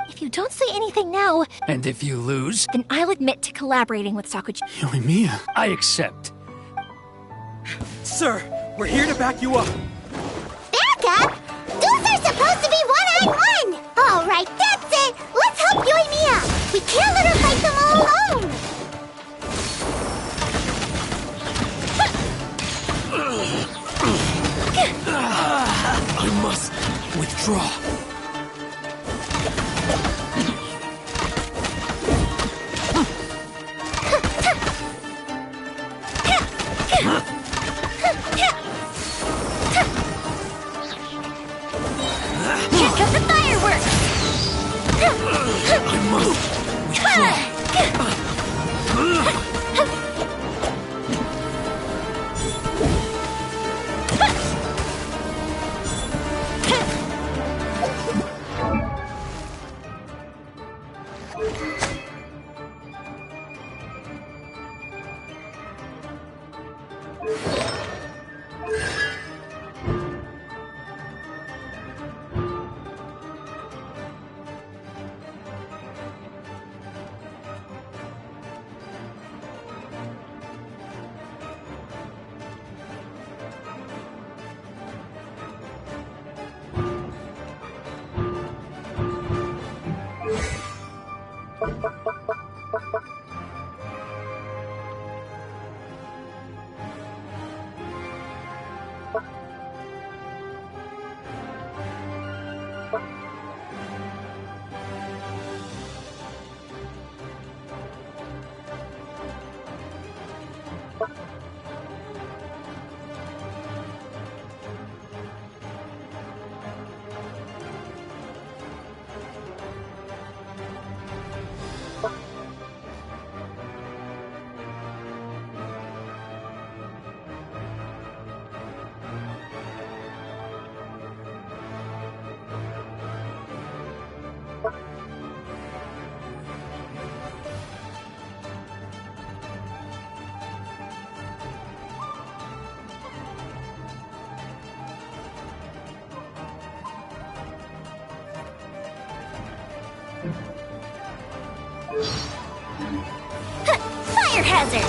If you don't say anything now... And if you lose? Then I'll admit to collaborating with Sakujiro. Yoimiya. I accept. Sir, we're here to back you up. Back up? Those are supposed to be one-on-one! Alright, that's it! Let's help Yoimiya! We can't let her fight them all alone! I must withdraw. Here come the fireworks! I must withdraw. Fire hazard!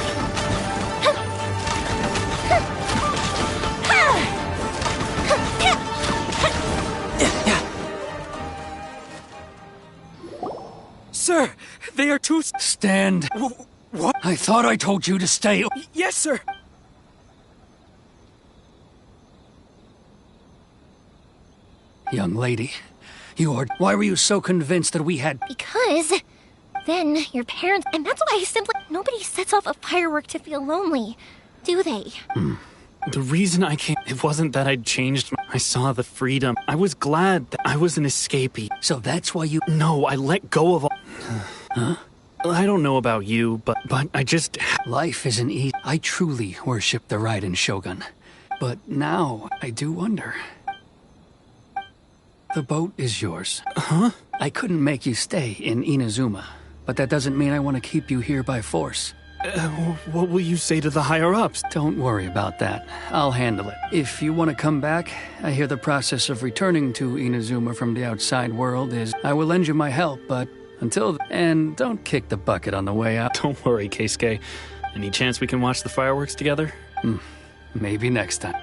Sir, they are too... Stand. What? I thought I told you to stay. Yes, sir. Young lady, you are... Why were you so convinced that we had... Because... Then, your parents... And that's why I simply... Nobody sets off a firework to feel lonely, do they? The reason I came... It wasn't that I'd changed my... I saw the freedom. I was glad that I was an escapee. So that's why you... No, I let go of all... Huh? I don't know about you, but I just... Life isn't easy. I truly worship the Raiden Shogun. But now, I do wonder. The boat is yours. Huh? I couldn't make you stay in Inazuma, but that doesn't mean I want to keep you here by force. What will you say to the higher-ups? Don't worry about that. I'll handle it. If you want to come back, I hear the process of returning to Inazuma from the outside world is... I will lend you my help, but until... And don't kick the bucket on the way out. Don't worry, Keisuke. Any chance we can watch the fireworks together? Maybe next time.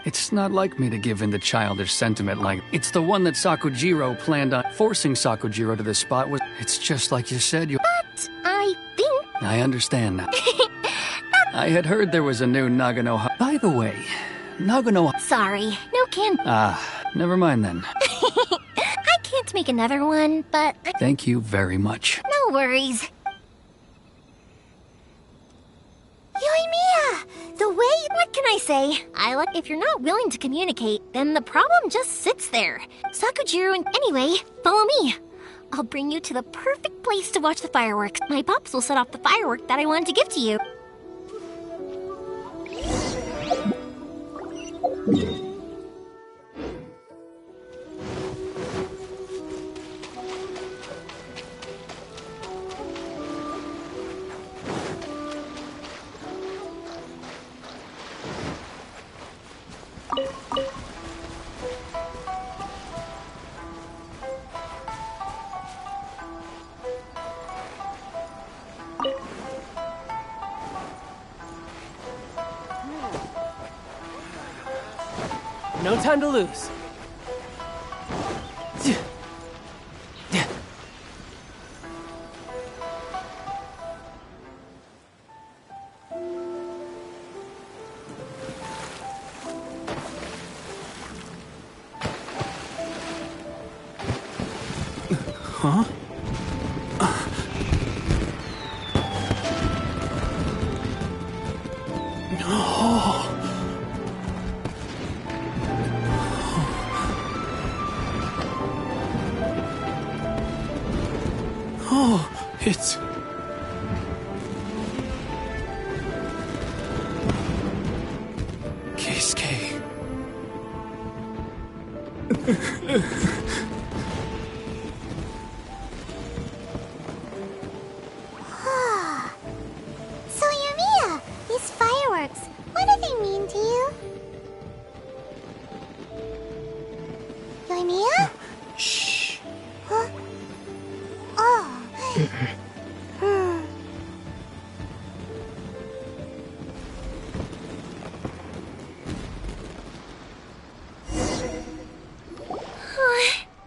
It's not like me to give in to childish sentiment like... It's the one that Sakujiro planned on. Forcing Sakujiro to this spot was... It's just like you said, you... But I think... I understand now. I had heard there was a new Nagano... By the way, Nagano... Sorry, no can... Never mind then. I can't make another one, but... Thank you very much. No worries. Yoimiya! The way... What can I say? If you're not willing to communicate, then the problem just sits there. Sakujiro and... Anyway, follow me. I'll bring you to the perfect place to watch the fireworks. My pops will set off the firework that I wanted to give to you. No time to lose. Huh? It's... Keisuke. So, Yoimiya, these fireworks, what do they mean to you? Yoimiya? Shh. Huh? Oh.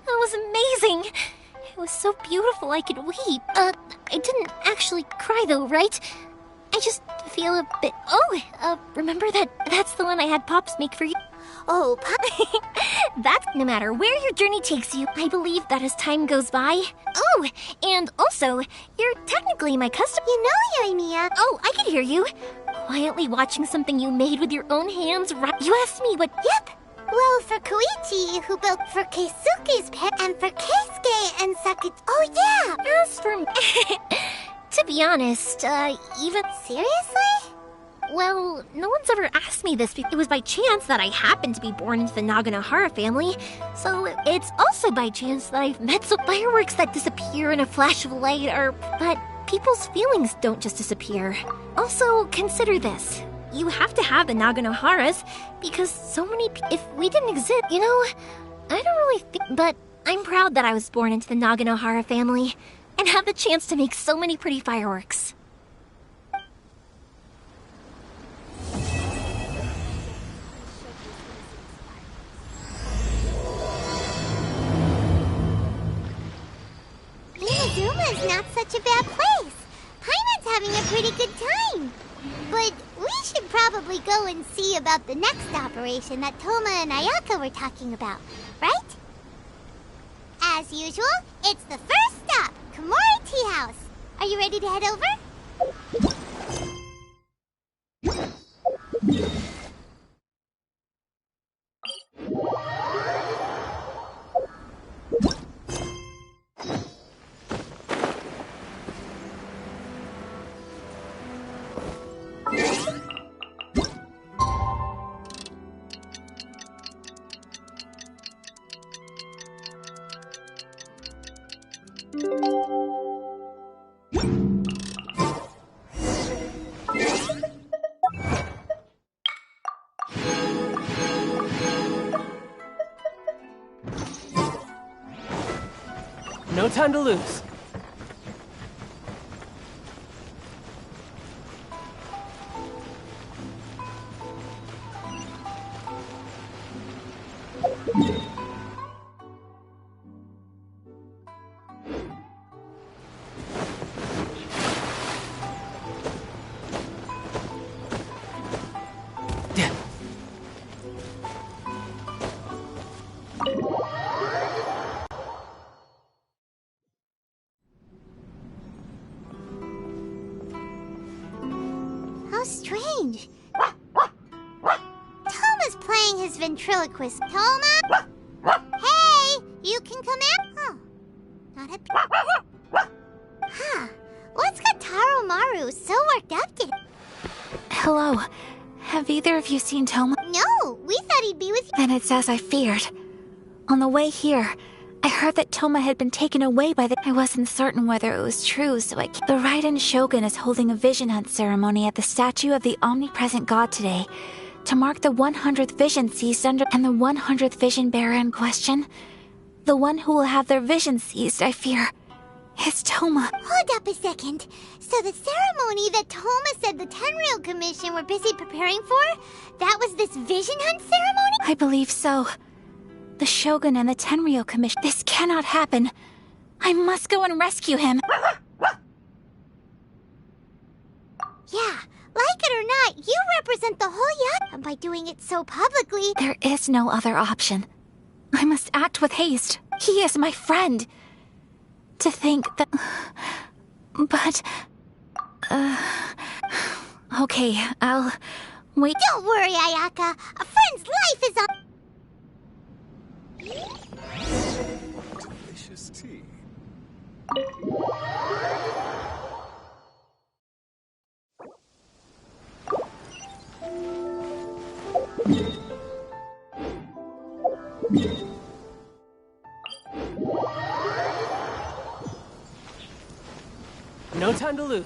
That was amazing. It was so beautiful I could weep. I didn't actually cry though, right? I just feel a bit... Oh, remember that's the one I had Pops make for you? Oh, That's no matter where your journey takes you, I believe that as time goes by. Oh, and also, you're technically my customer. You know, Yoimiya. Oh, I can hear you. Quietly watching something you made with your own hands, right? You asked me what... Yep. Well, for Koichi, who built for Keisuke's pet, and for Keisuke and Sakuchi... Oh, yeah! As for... To be honest, even... Seriously? Well, no one's ever asked me this. It was by chance that I happened to be born into the Naganohara family. So it's also by chance that I've met some fireworks that disappear in a flash of light But people's feelings don't just disappear. Also, consider this. You have to have the Naganoharas because so many if we didn't exist, you know, I don't really think... But I'm proud that I was born into the Naganohara family and have the chance to make so many pretty fireworks. Inazuma's not such a bad place. Paimon's having a pretty good time. But we should probably go and see about the next operation that Toma and Ayaka were talking about, right? As usual, it's the first stop, Komori Tea House. Are you ready to head over? No time to lose. How strange. Toma's playing his ventriloquist. Toma? Hey, you can come in? Oh, not a... Huh. What's got Taro Maru so worked up today? Hello. Have either of you seen Toma? No, we thought he'd be with you. Then it's as I feared. On the way here, I heard that Toma had been taken away by the... I wasn't certain whether it was true, so I... The Raiden Shogun is holding a vision hunt ceremony at the statue of the omnipresent god today to mark the 100th vision seized under... And the 100th vision bearer in question? The one who will have their vision seized, I fear, is Toma. Hold up a second. So the ceremony that Toma said the Tenryou Commission were busy preparing for, that was this vision hunt ceremony? I believe so. The Shogun and the Tenryou Commission. This cannot happen. I must go and rescue him. Yeah, like it or not, you represent the whole yacht. And by doing it so publicly... There is no other option. I must act with haste. He is my friend. To think that... But... Okay, I'll... Wait... Don't worry, Ayaka. A friend's life is on... Delicious tea. No time to lose.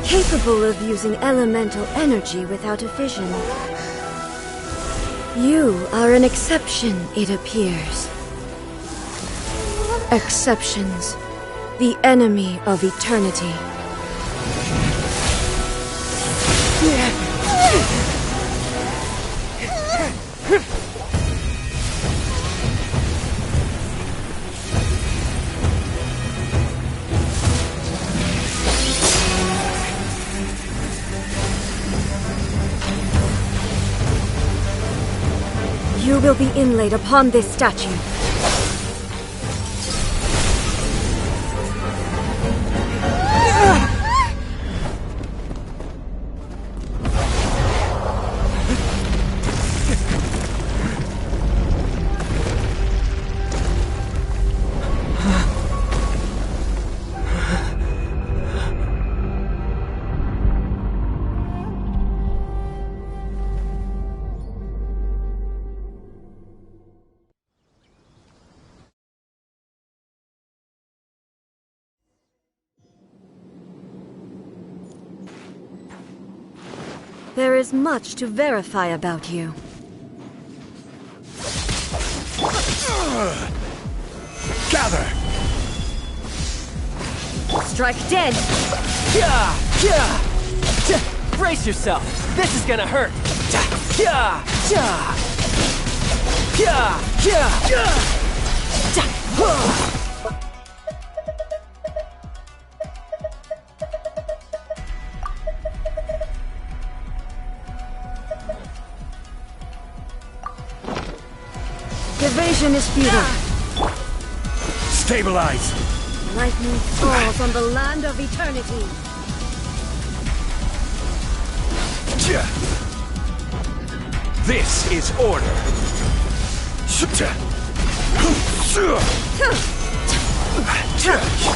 Capable of using elemental energy without a vision. You are an exception, it appears. Exceptions. The enemy of eternity. You will be inlaid upon this statue. There is much to verify about you. Gather! Strike dead! Yeah! Yeah! Brace yourself! This is gonna hurt! Yeah! Yeah! Yeah! Yeah! Evasion is futile. Stabilize! Lightning falls on the land of eternity. This is order.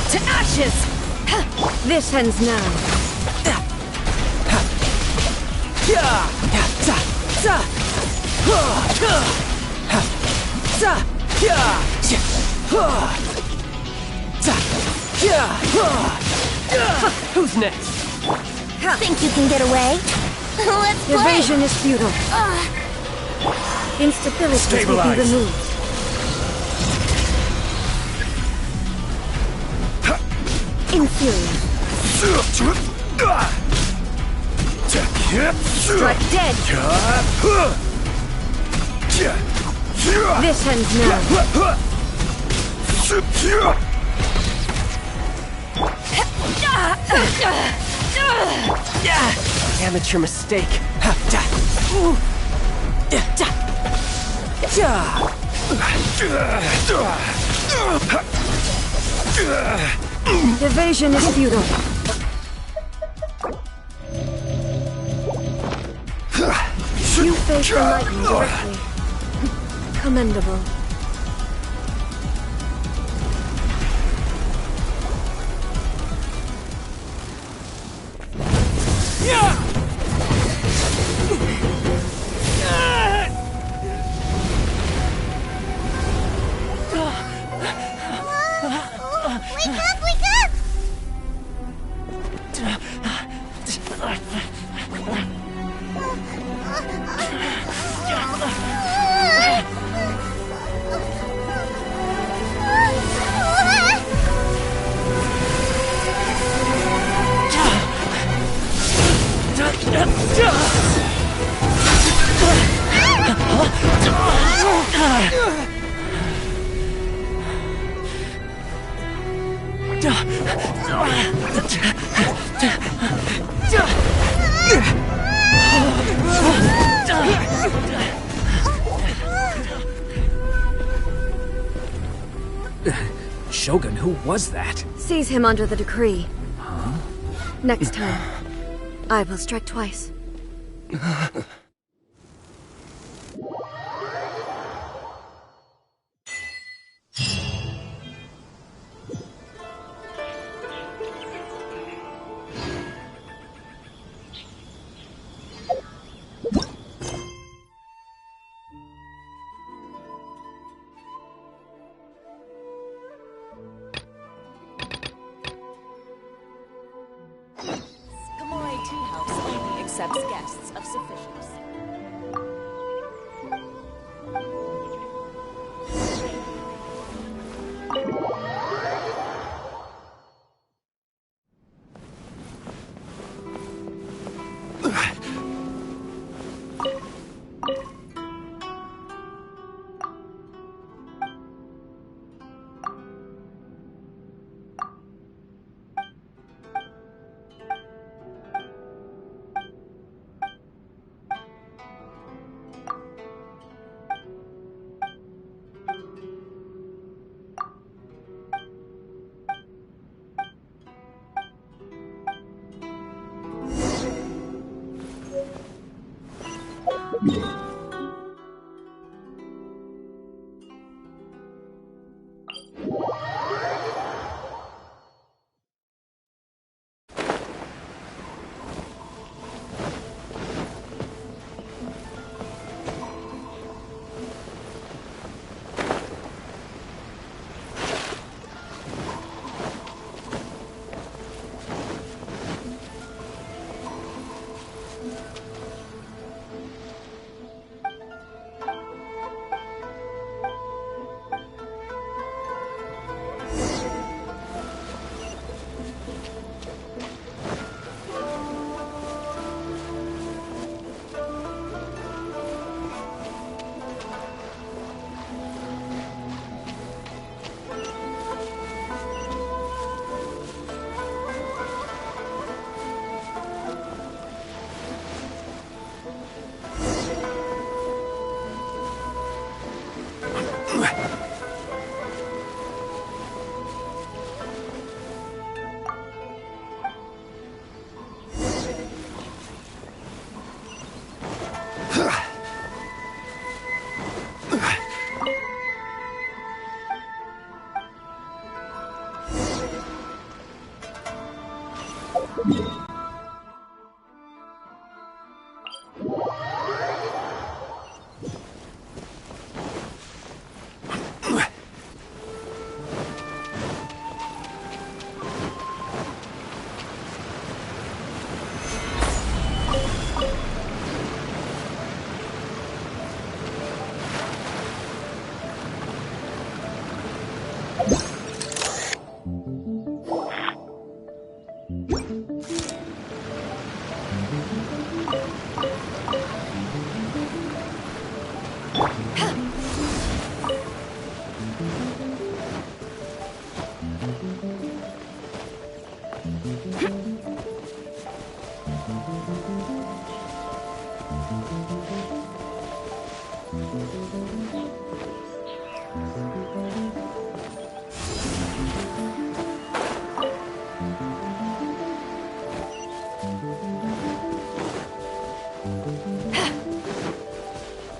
To ashes! This ends now. Who's next? Think you can get away? Let's play! Evasion is futile. Instabilities will be removed. Inferior. Strike dead. This ends now. Amateur mistake. Evasion is futile. You face the lightning directly. Commendable. Wake up! Wake up! Shogun, who was that? Seize him under the decree. Next time, I will strike twice. Accepts guests of sufficiency.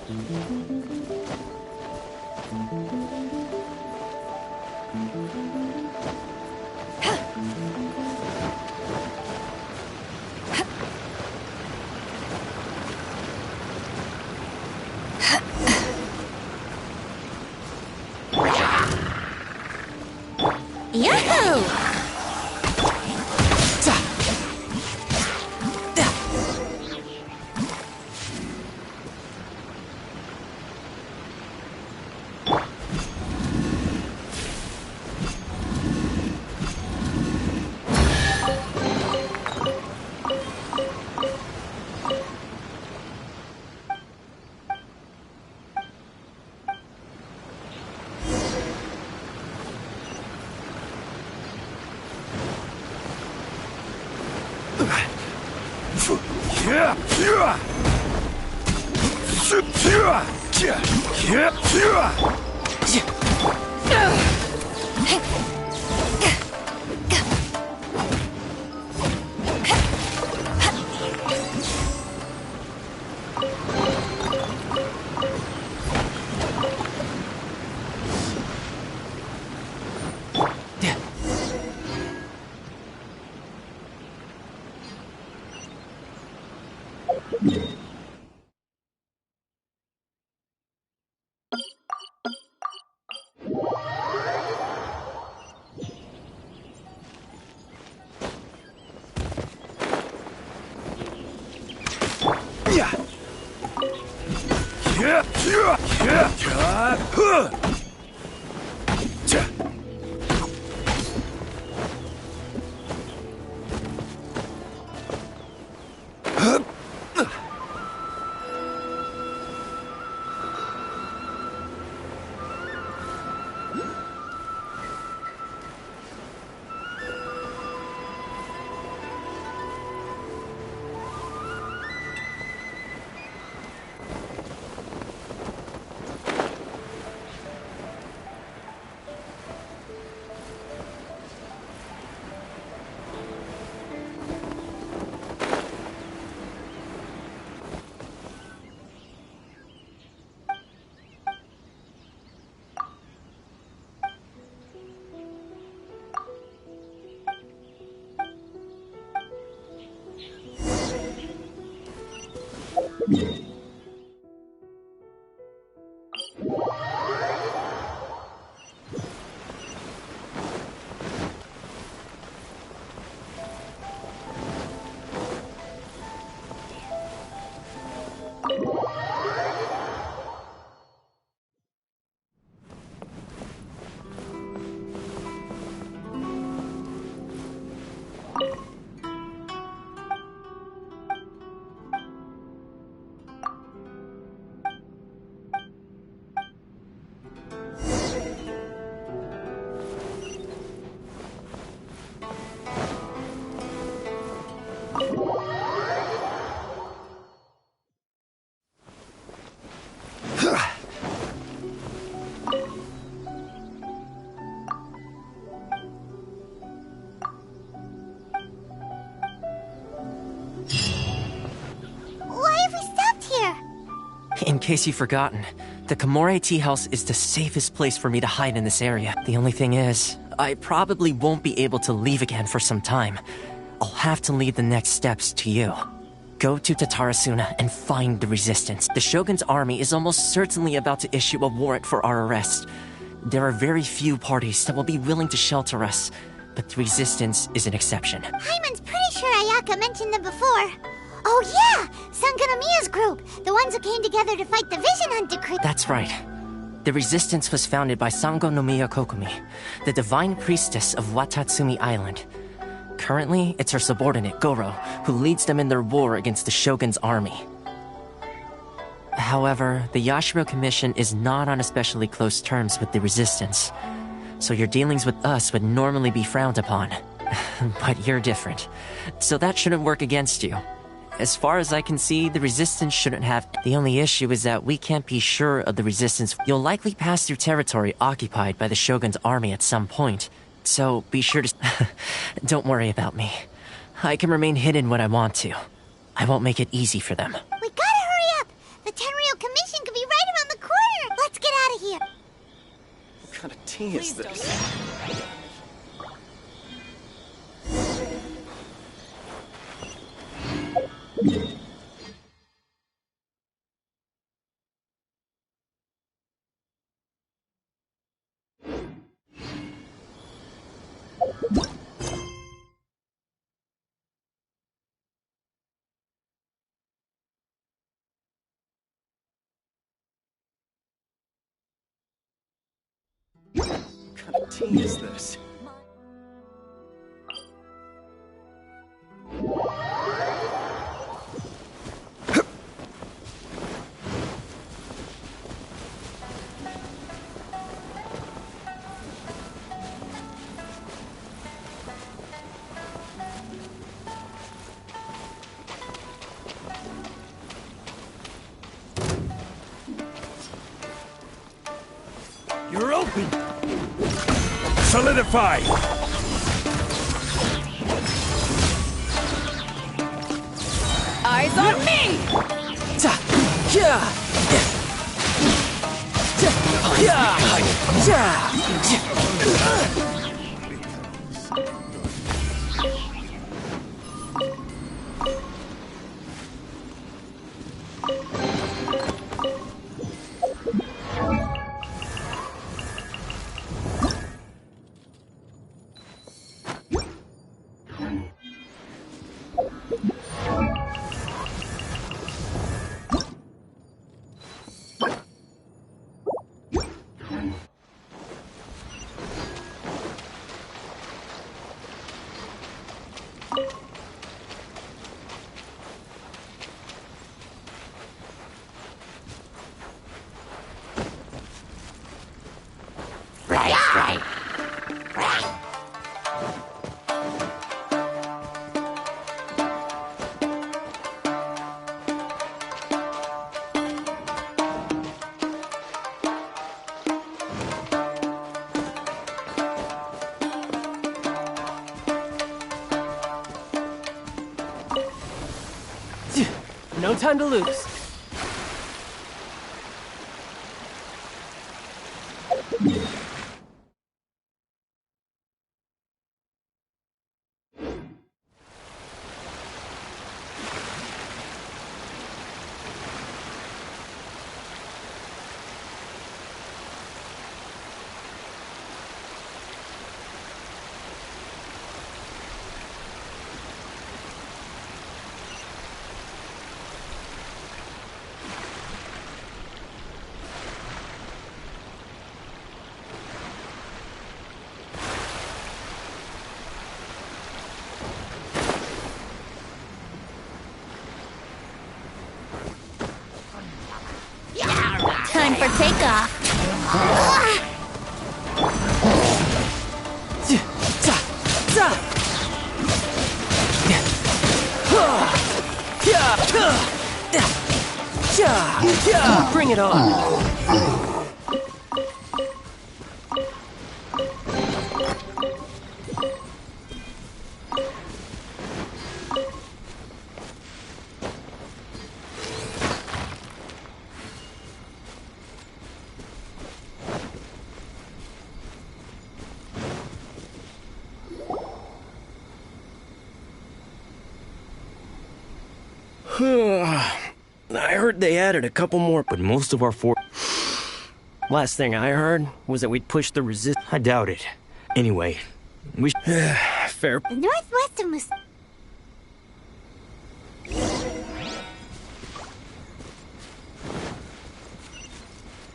Yahoo! In case you've forgotten, the Komore Tea House is the safest place for me to hide in this area. The only thing is, I probably won't be able to leave again for some time. I'll have to leave the next steps to you. Go to Tatarasuna and find the resistance. The Shogun's army is almost certainly about to issue a warrant for our arrest. There are very few parties that will be willing to shelter us, but the resistance is an exception. Hyman's pretty sure Ayaka mentioned them before. Oh yeah! Sangonomiya's group! The ones who came together to fight the Vision Hunter crew. That's right. The resistance was founded by Sangonomiya Kokumi, the divine priestess of Watatsumi Island. Currently, it's her subordinate, Goro, who leads them in their war against the Shogun's army. However, the Yashiro Commission is not on especially close terms with the resistance, so your dealings with us would normally be frowned upon. But you're different, so that shouldn't work against you. As far as I can see, the resistance shouldn't have. The only issue is that we can't be sure of the resistance. You'll likely pass through territory occupied by the Shogun's army at some point, so be sure to... Don't worry about me. I can remain hidden when I want to. I won't make it easy for them. We gotta hurry up! The Tenryou Commission could be tea is this? What kind of tea is this? You're open! Solidify! Eyes on me! No time to lose. Time for takeoff. Bring it on. I heard they added a couple more, but most of our Last thing I heard was that we'd push the resist. I doubt it. Anyway, we fair. Northwest of Mus.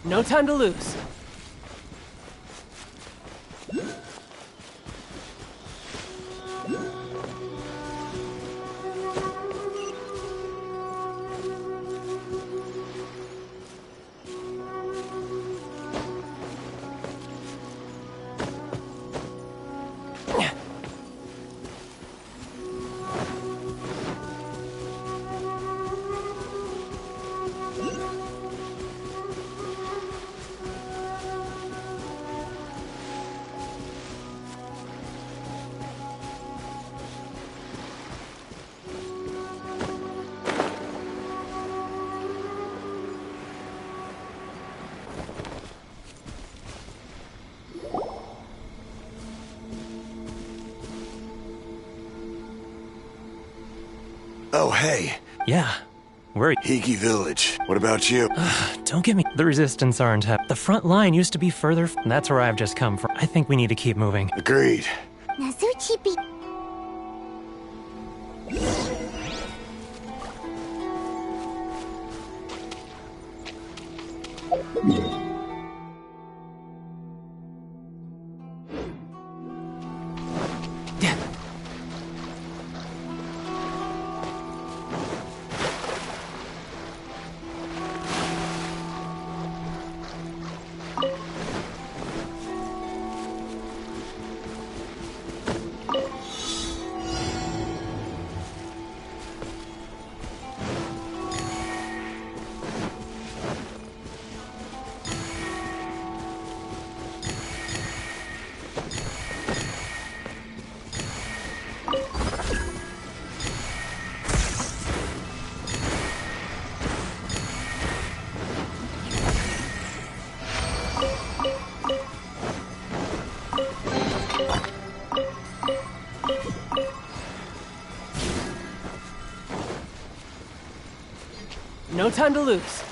No time to lose. Oh, hey. Yeah. Where? Hiki Village. What about you? Don't get me. The resistance aren't. The front line used to be further. That's where I've just come from. I think we need to keep moving. Agreed. Nazuchi be... No time to lose.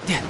Yeah.